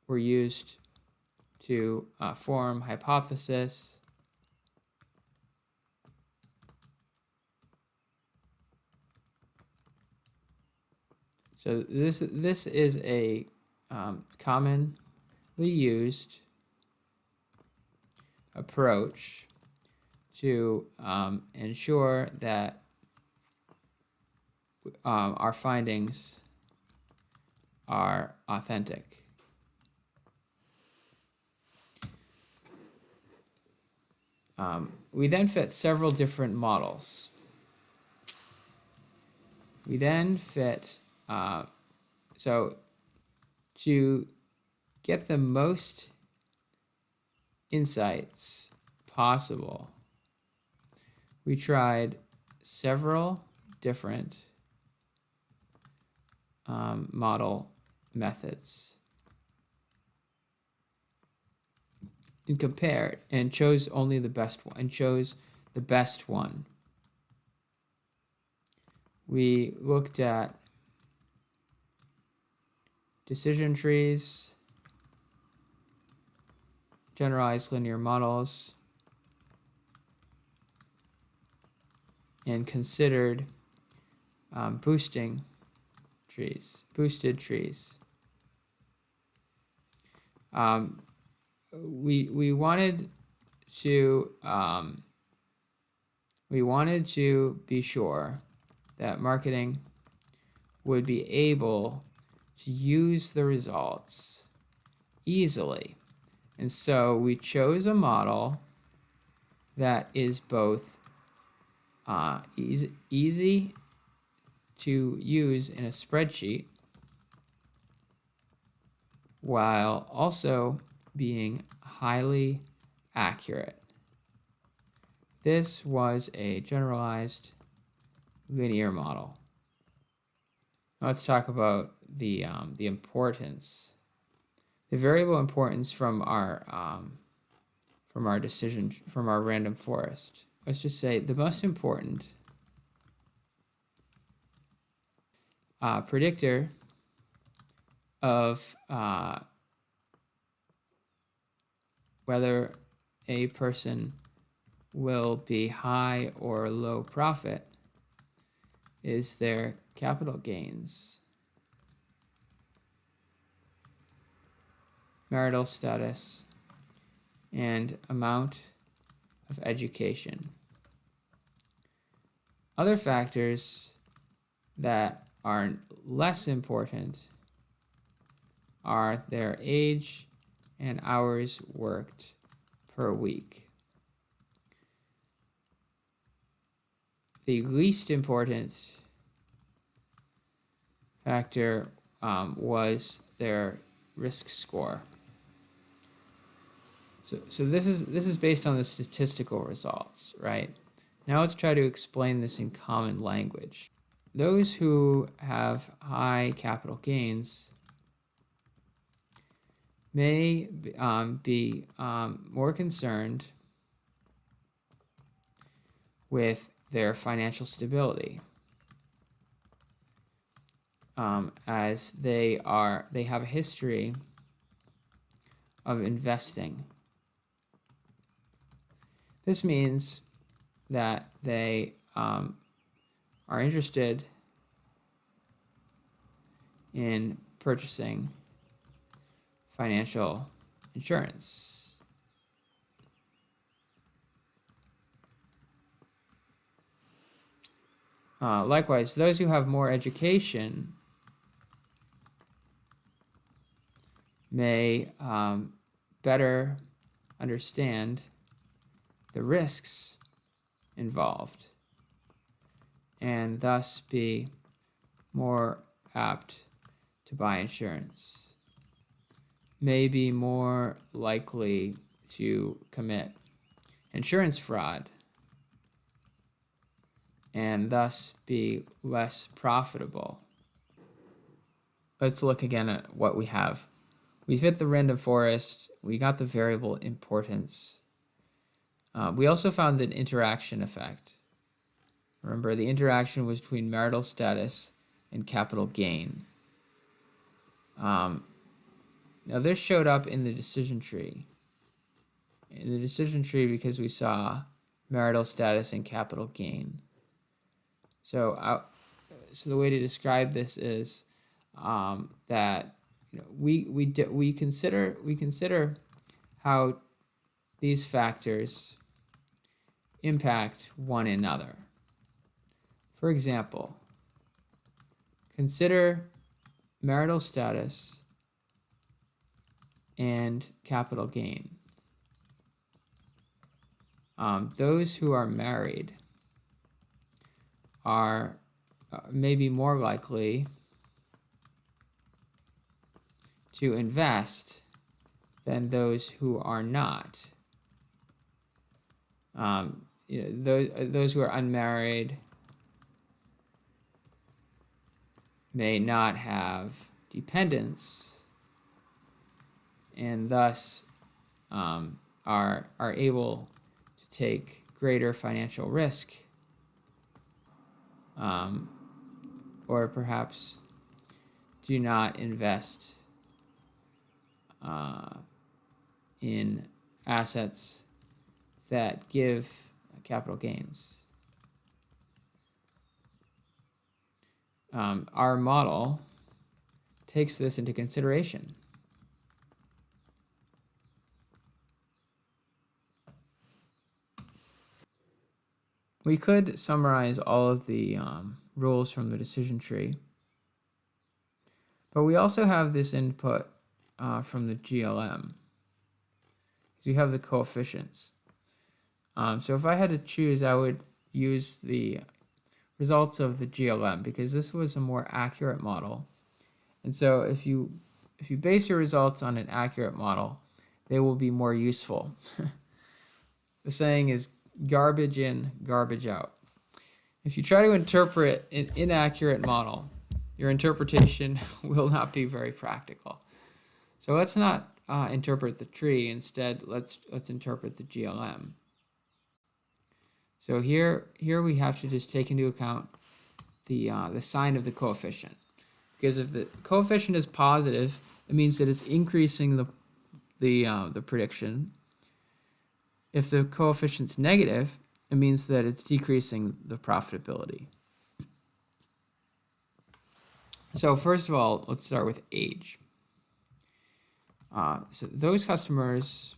were used to form hypothesis. So this is a commonly used approach to ensure that our findings are authentic. We then fit several different models. We then fit, so to get the most insights possible, we tried several different model methods and compared and chose only the best one, and chose the best one. We looked at decision trees, generalized linear models, and considered boosted trees. We wanted to be sure that marketing would be able to use the results easily. And so we chose a model that is both easy to use in a spreadsheet while also being highly accurate. This was a generalized linear model. Now let's talk about the importance, the variable importance from our random forest. Let's just say the most important predictor of whether a person will be high or low profit is their capital gains, marital status, and amount of education. Other factors that are less important are their age and hours worked per week. The least important factor was their risk score. So this is based on the statistical results, right? Now let's try to explain this in common language. Those who have high capital gains may be more concerned with their financial stability, as they have a history of investing. This means that they are interested in purchasing financial insurance. Likewise, those who have more education may better understand the risks involved and thus be more apt to buy insurance, may be more likely to commit insurance fraud and thus be less profitable. Let's look again at what we have. We fit the random forest. We got the variable importance. We also found an interaction effect. Remember, the interaction was between marital status and capital gain. Now, this showed up in the decision tree. In the decision tree because we saw marital status and capital gain. So the way to describe this is that we consider how these factors impact one another. For example, consider marital status and capital gain. Those who are married are maybe more likely to invest than those who are not. Those who are unmarried may not have dependents and thus are able to take greater financial risk, or perhaps do not invest in assets that give capital gains. Our model takes this into consideration. We could summarize all of the rules from the decision tree, but we also have this input from the GLM. So you have the coefficients. So if I had to choose, I would use the results of the GLM because this was a more accurate model. And so if you base your results on an accurate model, they will be more useful. The saying is garbage in, garbage out. If you try to interpret an inaccurate model, your interpretation will not be very practical. So let's not interpret the tree. Instead, let's interpret the GLM. So here we have to just take into account the sign of the coefficient, because if the coefficient is positive, it means that it's increasing the prediction. If the coefficient's negative, it means that it's decreasing the profitability. So first of all, let's start with age. So those customers,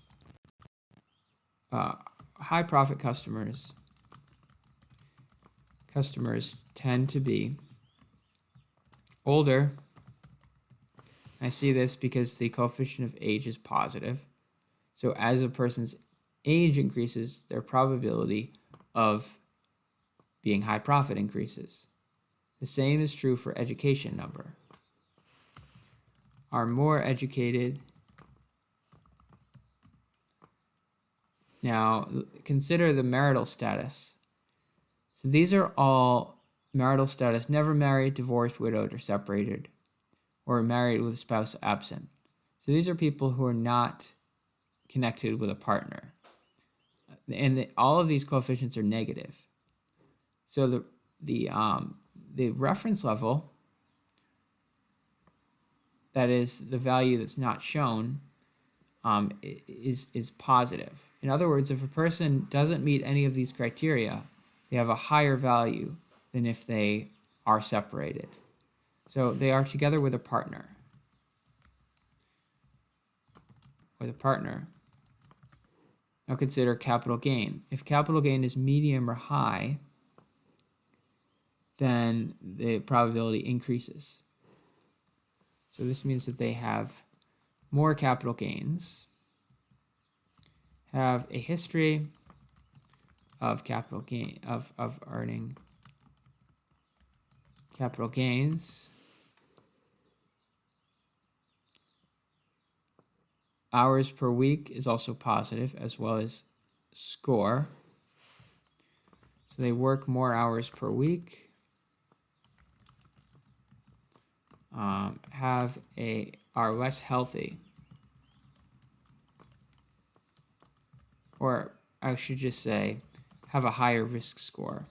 high profit customers tend to be older. I see this because the coefficient of age is positive. So as a person's age increases, their probability of being high profit increases. The same is true for education number. Are more educated. Now, consider the marital status. So these are all marital status: never married, divorced, widowed, or separated, or married with a spouse absent. So these are people who are not connected with a partner. And all of these coefficients are negative. So the reference level, that is the value that's not shown, is positive. In other words, if a person doesn't meet any of these criteria, they have a higher value than if they are separated. So they are together with a partner. Now consider capital gain. If capital gain is medium or high, then the probability increases. So this means that they have more capital gains, have a history of capital gain of earning capital gains, hours per week is also positive, as well as score. So they work more hours per week, are less healthy, or I should just say have a higher risk score.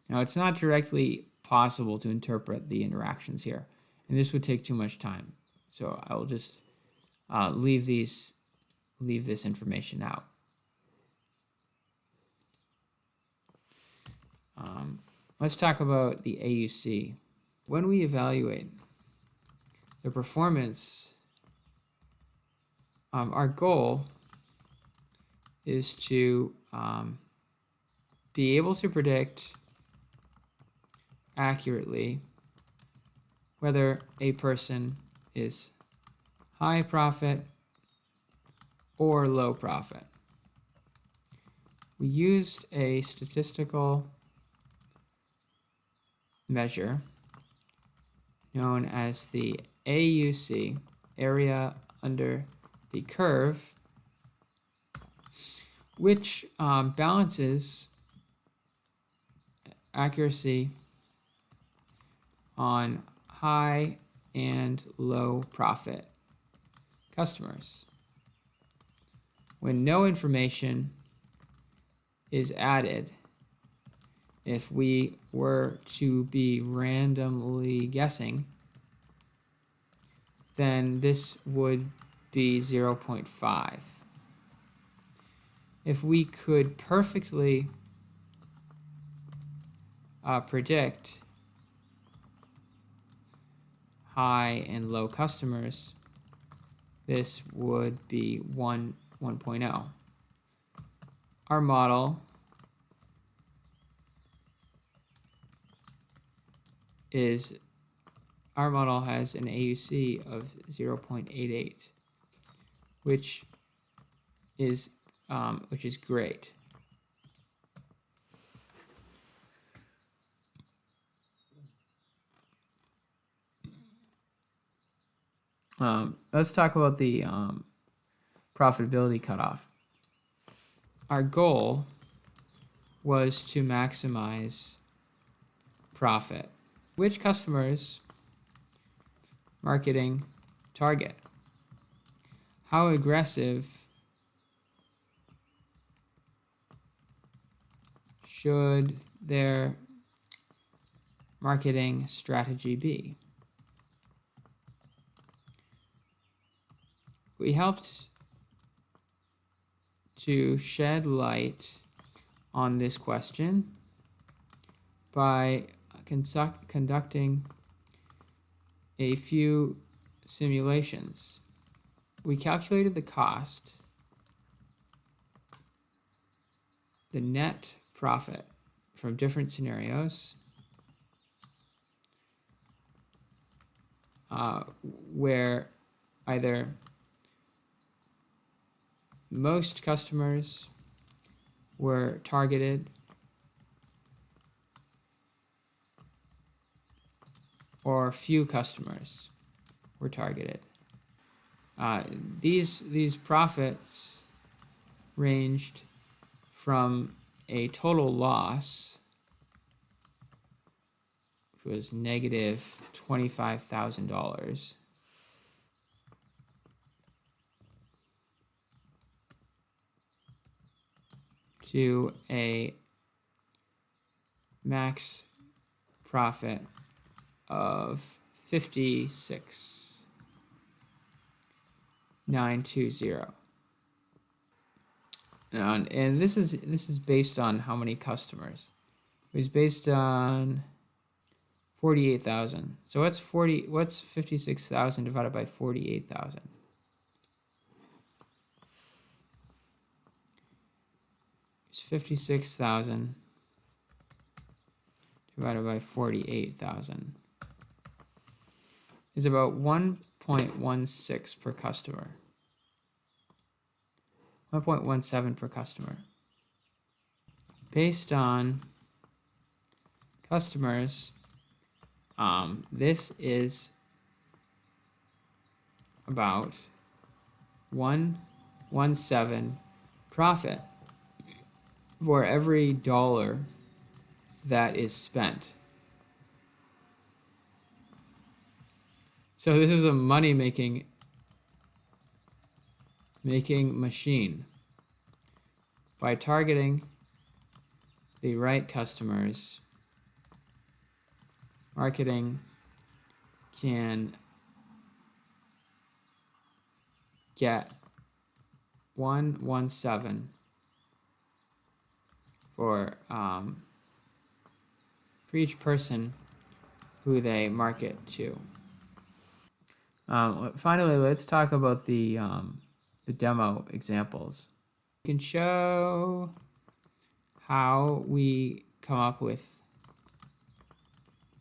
Now, it's not directly possible to interpret the interactions here, and this would take too much time. So I will just leave this information out. Let's talk about the AUC. When we evaluate the performance, our goal is to be able to predict accurately whether a person is high profit or low profit. We used a statistical measure known as the AUC, area under the curve, which balances accuracy on high and low profit customers. When no information is added, if we were to be randomly guessing, then this would be 0.5. If we could perfectly predict high and low customers, this would be 1.0. Our model has an AUC of 0.88, which is great. Let's talk about the profitability cutoff. Our goal was to maximize profit. Which customers marketing target? How aggressive should their marketing strategy be? We helped to shed light on this question by conducting a few simulations. We calculated the cost, the net profit from different scenarios, where either most customers were targeted or few customers were targeted. These profits ranged from a total loss, which was negative $25,000, to a max profit of 56,920. And this is based on how many customers? It was based on 48,000. So what's 56,000 divided by 48,000? It's 56,000 divided by 48,000 is about 1.16 per customer. 1.17 per customer. Based on customers, this is about 117 profit for every dollar that is spent. So this is a money making machine. By targeting the right customers, marketing can get 117 for each person who they market to. Finally, let's talk about the demo examples. We can show how we come up with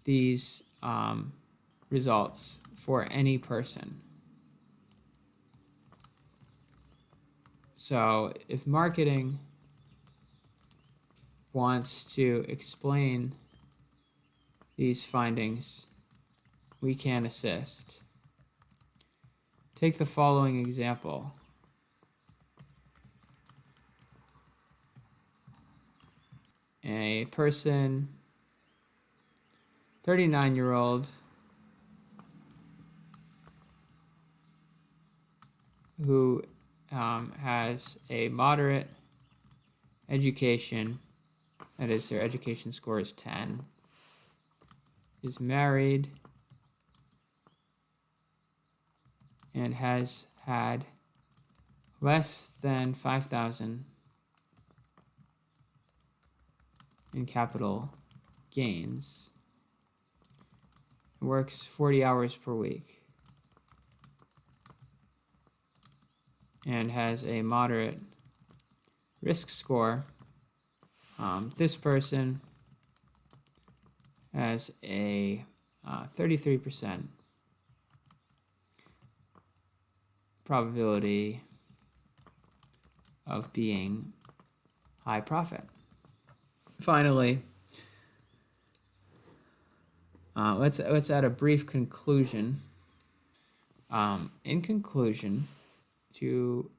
these results for any person. So if marketing wants to explain these findings, we can assist. Take the following example. A person, 39-year-old, who has a moderate education, that is, their education score is 10, is married, and has had less than 5,000 in capital gains, works 40 hours per week, and has a moderate risk score. This person has a 33% probability of being high profit. Finally, let's add a brief conclusion. In conclusion, to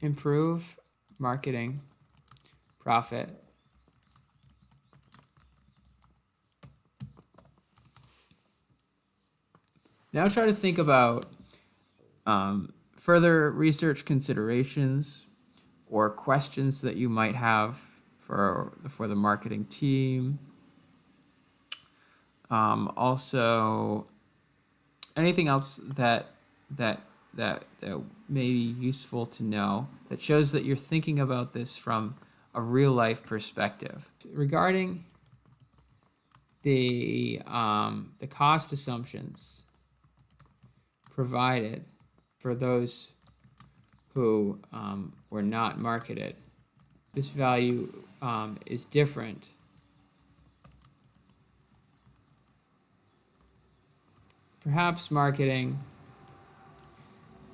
improve marketing profit, now try to think about further research considerations or questions that you might have for the marketing team. Also, anything else that may be useful to know that shows that you're thinking about this from a real life perspective. Regarding the cost assumptions provided for those who were not marketed, this value is different. Perhaps marketing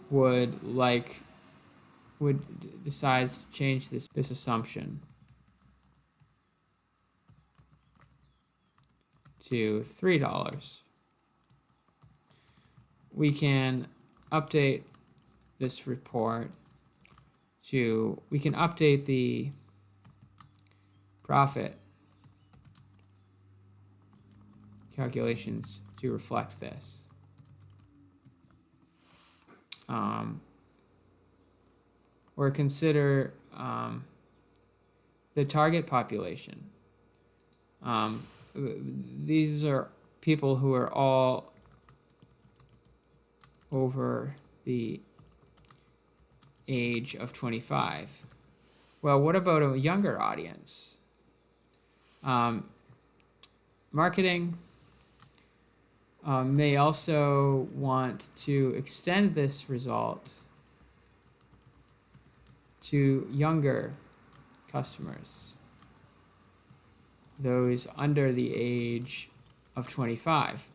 would decide to change this assumption to $3. We can update this report we can update the profit calculations to reflect this. Or consider the target population. These are people who are all over the age of 25. Well, what about a younger audience? Marketing may also want to extend this result to younger customers those under the age of 25.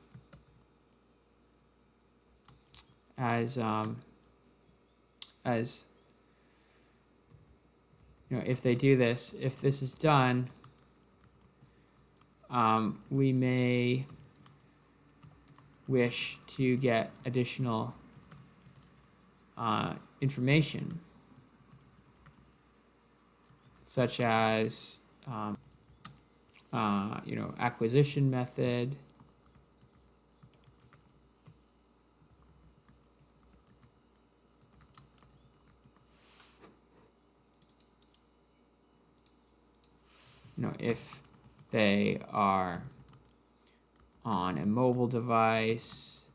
As you know, if they do this, if this is done, we may wish to get additional information, such as acquisition method, if they are on a mobile device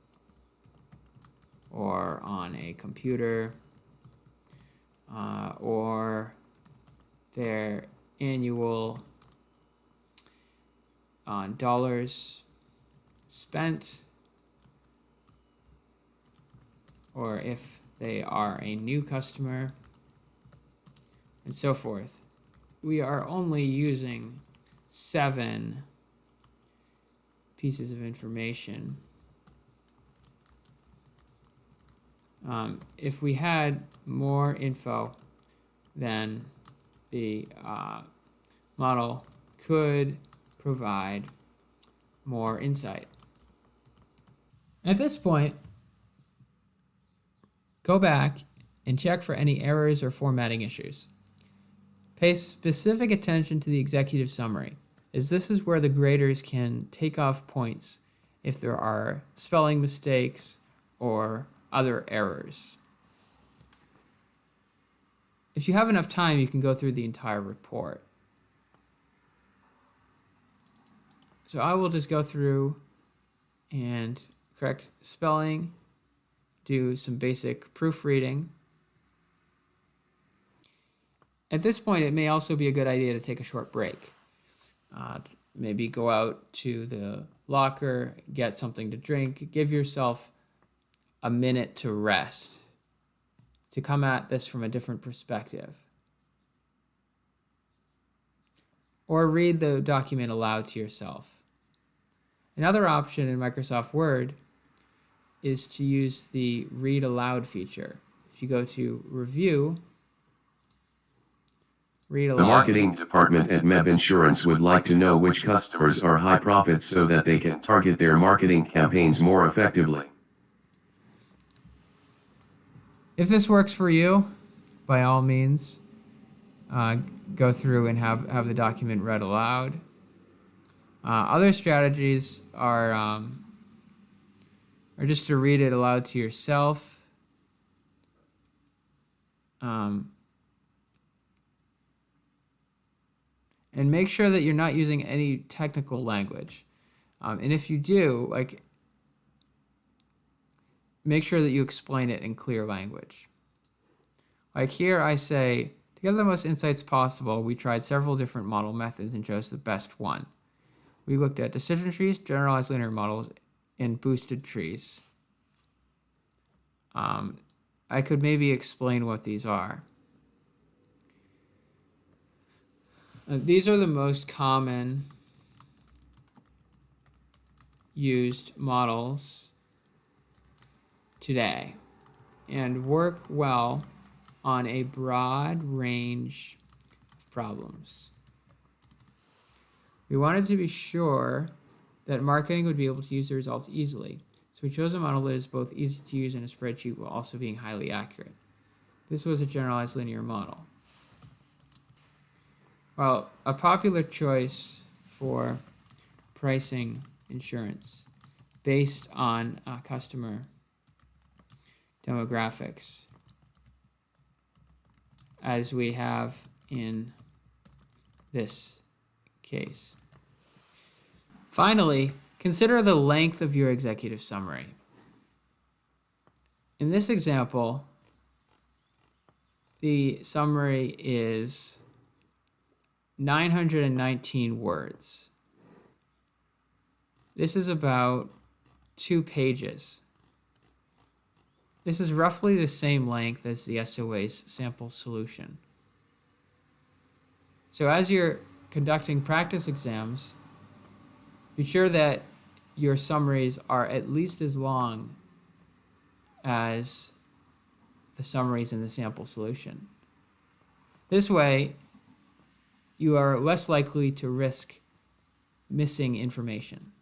or on a computer, or their annual dollars spent, or if they are a new customer, and so forth. We are only using 7 pieces of information. If we had more info, then the model could provide more insight. At this point, go back and check for any errors or formatting issues. Pay specific attention to the executive summary, as this is where the graders can take off points if there are spelling mistakes or other errors. If you have enough time, you can go through the entire report. So I will just go through and correct spelling, do some basic proofreading. At this point, it may also be a good idea to take a short break. Maybe go out to the locker, get something to drink, give yourself a minute to rest, to come at this from a different perspective. Or read the document aloud to yourself. Another option in Microsoft Word is to use the read aloud feature. If you go to Review, read aloud. The marketing department at MEB Insurance would like to know which customers are high profits so that they can target their marketing campaigns more effectively. If this works for you, by all means, go through and have the document read aloud. Other strategies are just to read it aloud to yourself. And make sure that you're not using any technical language. And if you do, make sure that you explain it in clear language. Like here I say, to get the most insights possible, we tried several different model methods and chose the best one. We looked at decision trees, generalized linear models, and boosted trees. I could maybe explain what these are. These are the most common used models today and work well on a broad range of problems. We wanted to be sure that marketing would be able to use the results easily, so we chose a model that is both easy to use in a spreadsheet while also being highly accurate. This was a generalized linear model. Well, a popular choice for pricing insurance based on customer demographics, as we have in this case. Finally, consider the length of your executive summary. In this example, the summary is 919 words. This is about 2 pages. This is roughly the same length as the SOA's sample solution. So as you're conducting practice exams, be sure that your summaries are at least as long as the summaries in the sample solution. This way, you are less likely to risk missing information.